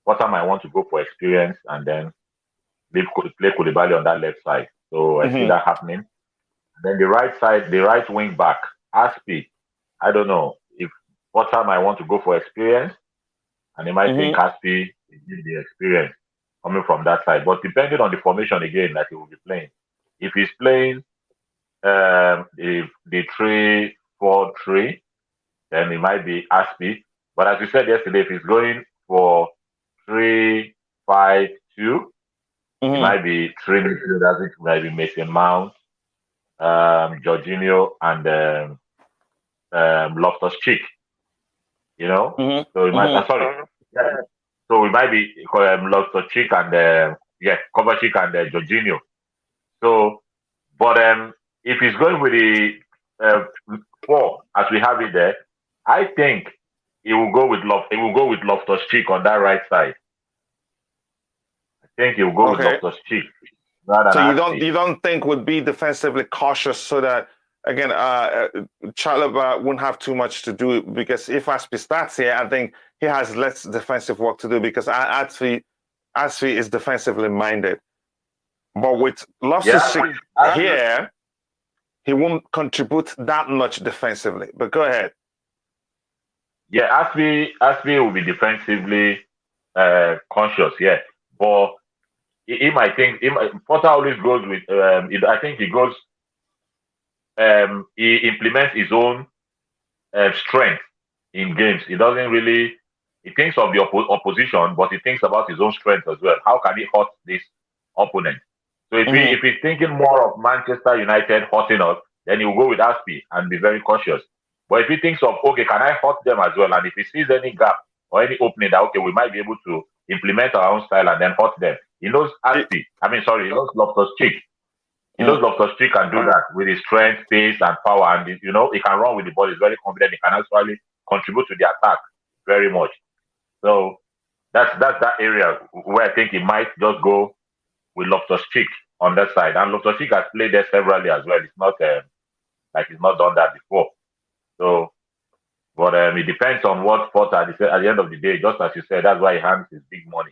what time I want to go for experience and then play Koulibaly on that left side. So I see that happening. And then the right side, the right wing back, Aspi. I don't know if what time I want to go for experience, and he might think Aspi is the experience coming from that side. But depending on the formation again that he will be playing, if he's playing the 3-4-3, then it might be Aspi. But as you said yesterday, if he's going for 3-5-2, it might be 3 midfielders. It might be Mason Mount, Jorginho, and Loftus-Cheek. You know, so it might. So it might be Loftus-Cheek and Kovacic and Jorginho. So, but if he's going with the 4 as we have it there, I think he will go with Loftus-Cheek on that right side. I think he will go with Loftus-Cheek. So you don't think would be defensively cautious so that again Chalobah wouldn't have too much to do, because if Aspi starts here, I think he has less defensive work to do because Aspi is defensively minded. But with Loftus-Cheek here, he won't contribute that much defensively. But go ahead. Yeah, Aspi will be defensively conscious, yeah. But he might think Potter always goes with I think he goes he implements his own strength in games. He doesn't really. He thinks of the opposition, but he thinks about his own strength as well. How can he hurt this opponent? So if he's thinking more of Manchester United hurting us, then he will go with Aspi and be very cautious. But if he thinks of, okay, can I hurt them as well? And if he sees any gap or any opening that, okay, we might be able to implement our own style and then hurt them. He knows Aspi. He knows Loftus-Cheek. He knows Loftus-Cheek can do that with his strength, pace, and power. And, he can run with the ball. He's very confident. He can actually contribute to the attack very much. So that's that area where I think he might just go with Loftus-Cheek on that side. And Loftus-Cheek has played there severally as well. It's not like he's not done that before. So, but it depends on what Potter at the end of the day, just as you said, that's why he hands his big money.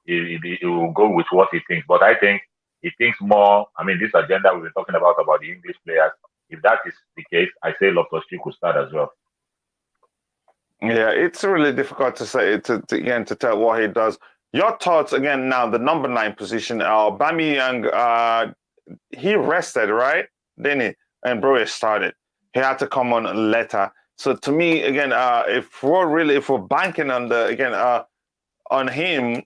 He will go with what he thinks. But I think he thinks more, this agenda we've been talking about the English players, if that is the case, I say Loftus-Cheek will start as well. Yeah, it's really difficult to say to tell what he does. Your thoughts again now, the number 9 position, Aubameyang, he rested, right? Didn't he? And Broya started. He had to come on later. So to me, again, if we're banking on on him,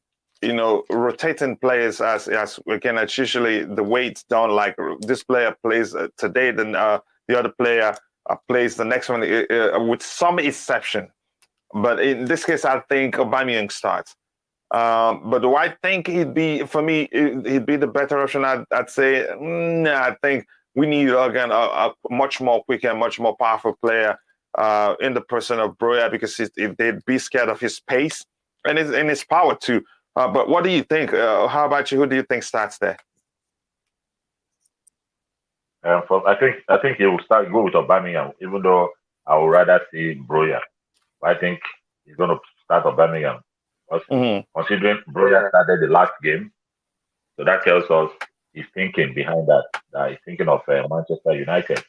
rotating players as again, it's usually the weights down. Like this player plays today, then the other player plays the next one, with some exception. But in this case, I think Aubameyang starts. But do I think he'd be the better option? I'd say, I think we need again a much more quicker, much more powerful player in the person of Broya, because they'd be scared of his pace and his power too. But what do you think? How about you? Who do you think starts there? I think he will go with Aubameyang, even though I would rather see Broya. I think he's going to start Aubameyang. Considering Broya started the last game, so that tells us he's thinking behind that he's thinking of Manchester United.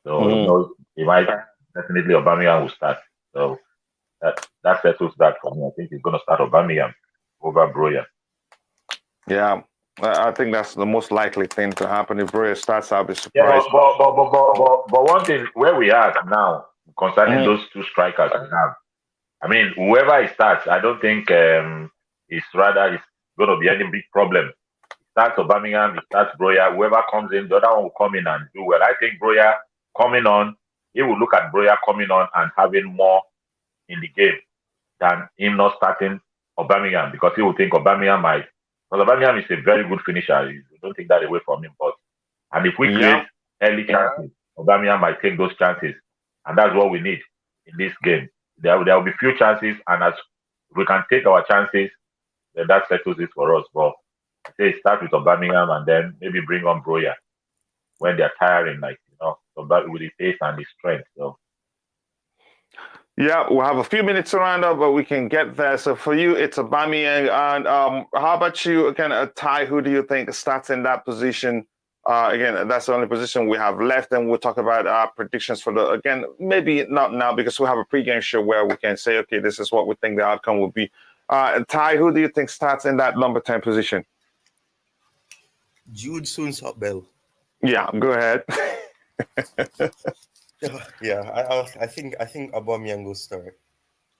So he knows he might definitely Aubameyang will start. So that settles that for me. I think he's going to start Aubameyang over Broya. Yeah, I think that's the most likely thing to happen. If Broya starts, I'll be surprised. Yeah, but one thing where we are now concerning those two strikers we have, whoever he starts, I don't think it's going to be any big problem. He starts Aubameyang, he starts Broya. Whoever comes in, the other one will come in and do well. I think Broya coming on, he will look at Broya coming on and having more in the game than him not starting Aubameyang, because he will think Aubameyang might. Because Aubameyang is a very good finisher. You don't take that away from him. And if we create early chances, Aubameyang might take those chances. And that's what we need in this game. There will be few chances, and as we can take our chances, then that settles it for us. But I say start with Aubameyang and then maybe bring on Broya when they're tiring, with his pace and his strength. So. Yeah, we'll have a few minutes to round up, but we can get there. So for you, it's Aubameyang. And how about you? Again, Ty, who do you think starts in that position? Again, that's the only position we have left, and we'll talk about our predictions for maybe not now, because we'll have a pregame show where we can say, okay, this is what we think the outcome will be. Ty, who do you think starts in that number 10 position? Jude Soons-Hopbell. Yeah, go ahead. I think Aubameyang will start.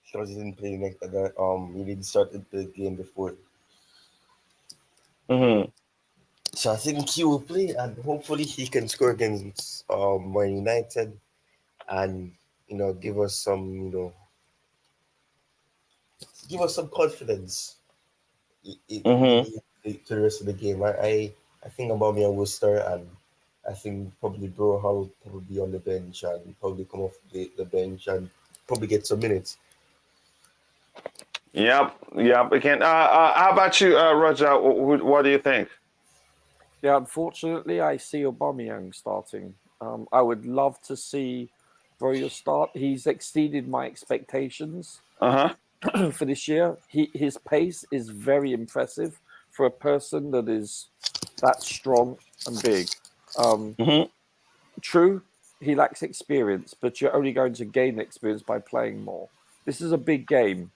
He didn't play he didn't start the game before. So I think he will play, and hopefully he can score against Man United, and give us some confidence to the rest of the game. I think Aubameyang will start, and I think probably Broha will probably be on the bench and probably come off the bench and probably get some minutes. Yep. Again, how about you, Roger? What do you think? Yeah, unfortunately, I see Aubameyang starting. I would love to see Broya start. He's exceeded my expectations for this year. His pace is very impressive for a person that is that strong and big. True, he lacks experience, but you're only going to gain experience by playing more. This is a big game,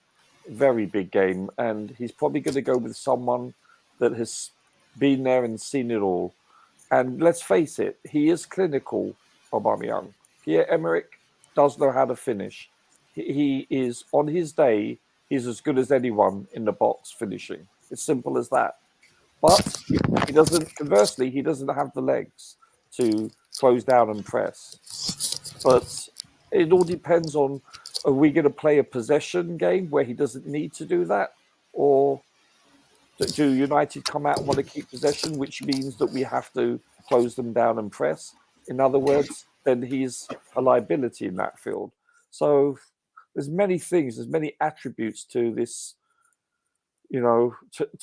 very big game, and he's probably going to go with someone that has been there and seen it all. And let's face it, he is clinical, Aubameyang. Pierre-Emerick does know how to finish. He is, on his day, he's as good as anyone in the box finishing. It's simple as that. But he doesn't, conversely, he doesn't have the legs to close down and press. But it all depends on, are we going to play a possession game where he doesn't need to do that? Or do United come out and want to keep possession, which means that we have to close them down and press? In other words, then he's a liability in that field. So there's many things, there's many attributes to this, to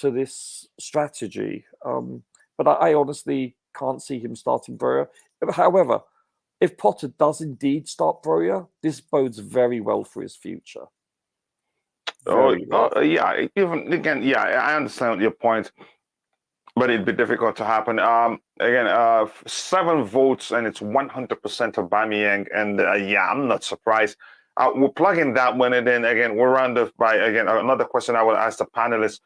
this strategy. But I honestly can't see him starting Broja. However, if Potter does indeed start Broja, this bodes very well for his future. Yeah. Even again, yeah, I understand your point, but it'd be difficult to happen. Again, 7 votes, and it's 100% Aubameyang, and yeah, I'm not surprised. We're plugging that one in. Again, we're rounded by another question I will ask the panelists.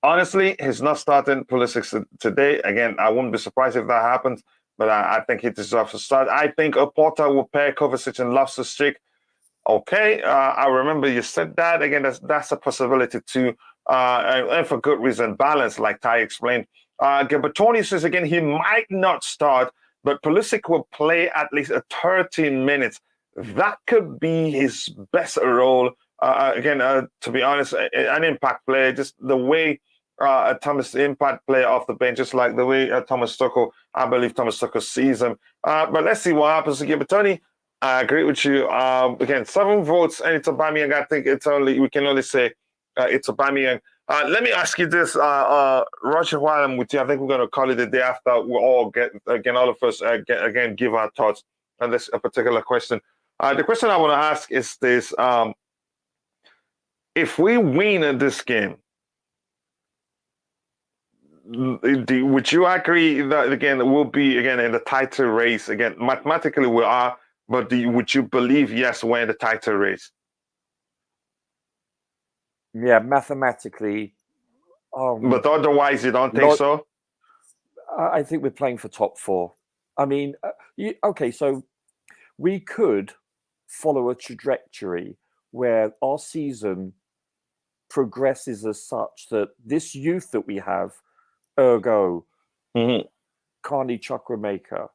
Honestly, he's not starting Pulisic today. Again, I wouldn't be surprised if that happens, but I think he deserves to start. I think Porter will pair Kovacic and Loftus-Cheek. Okay, I remember you said that. Again, that's a possibility too, and for good reason. Balance, like Ty explained. But Tony says again he might not start, but Pulisic will play at least 30 minutes. That could be his best role. To be honest, an impact player, just the way Thomas impact player off the bench, just like the way Thomas Tuchel, I believe Thomas Tuchel sees him. But let's see what happens again. But Tony, I agree with you. Again, 7 votes, and it's Aubameyang. I think we can only say it's Aubameyang. Let me ask you this, Roger, while I'm with you, I think we're going to call it a day after we all all of us give our thoughts on this particular question. The question I want to ask is this: if we win this game, would you agree that again we'll be in the title race? Again, mathematically we are, but would you believe yes we're in the title race? Yeah, mathematically. But otherwise, you don't think so? I think we're playing for top 4. I mean, okay, so we could follow a trajectory where our season progresses as such that this youth that we have, ergo, Carney Chukwuemeka,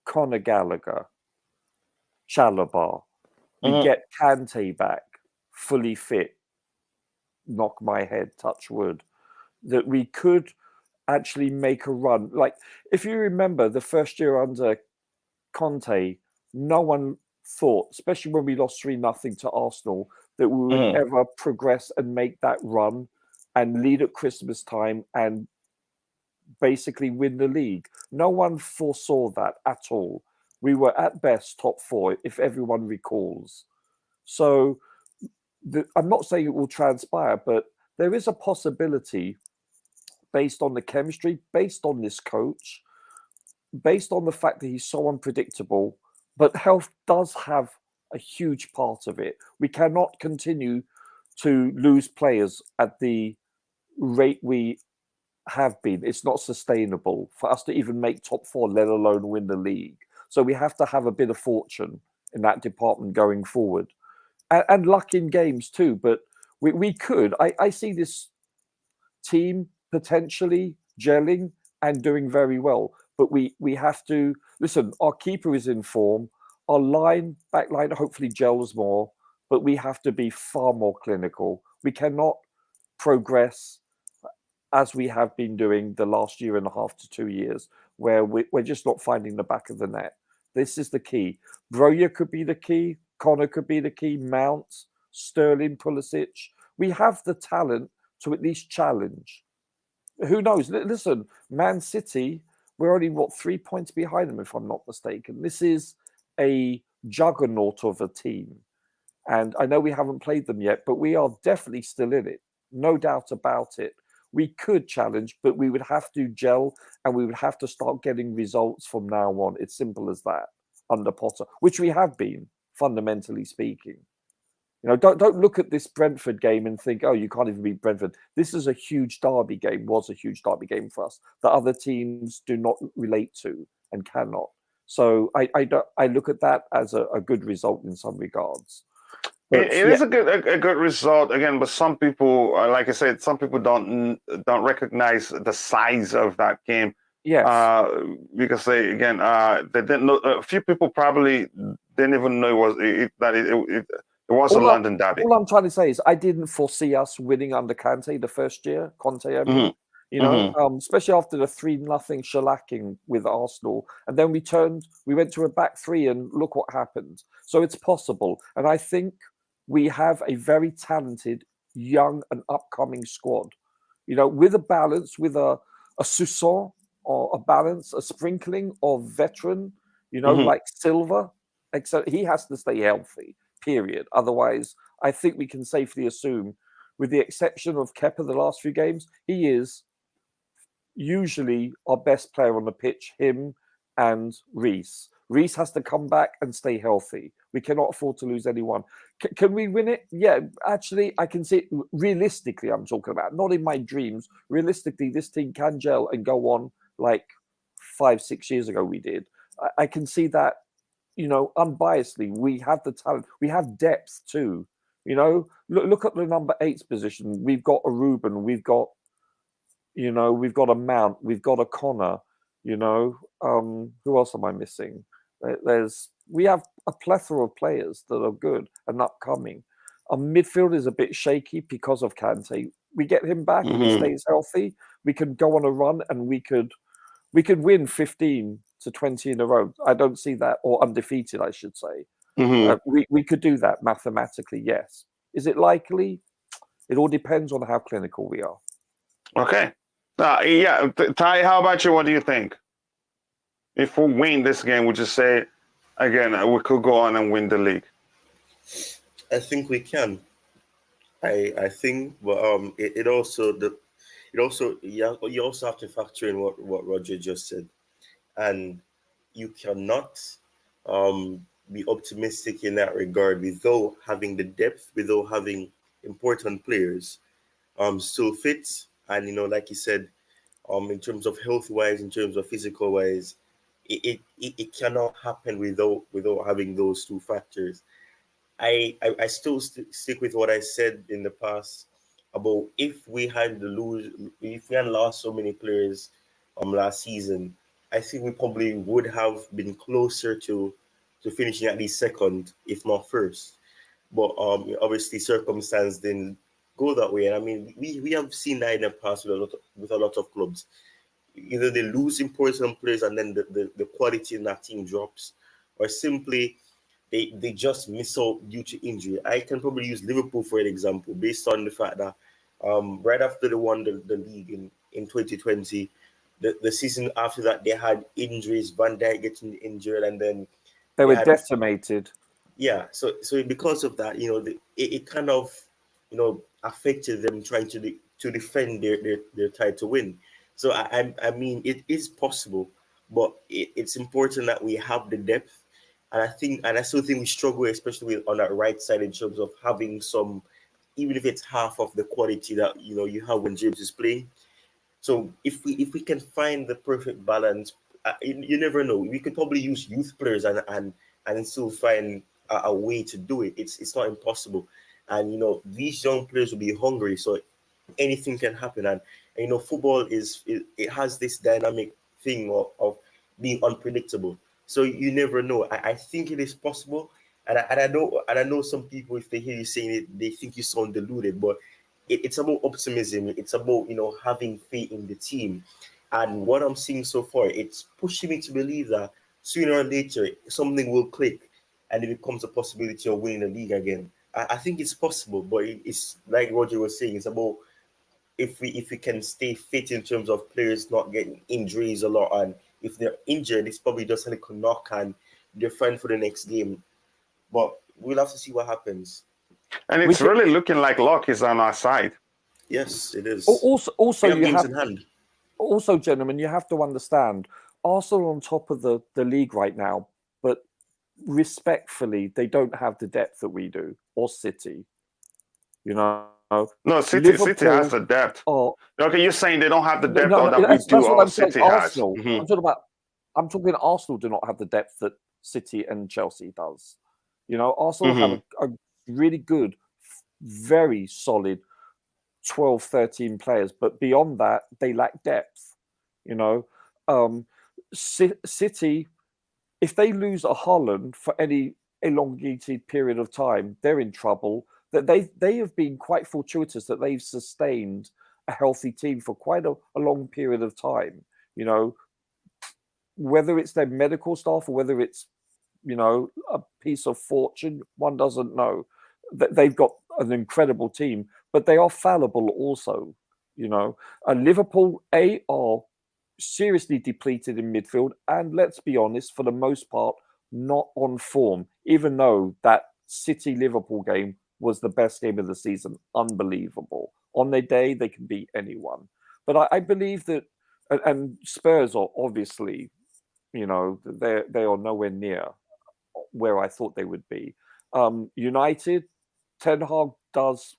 Conor Gallagher, Chalobah, we get Kante back, fully fit, knock my head, touch wood, that we could actually make a run. Like, if you remember the first year under Conte, no one thought, especially when we lost 3-0 to Arsenal, that we would ever progress and make that run and lead at Christmas time and basically win the league. No one foresaw that at all. We were at best top 4, if everyone recalls. So I'm not saying it will transpire, but there is a possibility based on the chemistry, based on this coach, based on the fact that he's so unpredictable, but health does have a huge part of it. We cannot continue to lose players at the rate we have been. It's not sustainable for us to even make top 4, let alone win the league. So we have to have a bit of fortune in that department going forward. And luck in games too, but we could. I see this team potentially gelling and doing very well, but we have to listen. Our keeper is in form. Our back line hopefully gels more, but we have to be far more clinical. We cannot progress as we have been doing the last 1.5 to 2 years, where we're just not finding the back of the net. This is the key. Broja could be the key. Connor could be the key. Mount, Sterling, Pulisic. We have the talent to at least challenge. Who knows? Listen, Man City, we're only, 3 points behind them, if I'm not mistaken. This is a juggernaut of a team. And I know we haven't played them yet, but we are definitely still in it. No doubt about it. We could challenge, but we would have to gel and we would have to start getting results from now on. It's simple as that under Potter, which we have been, fundamentally speaking. Don't look at this Brentford game and think, oh, you can't even beat Brentford. This is a huge derby game, was a huge derby game for us that other teams do not relate to and cannot. So I look at that as a good result in some regards. It is a good result again, but some people, like I said, some people don't recognize the size of that game. Yes. Because they didn't know. A few people probably didn't even know it was a London derby. All I'm trying to say is I didn't foresee us winning under Kante the first year. Conte, I mean. You know, especially after the 3-0 shellacking with Arsenal. And then we went to a back three and look what happened. So it's possible. And I think we have a very talented, young and upcoming squad. You know, with a balance, with a Soussan or a balance, a sprinkling of veteran, you know, like Silva. Except he has to stay healthy, period. Otherwise, I think we can safely assume, with the exception of Kepa the last few games, he is usually our best player on the pitch, him and Reece. Reece has to come back and stay healthy. We cannot afford to lose anyone. Can we win it? Yeah, actually, I can see it realistically, I'm talking about, not in my dreams. Realistically, this team can gel and go on like 5-6 years ago we did. I can see that, you know, unbiasedly. We have the talent. We have depth too. You know, look at the number 8's position. We've got a Ruben. We've got a Mount, we've got a Connor, you know. Who else am I missing? We have a plethora of players that are good and upcoming. Our midfield is a bit shaky because of Kante. We get him back and he stays healthy. We can go on a run and we could win 15 to 20 in a row. I don't see that, or undefeated, I should say. We could do that mathematically, yes. Is it likely? It all depends on how clinical we are. Okay. Ty, how about you? What do you think? If we win this game, would you say, again, we could go on and win the league? I think we can. I think, but you also have to factor in what Roger just said, and you cannot be optimistic in that regard without having the depth, without having important players still fit. And, you know, like you said, in terms of health-wise, in terms of physical-wise, it cannot happen without having those two factors. I still stick with what I said in the past about if we had lost so many players last season, I think we probably would have been closer to finishing at least second, if not first. But obviously circumstance didn't go that way. And I mean, we have seen that in the past with a lot of clubs. Either they lose important players and then the quality in that team drops, or simply they just miss out due to injury. I can probably use Liverpool for an example, based on the fact that right after they won the league in 2020, the season after that they had injuries, Van Dijk getting injured, and then they were decimated. Yeah, so because of that, you know, it kind of, you know, affected them trying to defend their title win. So I mean, it is possible, but it's important that we have the depth, and I still think we struggle, especially on that right side, in terms of having some, even if it's half of the quality that, you know, you have when James is playing. So if we can find the perfect balance, you never know. We could probably use youth players and still find a way to do it. It's not impossible, and you know, these young players will be hungry, so anything can happen. And you know, football it has this dynamic thing of being unpredictable, so you never know. I think it is possible, and I know some people, if they hear you saying it, they think you sound deluded, but it's about optimism. It's about, you know, having faith in the team, and what I'm seeing so far, it's pushing me to believe that sooner or later something will click and it becomes a possibility of winning the league again. I think it's possible, but it's like Roger was saying, it's about if we can stay fit in terms of players not getting injuries a lot, and if they're injured, it's probably just like a knock and they're fine for the next game. But we'll have to see what happens. And it's really looking like luck is on our side. Yes, it is. Also, you have games in hand. Also, gentlemen, you have to understand, Arsenal are on top of the league right now, but respectfully, they don't have the depth that we do, or City. You know. No, City has the depth. Okay, you're saying they don't have the depth that we do, or City has. I'm talking about I'm talking Arsenal do not have the depth that City and Chelsea does. You know, Arsenal have a really good, very solid 12, 13 players, but beyond that, they lack depth. You know, City, if they lose a Haaland for any elongated period of time, they're in trouble. That they have been quite fortuitous that they've sustained a healthy team for quite a long period of time. You know, whether it's their medical staff or whether it's, you know, a piece of fortune, one doesn't know. They've got an incredible team, but they are fallible also. You know, Liverpool are seriously depleted in midfield, and let's be honest, for the most part, not on form. Even though that City-Liverpool game was the best game of the season, unbelievable. On their day, they can beat anyone. But I believe that, and Spurs are obviously, you know, they are nowhere near where I thought they would be. United, Ten Hag does.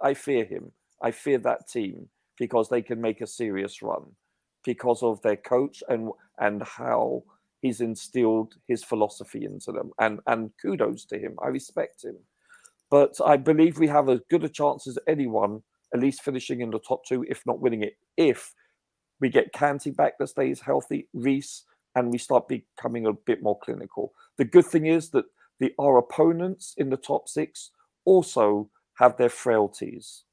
I fear him. I fear that team because they can make a serious run because of their coach and how he's instilled his philosophy into them. And kudos to him. I respect him. But I believe we have as good a chance as anyone, at least finishing in the top two, if not winning it, if we get Kante back that stays healthy, Reece, and we start becoming a bit more clinical. The good thing is that our opponents in the top six also have their frailties.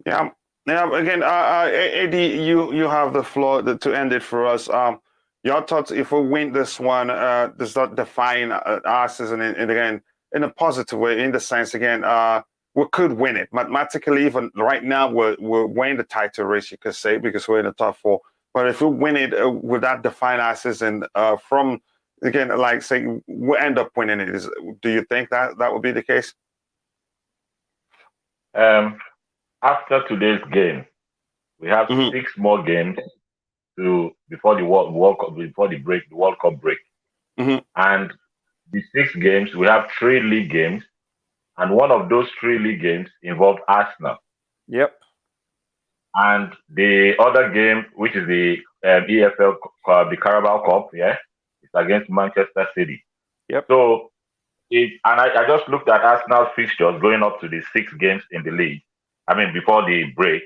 Yeah. Again, Eddie, you have the floor to end it for us. Your thoughts, if we win this one, does that define us as and again, in a positive way, in the sense, again, we could win it. Mathematically, even right now, we're winning the title race, you could say, because we're in the top four. But if we win it, would that define us as in from, again, like say, we end up winning it? Do you think that would be the case? After today's game, we have 6 more games before the World Cup, before the World Cup break. And the 6 games, we have 3 league games, and one of those 3 league games involved Arsenal. Yep. And the other game, which is the EFL, the Carabao Cup, it's against Manchester City. Yep. So, I just looked at Arsenal's fixtures going up to the 6 games in the league. I mean, before the break,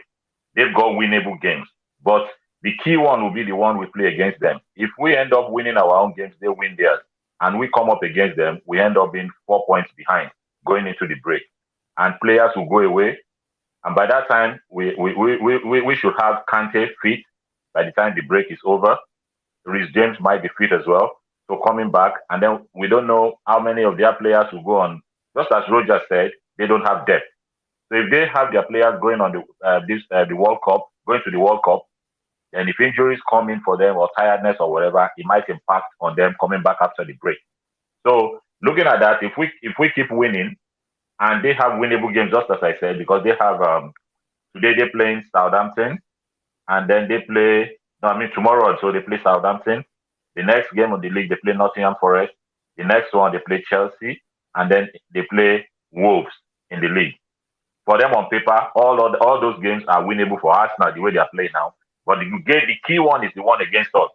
they've got winnable games. But the key one will be the one we play against them. If we end up winning our own games, they win theirs. And we come up against them, we end up being 4 points behind going into the break. And players will go away. And by that time, we should have Kante fit by the time the break is over. Reece James might be fit as well. So coming back, and then we don't know how many of their players will go on. Just as Roger said, they don't have depth. So if they have their players going on the World Cup, going to the World Cup, and if injuries come in for them or tiredness or whatever, it might impact on them coming back after the break. So looking at that, if we keep winning, and they have winnable games, just as I said, because they have today they're playing Southampton, and then they play. Tomorrow also they play Southampton. The next game of the league they play Nottingham Forest. The next one they play Chelsea, and then they play Wolves in the league. For them on paper, all those games are winnable for Arsenal the way they are playing now. But the key one is the one against us.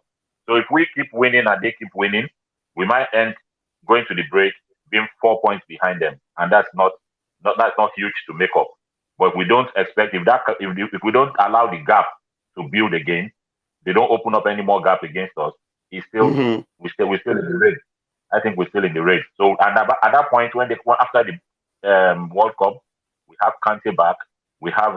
So if we keep winning and they keep winning, we might end going to the break being 4 points behind them, and that's not huge to make up. But we don't expect if we don't allow the gap to build again, they don't open up any more gap against us. We're still in the race. I think we're still in the race. So at that point, after the World Cup, we have Kante back, we have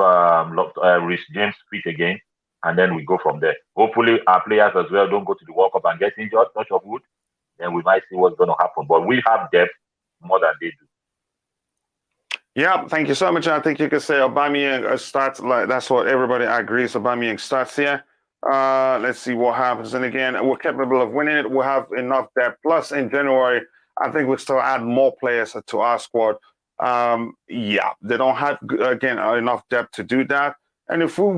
Reece James fit again, and then we go from there. Hopefully, our players as well don't go to the World Cup and get injured, touch of wood. Then we might see what's going to happen. But we have depth more than they do. Yeah, thank you so much. I think you could say Aubameyang starts, like that's what everybody agrees. Aubameyang starts here. Let's see what happens. And again, we're capable of winning it. We have enough depth. Plus, in January, I think we'll still add more players to our squad. Yeah, they don't have, again, enough depth to do that. And if we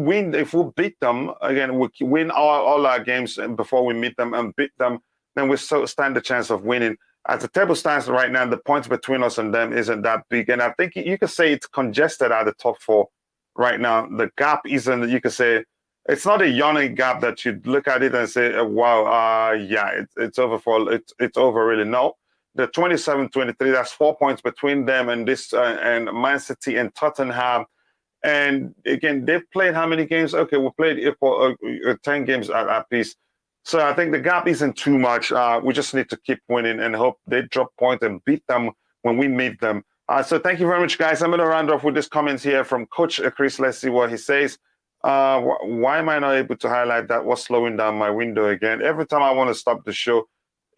beat them, again, we win all our games before we meet them and beat them, then we still stand the chance of winning. As the table stands right now, the points between us and them isn't that big. And I think you could say it's congested at the top 4 right now. The gap isn't, you could say, it's not a yawning gap that you look at it and say, wow, yeah, it's over for it's over really. No, the 27-23, that's 4 points between them and this and Man City and Tottenham. And again, they've played how many games? Okay, we played 10 games at least. So I think the gap isn't too much. We just need to keep winning and hope they drop points and beat them when we meet them. So thank you very much, guys. I'm going to round off with this comments here from Coach Chris. Let's see what he says. Why am I not able to highlight that? What's slowing down my window again? Every time I want to stop the show,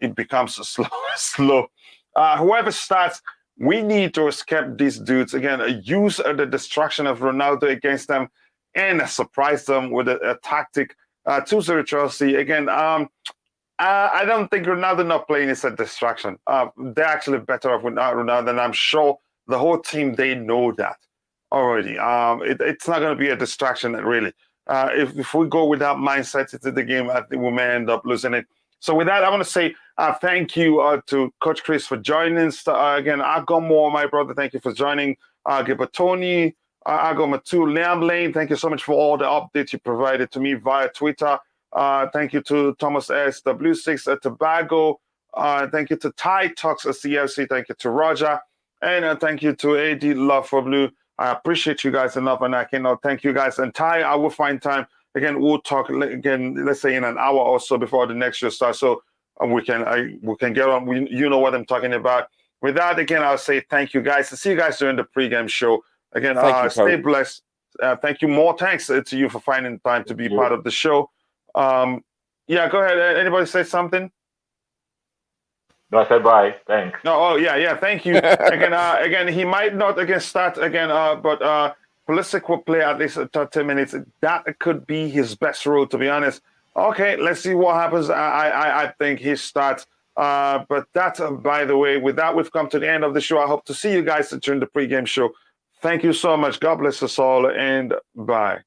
it becomes slow. Whoever starts, we need to escape these dudes. Again, use the distraction of Ronaldo against them and surprise them with a tactic. 2-0 Chelsea. Again, I don't think Ronaldo not playing is a distraction. They're actually better off without Ronaldo, and I'm sure the whole team, they know that already. It's not going to be a distraction, really. If we go with that mindset into the game, I think we may end up losing it. So with that, I want to say thank you to Coach Chris for joining us. Again, Agomo, my brother, thank you for joining. Gibatoni, Agomatu, Liam Lane, thank you so much for all the updates you provided to me via Twitter. Thank you to Thomas S, W6 Tobago. Thank you to Ty Talks CFC. Thank you to Roger. And thank you to AD Love for Blue. I appreciate you guys enough, and I cannot thank you guys. And Ty, I will find time. Again, we'll talk again, let's say in an hour or so before the next show starts. So we can get on. You know what I'm talking about. With that, again, I'll say thank you guys. See you guys during the pregame show. Again, stay blessed. Thank you. More thanks to you for finding time to be part of the show. Yeah, go ahead. Anybody say something? No, I said bye. Thanks. No, oh yeah, thank you. Again, he might not start again, but Pulisic will play at least 30 minutes. That could be his best role, to be honest. Okay, let's see what happens. I think he starts. But that, by the way, with that, we've come to the end of the show. I hope to see you guys during the pregame show. Thank you so much. God bless us all, and bye.